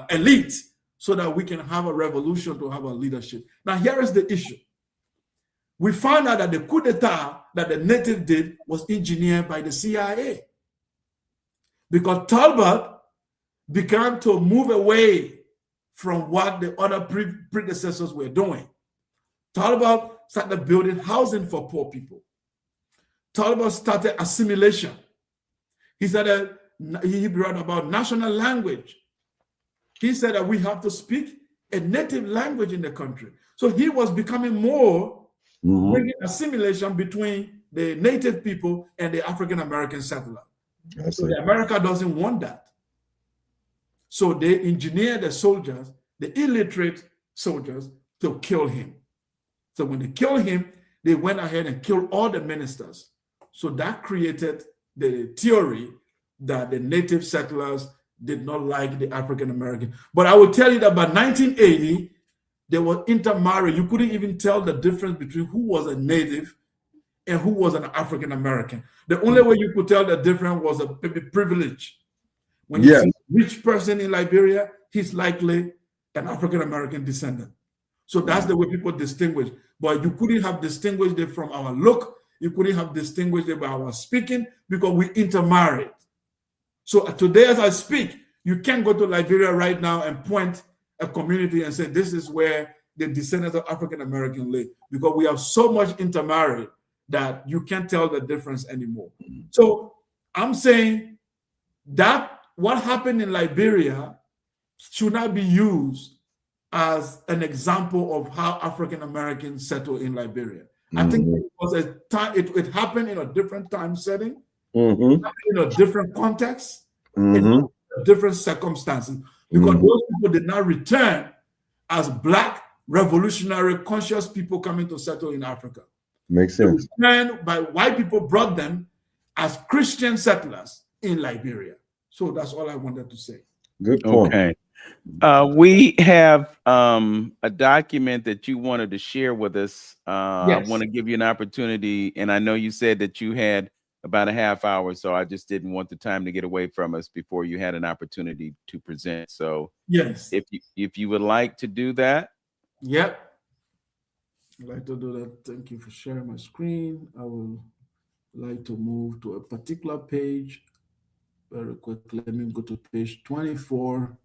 elite so that we can have a revolution to have a leadership. Now, here is the issue. We found out that the coup d'etat that the native did was engineered by the CIA. Because Talbot began to move away from what the other predecessors were doing. Talbot started building housing for poor people. Talbot started assimilation. He brought about national language. He said that we have to speak a native language in the country. So he was becoming more bringing assimilation between the native people and the African-American settler. So America doesn't want that. So they engineered the soldiers, the illiterate soldiers, to kill him. So when they killed him, they went ahead and killed all the ministers. So that created the theory that the native settlers did not like the African American. But I will tell you that by 1980, they were intermarried. You couldn't even tell the difference between who was a native and who was an African American. The only way you could tell the difference was a privilege. When you see a rich person in Liberia, he's likely an African American descendant. So that's the way people distinguish. But you couldn't have distinguished it from our look. You couldn't have distinguished it by our speaking because we intermarried. So today, as I speak, you can't go to Liberia right now and point a community and say, this is where the descendants of African American live, because we have so much intermarried that you can't tell the difference anymore. So I'm saying that what happened in Liberia should not be used as an example of how African Americans settle in Liberia. I think it was a time, it happened in a different time setting, in a different context, in different circumstances, because those people did not return as Black revolutionary conscious people coming to settle in Africa. Makes sense. They returned by white people brought them as Christian settlers in Liberia. So that's all I wanted to say. Good point. Okay. We have a document that you wanted to share with us. I want to give you an opportunity, and I know you said that you had about a half hour, so I just didn't want the time to get away from us before you had an opportunity to present. So yes, if you would like to do that. Yep. I'd like to do that. Thank you for sharing my screen. I would like to move to a particular page very quickly. Let me go to page 24.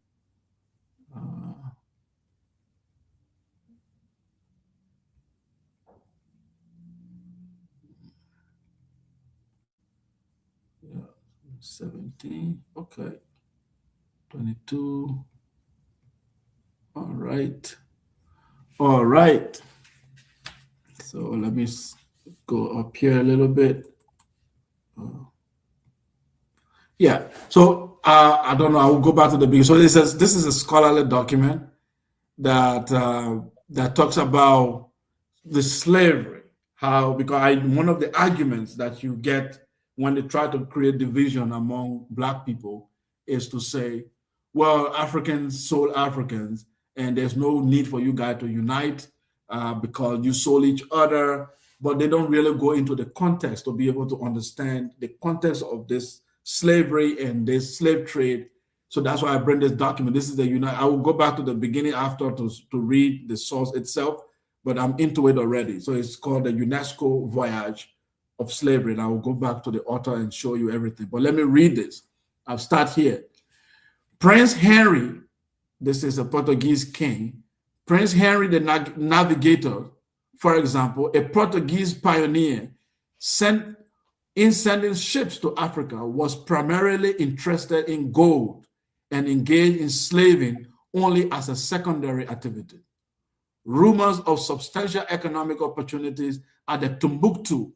Yeah, 17. Okay. 22. All right. All right. So let me go up here a little bit. Yeah. So I don't know. I will go back to the beginning. So this is a scholarly document that that talks about the slavery. How, because one of the arguments that you get when they try to create division among Black people is to say, well, Africans sold Africans, and there's no need for you guys to unite because you sold each other. But they don't really go into the context to be able to understand the context of this slavery and this slave trade. So that's why I bring this document. This is the I will go back to the beginning after to read the source itself. but I'm into it already. So it's called the UNESCO Voyage of Slavery. And I will go back to the author and show you everything. But let me read this. I'll start here. Prince Henry, this is a Portuguese king. Prince Henry the Navigator, for example, a Portuguese pioneer, in sending ships to Africa, was primarily interested in gold and engaged in slaving only as a secondary activity. Rumors of substantial economic opportunities at the Timbuktu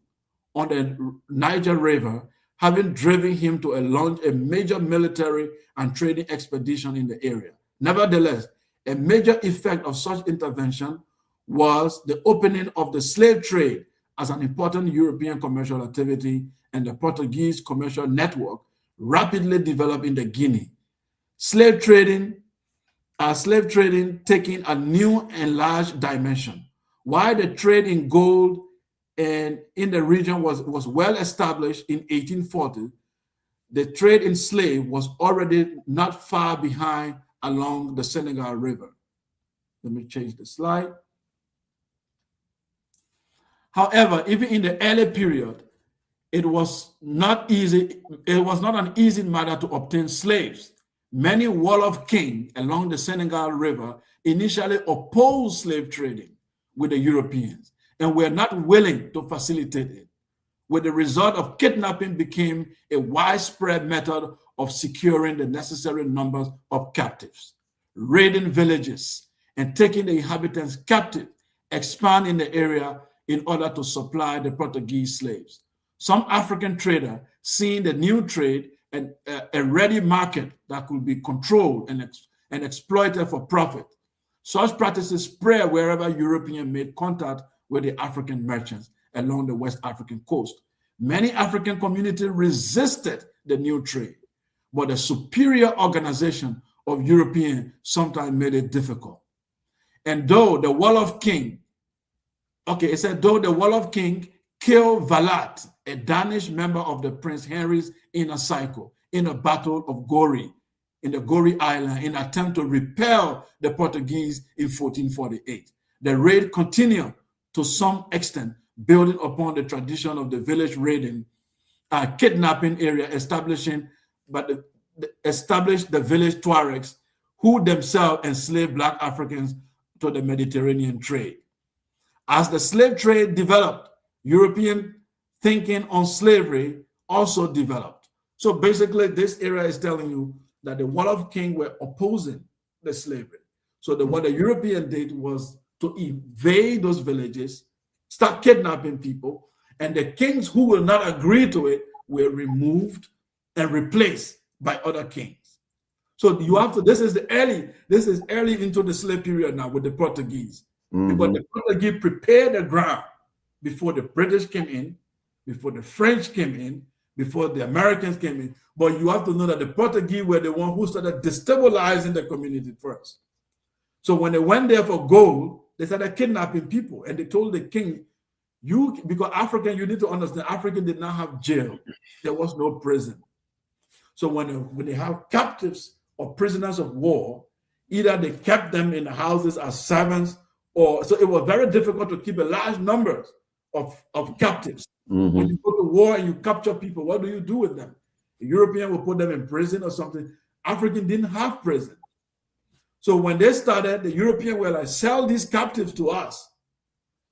on the Niger River, having driven him to launch a major military and trading expedition in the area. Nevertheless, a major effect of such intervention was the opening of the slave trade as an important European commercial activity, and the Portuguese commercial network rapidly developed in the Guinea. Slave trading taking a new and large dimension. While the trade in gold and in the region was well established in 1840, the trade in slave was already not far behind along the Senegal River. Let me change the slide. However, even in the early period, it was not an easy matter to obtain slaves. Many Wolof kings along the Senegal River initially opposed slave trading with the Europeans and were not willing to facilitate it, with the result of kidnapping became a widespread method of securing the necessary numbers of captives. Raiding villages and taking the inhabitants captive expand in the area in order to supply the Portuguese slaves. Some African trader, seeing the new trade and a ready market that could be controlled and exploited for profit, such practices spread wherever Europeans made contact with the African merchants along the West African coast. Many African communities resisted the new trade, but the superior organization of Europeans sometimes made it difficult. And though the Wolof king, though the Wolof king killed Valat, a Danish member of the Prince Henry's inner cycle, in a battle of Gori, in the Gori Island, in an attempt to repel the Portuguese in 1448. The raid continued to some extent, building upon the tradition of the village raiding, kidnapping area, established the village Tuaregs, who themselves enslaved Black Africans to the Mediterranean trade. As the slave trade developed, European thinking on slavery also developed. So basically, this area is telling you that the Wolof king were opposing the slavery. So what the European did was to invade those villages, start kidnapping people, and the kings who will not agree to it were removed and replaced by other kings. So you have to, this is early into the slave period now with the Portuguese. Because the Portuguese prepared the ground before the British came in, before the French came in, before the Americans came in. But you have to know that the Portuguese were the one who started destabilizing the community first. So when they went there for gold, they started kidnapping people, and they told the king, because African, you need to understand, African did not have jail. There was no prison. So when they have captives or prisoners of war, either they kept them in the houses as servants, so it was very difficult to keep a large number of captives. When you go to war and you capture people, what do you do with them? The European will put them in prison or something. African didn't have prison. So when they started, the European were like, sell these captives to us.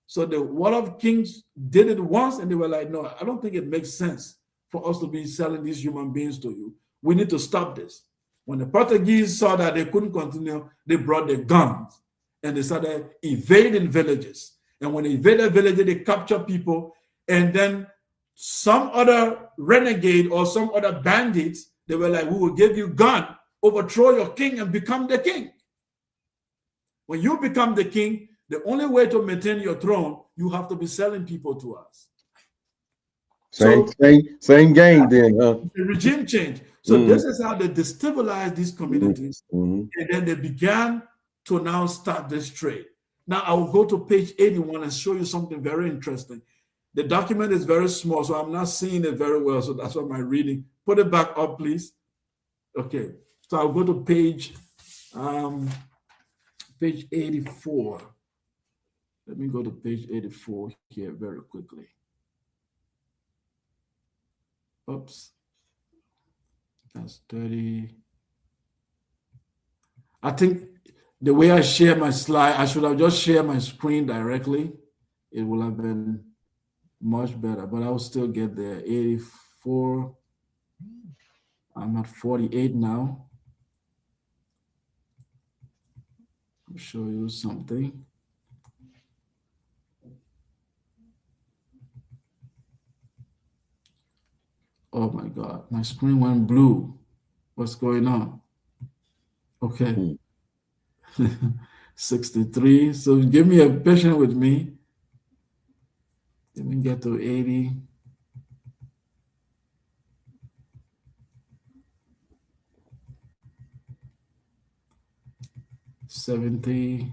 So the Wolof kings did it once, and they were like, no, I don't think it makes sense for us to be selling these human beings to you. We need to stop this. When the Portuguese saw that they couldn't continue, they brought their guns and they started invading villages. And when they invaded villages, they captured people, and then some other renegade or some other bandits, they were like, we will give you gun, overthrow your king and become the king. When you become the king, the only way to maintain your throne, you have to be selling people to us. Same game then, huh? The regime change. So this is how they destabilized these communities. And then they began to now start this trade. Now I will go to page 81 and show you something very interesting. The document is very small, so I'm not seeing it very well. So that's why my reading. Put it back up, please. Okay. So I'll go to page 84. Let me go to page 84 here very quickly. Oops. That's 30. I think the way I share my slide, I should have just shared my screen directly. It would have been much better, but I'll still get there. 84. I'm at 48 now. I'll show you something. Oh my God, my screen went blue. What's going on? Okay. 63. So give me a patient with me. Let me get to 80. $70.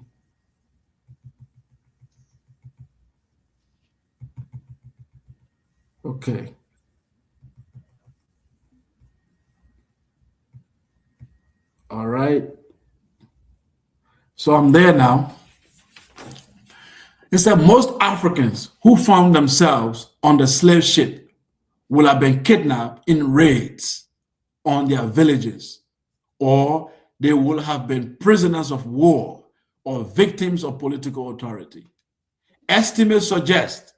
Okay. All right. So I'm there now. It said most Africans who found themselves on the slave ship will have been kidnapped in raids on their villages, or they will have been prisoners of war or victims of political authority. Estimates suggest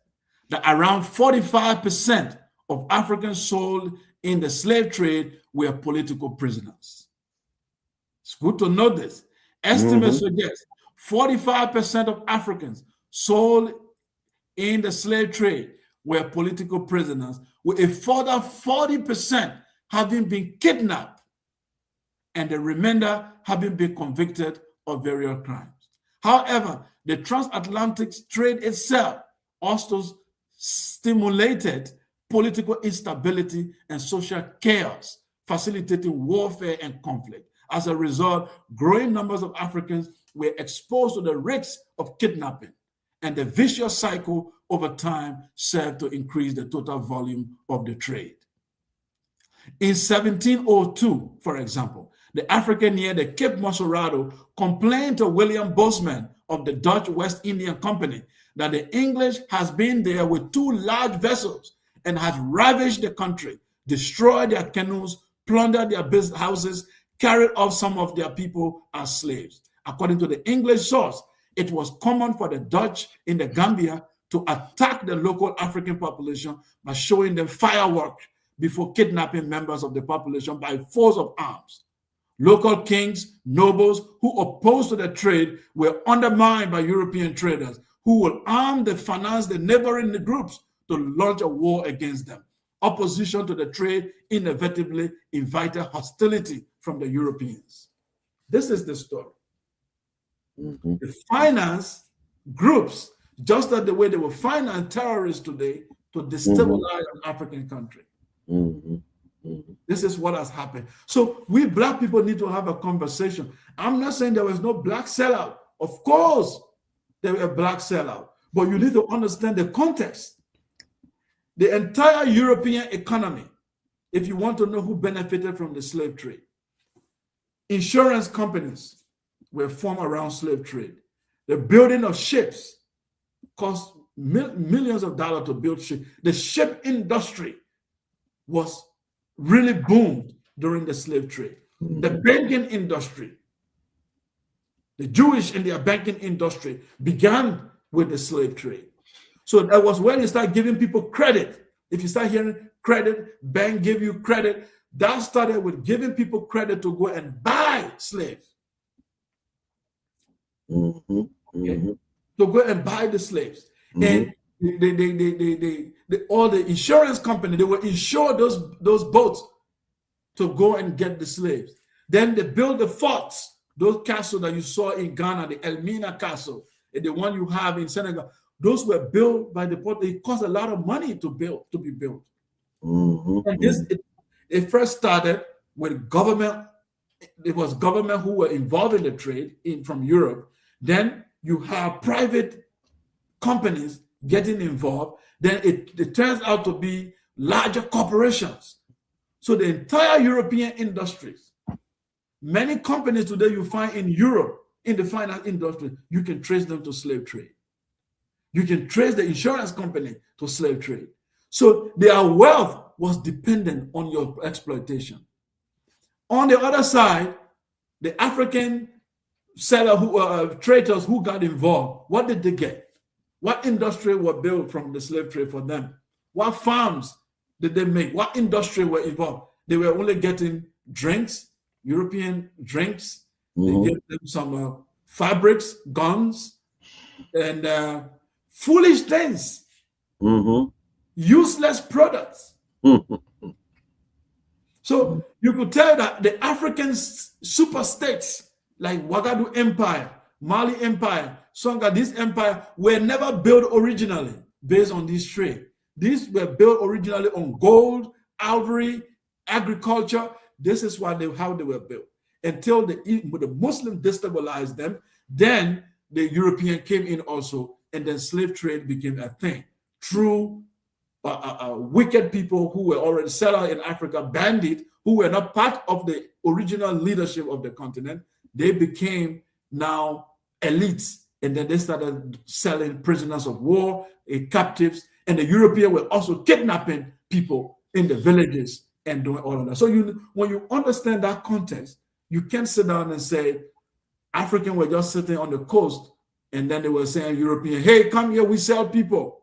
that around 45% of Africans sold in the slave trade were political prisoners. It's good to know this. Estimates suggest 45% of Africans sold in the slave trade were political prisoners, with a further 40% having been kidnapped and the remainder having been convicted of various crimes. However, the transatlantic trade itself also stimulated political instability and social chaos, facilitating warfare and conflict. As a result, growing numbers of Africans were exposed to the risks of kidnapping, and the vicious cycle over time served to increase the total volume of the trade. In 1702, for example, the African near the Cape Mossorado complained to William Bosman of the Dutch West Indian Company that the English has been there with 2 large vessels and has ravaged the country, destroyed their canoes, plundered their business houses, carried off some of their people as slaves. According to the English source, it was common for the Dutch in the Gambia to attack the local African population by showing them fireworks before kidnapping members of the population by force of arms. Local kings, nobles who opposed to the trade were undermined by European traders who would arm and finance the neighboring groups to launch a war against them. Opposition to the trade inevitably invited hostility from the Europeans. This is the story. The finance groups, just like the way they will finance terrorists today, to destabilize an African country. This is what has happened. So we Black people need to have a conversation. I'm not saying there was no Black sellout. Of course, there were Black sellout, but you need to understand the context. The entire European economy, if you want to know who benefited from the slave trade, insurance companies were formed around slave trade. The building of ships cost millions of dollars to build ships. The ship industry was really boomed during the slave trade. The banking industry, the Jewish in their banking industry began with the slave trade. So that was when you start giving people credit. If you start hearing credit, bank give you credit, that started with giving people credit to go and buy slaves. Okay? To go and buy the slaves. And all the insurance company, they will insure those boats to go and get the slaves. Then they build the forts, those castles that you saw in Ghana, the Elmina Castle, and the one you have in Senegal. Those were built by the port. It cost a lot of money to be built. And it first started with government. It was government who were involved in the trade from Europe. Then you have private companies getting involved. Then it turns out to be larger corporations. So the entire European industries, many companies today you find in Europe in the finance industry, you can trace them to slave trade. You can trace the insurance company to slave trade. So their wealth was dependent on your exploitation. On the other side, the African traders who got involved, what did they get? What industry were built from the slave trade for them? What farms did they make? What industry were involved? They were only getting drinks, European drinks. They gave them some fabrics, guns, and foolish things, useless products. So you could tell that the African super states like Ouagadougou Empire, Mali Empire, Songa, this empire were never built originally based on this trade. These were built originally on gold, ivory, agriculture. This is how they were built. Until the Muslims destabilized them, then the European came in also, and then slave trade became a thing. True wicked people who were already settled in Africa, bandits who were not part of the original leadership of the continent, they became now elites. And then they started selling prisoners of war, captives, and the Europeans were also kidnapping people in the villages and doing all of that. So when you understand that context, you can't sit down and say Africans were just sitting on the coast and then they were saying European, hey, come here, we sell people.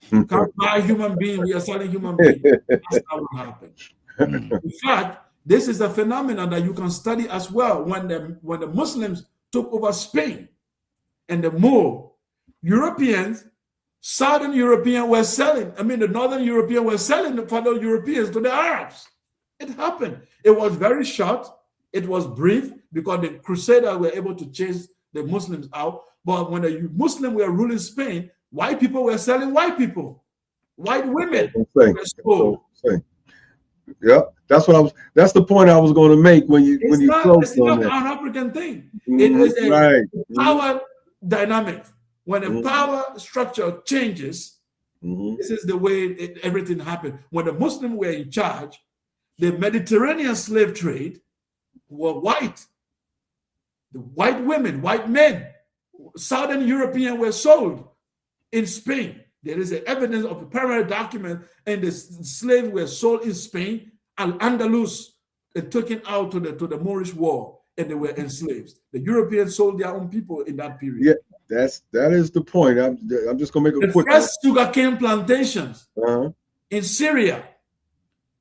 Come buy human beings, we are selling human beings. That's not what happened. In fact, this is a phenomenon that you can study as well. When the Muslims took over Spain and the Moor, Europeans, Southern Europeans were selling, the Northern Europeans were selling the fellow Europeans to the Arabs. It happened. It was very short. It was brief because the Crusaders were able to chase the Muslims out. But when the Muslims were ruling Spain, white people were selling white people. White women were sold. Yeah, that's the point I was going to make when you it's not an African thing. It is a power dynamic. When the power structure changes, this is the way everything happened. When the Muslims were in charge, the Mediterranean slave trade were white. The white women, white men, Southern Europeans were sold in Spain. There is evidence of a primary document, and the slaves were sold in Spain, Al-Andalus, and taken out to the Moorish War, and they were enslaved. The Europeans sold their own people in that period. Yeah, that is the point. I'm just gonna make a quick. The first sugarcane plantations in Syria,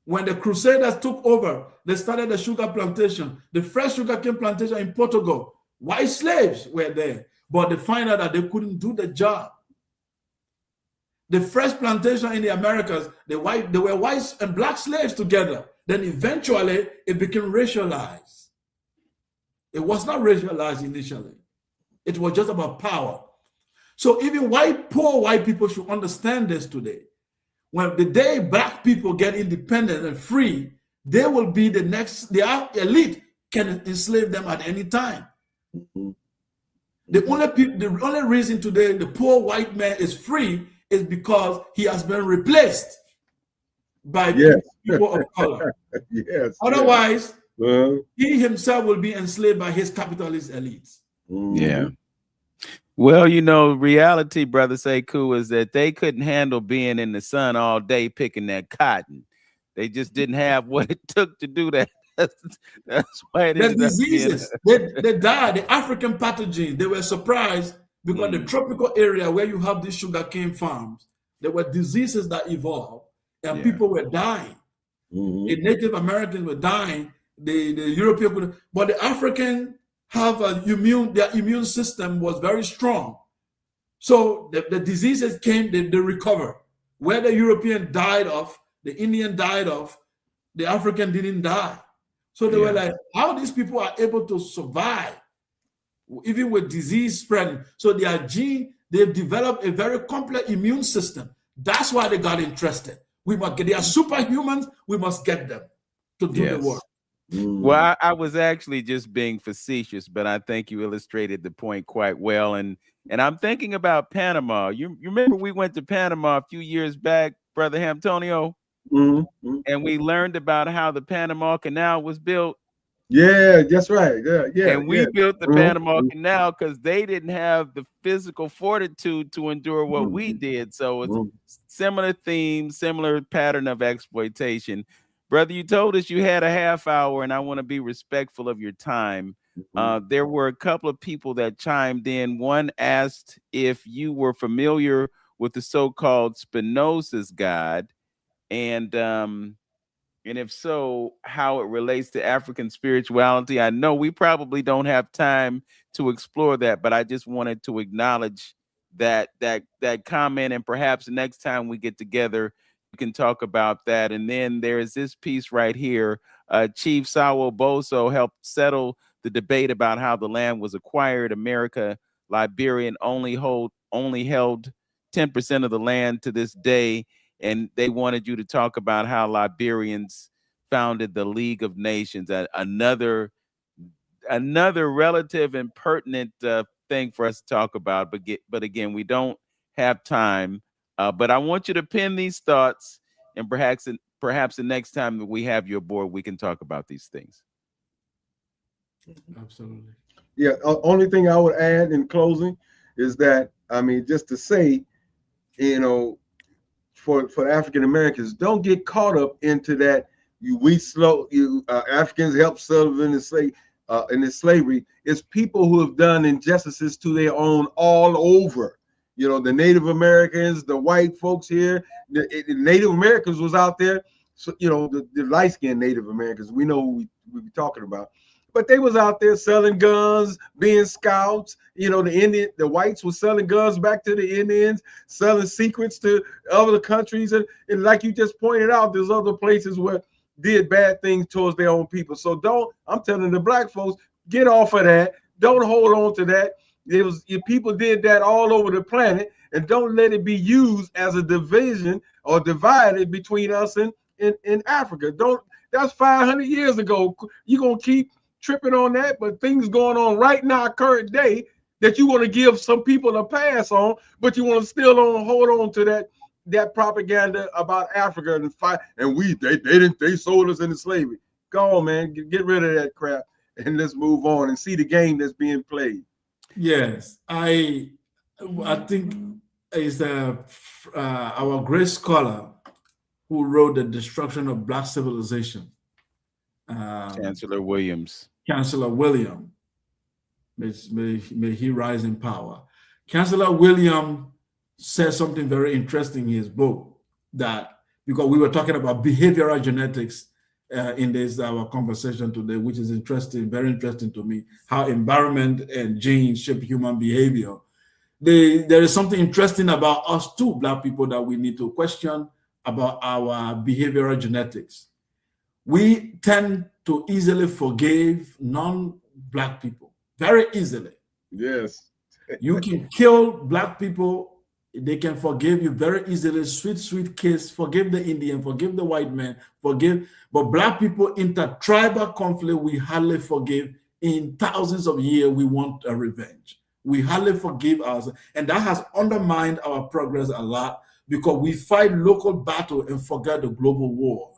when the Crusaders took over, they started the sugar plantation. The first sugarcane plantation in Portugal, white slaves were there, but they find out that they couldn't do the job. The first plantation in the Americas, they were white and black slaves together. Then eventually it became racialized. It was not racialized initially. It was just about power. So even poor white people should understand this today. When the day black people get independent and free, they will be the elite can enslave them at any time. The only reason today the poor white man is free is because he has been replaced by people of color. Otherwise, he himself will be enslaved by his capitalist elites. Yeah. Well, reality, Brother Sekou, is that they couldn't handle being in the sun all day picking that cotton. They just didn't have what it took to do that. That's why it is. The diseases, they died. The African pathogens, they were surprised because the tropical area where you have these sugarcane farms, there were diseases that evolved and people were dying. The Native Americans were dying. The European, but the African have their immune system was very strong. So the diseases came, they recover. Where the European died of, the Indian died of, the African didn't die. So they were like, how these people are able to survive even with disease spreading. So their gene, they've developed a very complex immune system. That's why they got interested. They are superhumans. We must get them to do the work. Well, I was actually just being facetious, but I think you illustrated the point quite well. And I'm thinking about Panama. You remember we went to Panama a few years back, Brother Antonio, and we learned about how the Panama Canal was built. Yeah, that's right. Yeah. And we built the Panama Mhm, Canal because they didn't have the physical fortitude to endure what we mhm, did. So it's mhm, similar theme, similar pattern of exploitation. Brother, you told us you had a half hour, and I want to be respectful of your time. mhm. There were a couple of people that chimed in. One asked if you were familiar with the so-called Spinoza's God, and and if so, how it relates to African spirituality. I know we probably don't have time to explore that, but I just wanted to acknowledge that comment, and perhaps the next time we get together, we can talk about that. And then there is this piece right here. Chief Sawo Boso helped settle the debate about how the land was acquired. America, Liberia only held 10% of the land to this day, and they wanted you to talk about how Liberians founded the League of Nations. Another relative and pertinent thing for us to talk about, but again, we don't have time. But I want you to pin these thoughts, and perhaps the next time that we have you aboard, we can talk about these things. Absolutely. Yeah. Only thing I would add in closing is that, I mean, just to say, you know, for African Americans, don't get caught up into that. Africans helped Sullivan and say in his slavery. It's people who have done injustices to their own all over. You know, the Native Americans, the white folks here, the Native Americans was out there. So, you know, the light-skinned Native Americans, we know who we be talking about. But they was out there selling guns, being scouts. You know, the whites were selling guns back to the Indians, selling secrets to other countries, and like you just pointed out, there's other places where did bad things towards their own people. So I'm telling the black folks, get off of that. Don't hold on to that. People did that all over the planet, and don't let it be used as a division or divided between us and in Africa. That's 500 years ago. You're gonna keep tripping on that, but things going on right now, current day, that you want to give some people a pass on, but you want to still hold on to that propaganda about Africa and fight. And they sold us into slavery. Go on, man, get rid of that crap and let's move on and see the game that's being played. Yes, I think it's our great scholar who wrote The Destruction of Black Civilization, Chancellor Williams. Chancellor William. May he rise in power. Chancellor William said something very interesting in his book, that because we were talking about behavioral genetics in this our conversation today, which is interesting, very interesting to me, how environment and genes shape human behavior. There is something interesting about us too, Black people, that we need to question about our behavioral genetics. We tend to easily forgive non-Black people, very easily. Yes. You can kill Black people, they can forgive you very easily. Sweet, sweet kiss, forgive the Indian, forgive the white man, forgive. But Black people, intertribal conflict, we hardly forgive. In thousands of years, we want a revenge. We hardly forgive us. And that has undermined our progress a lot, because we fight local battle and forget the global war.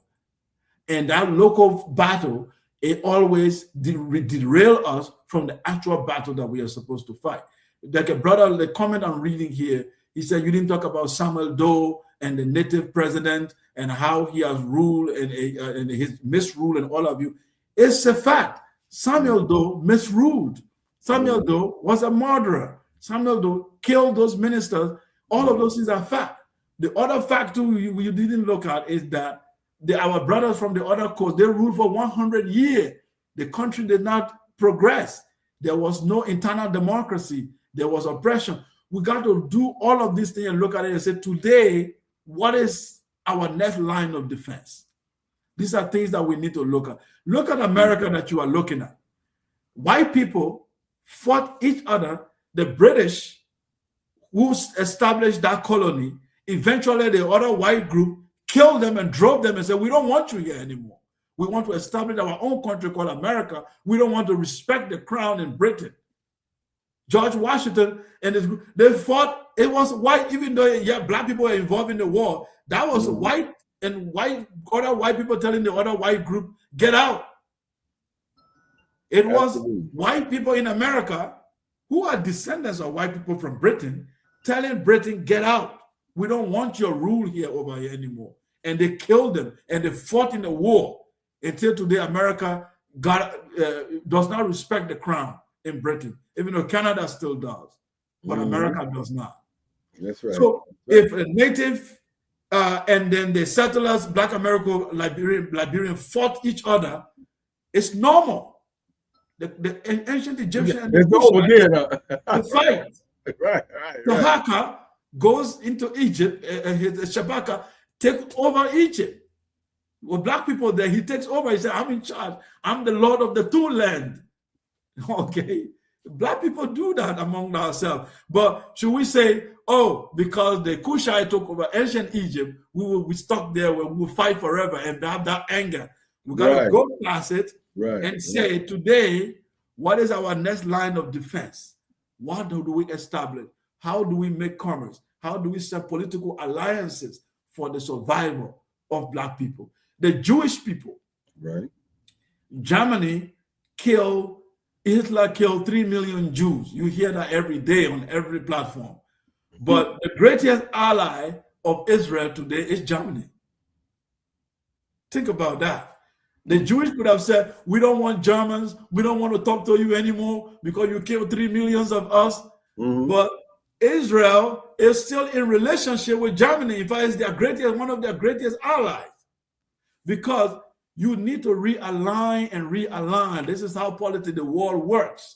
And that local battle, it always derail us from the actual battle that we are supposed to fight. Like a brother, the comment I'm reading here, he said, you didn't talk about Samuel Doe and the native president and how he has ruled and his misrule and all of you. It's a fact. Samuel Doe misruled. Samuel Doe was a murderer. Samuel Doe killed those ministers. All of those things are fact. The other fact too you didn't look at is that our brothers from the other coast, they ruled for 100 years. The country did not progress. There was no internal democracy. There was oppression. We got to do all of these things and look at it and say, today, what is our next line of defense? These are things that we need to look at. Look at America that you are looking at. White people fought each other. The British, who established that colony, eventually the other white group killed them and drove them and said, we don't want you here anymore. We want to establish our own country called America. We don't want to respect the crown in Britain. George Washington and his group, they fought. It was white, even though Black people were involved in the war. That was other white people telling the other white group, get out. It was Absolutely. white people in America who are descendants of white people from Britain telling Britain, get out. We don't want your rule here over here anymore. And they killed them and they fought in a war until today America does not respect the crown in Britain, even though Canada still does, but America does not. That's right. So if a native and then the settlers, Black America, Liberian fought each other, it's normal. The ancient Egyptian It's over there. the fight. Right. The Haka goes into Egypt, Shabaka takes over Egypt. With Black people there, he takes over. He said, I'm in charge. I'm the Lord of the two land. Okay. Black people do that among ourselves. But should we say, oh, because the Kushite took over ancient Egypt, we will be stuck there where we will fight forever and have that anger. We got to go past it and say, today, what is our next line of defense? What do we establish? How do we make commerce? How do we set political alliances for the survival of Black people? The Jewish people, Germany Hitler killed 3 million Jews. You hear that every day on every platform. But the greatest ally of Israel today is Germany. Think about that. The Jewish could have said, we don't want Germans. We don't want to talk to you anymore because you killed 3 million of us. But Israel is still in relationship with Germany. In fact, it's one of their greatest allies. Because you need to realign and realign. This is how politics, the world works.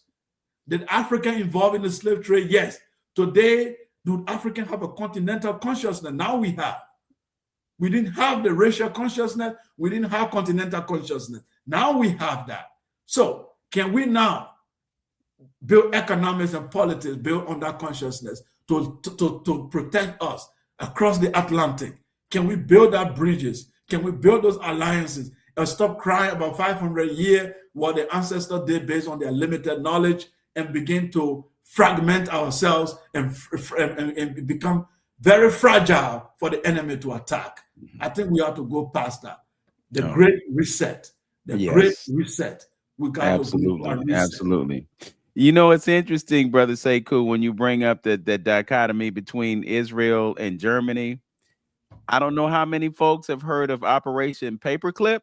Did Africa involved in the slave trade? Yes. Today, do Africans have a continental consciousness? Now we have. We didn't have the racial consciousness. We didn't have continental consciousness. Now we have that. So can we now build economics and politics built on that consciousness to protect us across the Atlantic? Can we build our bridges? Can we build those alliances and stop crying about 500 years what the ancestors did based on their limited knowledge and begin to fragment ourselves and become very fragile for the enemy to attack? I think we have to go past that. The great reset. Great reset. We got to go reset. Absolutely. You know, it's interesting, Brother Sekou, when you bring up the dichotomy between Israel and Germany. I don't know how many folks have heard of Operation Paperclip.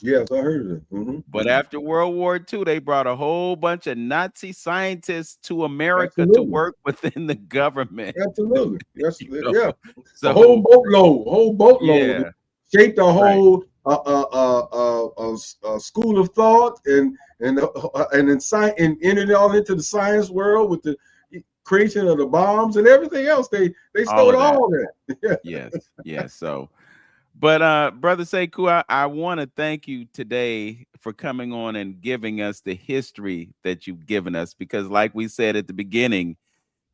Yes, I heard of it. But after World War II, they brought a whole bunch of Nazi scientists to America to work within the government. Absolutely. Yes, So, a whole boatload. Yeah. Shaped a whole school of thought and entered it all into the science world with the creation of the bombs and everything else. They stole all that. Yes. So, but Brother Sekou, I want to thank you today for coming on and giving us the history that you've given us, because like we said at the beginning,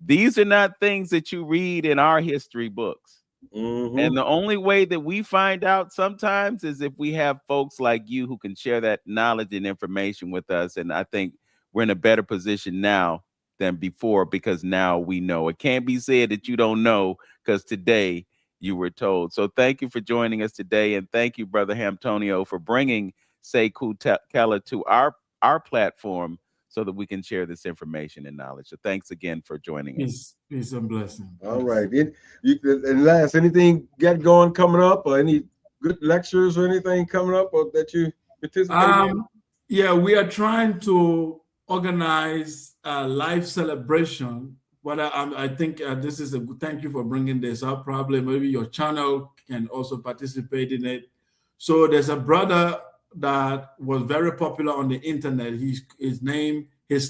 these are not things that you read in our history books. And the only way that we find out sometimes is if we have folks like you who can share that knowledge and information with us. And I think we're in a better position now than before, because now we know. It can't be said that you don't know, because today you were told. So thank you for joining us today, and thank you, Brother Hamtonio, for bringing Sekou Kelleh to our platform so that we can share this information and knowledge. So thanks again for joining us. Peace and blessing. All right. And last, anything got going coming up, or any good lectures or anything coming up, or that you participate in? Yeah, we are trying to organize a live celebration. But I think this is a good, thank you for bringing this up. Probably maybe your channel can also participate in it. So there's a brother that was very popular on the internet. His stage name is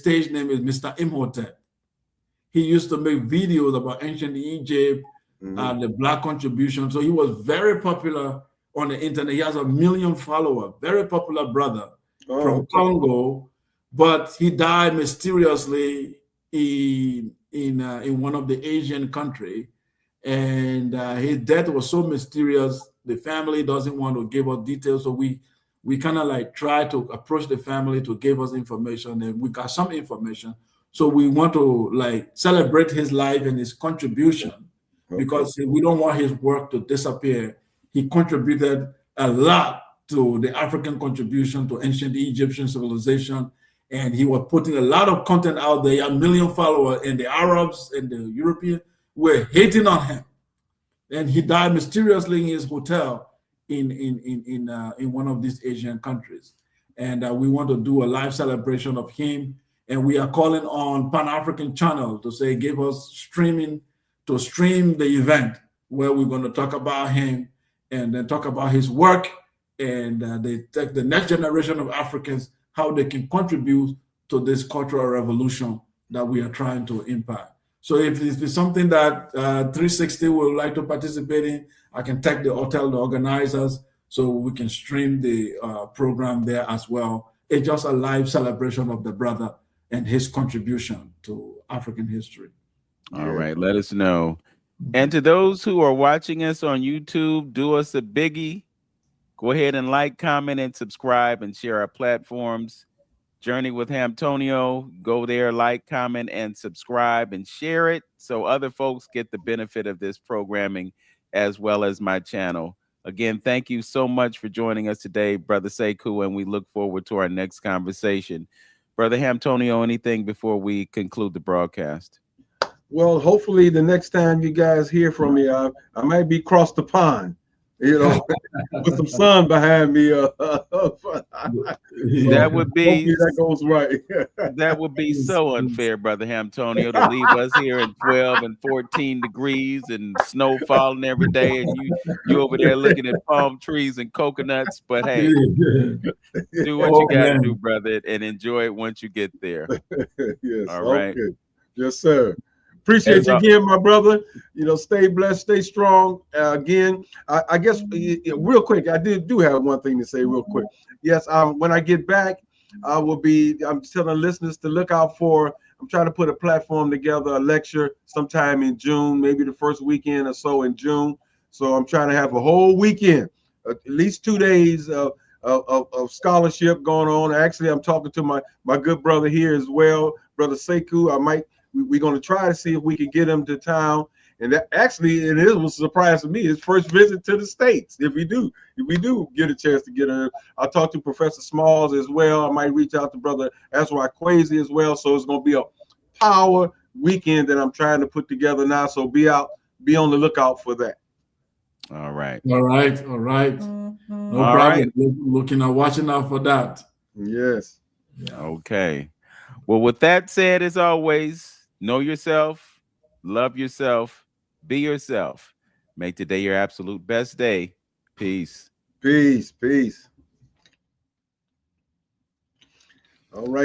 Mr. Imhotep. He used to make videos about ancient Egypt, the Black contribution. So he was very popular on the internet. He has 1 million followers, very popular brother from Congo, but he died mysteriously in one of the Asian country, and his death was so mysterious. The family doesn't want to give us details, so we kind of like try to approach the family to give us information, and we got some information. So we want to like celebrate his life and his contribution, because we don't want his work to disappear. He contributed a lot to the African contribution to ancient Egyptian civilization. And he was putting a lot of content out there, 1 million followers, and the Arabs and the Europeans were hating on him. And he died mysteriously in his hotel in one of these Asian countries. And we want to do a live celebration of him. And we are calling on Pan-African Channel to say, give us streaming to stream the event where we're going to talk about him and then talk about his work and the next generation of Africans, how they can contribute to this cultural revolution that we are trying to impact. So if it's something that 360 would like to participate in, I can tell the organizers so we can stream the program there as well. It's just a live celebration of the brother and his contribution to African history. All right, let us know. And to those who are watching us on YouTube, do us a biggie. Go ahead and like, comment, and subscribe and share our platforms. Journey with Hamtonio, go there, like, comment, and subscribe and share it so other folks get the benefit of this programming as well as my channel. Again, thank you so much for joining us today, Brother Sekou, and we look forward to our next conversation. Brother Hamtonio, anything before we conclude the broadcast? Well, hopefully the next time you guys hear from me, I might be across the pond, you know, with some sun behind me. That would be that goes right. That would be so unfair, Brother Hamtonio, to leave us here in 12 and 14 degrees and snow falling every day, and you over there looking at palm trees and coconuts. But hey, do what you got to do, brother, and enjoy it once you get there. Yes. All right. Okay. Yes, sir. Appreciate you again, my brother. You know, stay blessed, stay strong. Again, I guess real quick, I do have one thing to say real quick. Yes, when I get back, I'm telling listeners to look out for, I'm trying to put a platform together, a lecture sometime in June, maybe the first weekend or so in June. So I'm trying to have a whole weekend, at least 2 days of scholarship going on. Actually, I'm talking to my good brother here as well, Brother Sekou. We're going to try to see if we can get him to town. And that actually, it was a surprise to me, his first visit to the States. If we do get a chance to get him, I'll talk to Professor Smalls as well. I might reach out to Brother Ezra Kwesi as well. So it's going to be a power weekend that I'm trying to put together now. So be on the lookout for that. All right. All right. All right. No problem. Watching out for that. Yes. Yeah. Okay. Well, with that said, as always, know yourself, love yourself, be yourself. Make today your absolute best day. Peace. Peace. Peace. All right.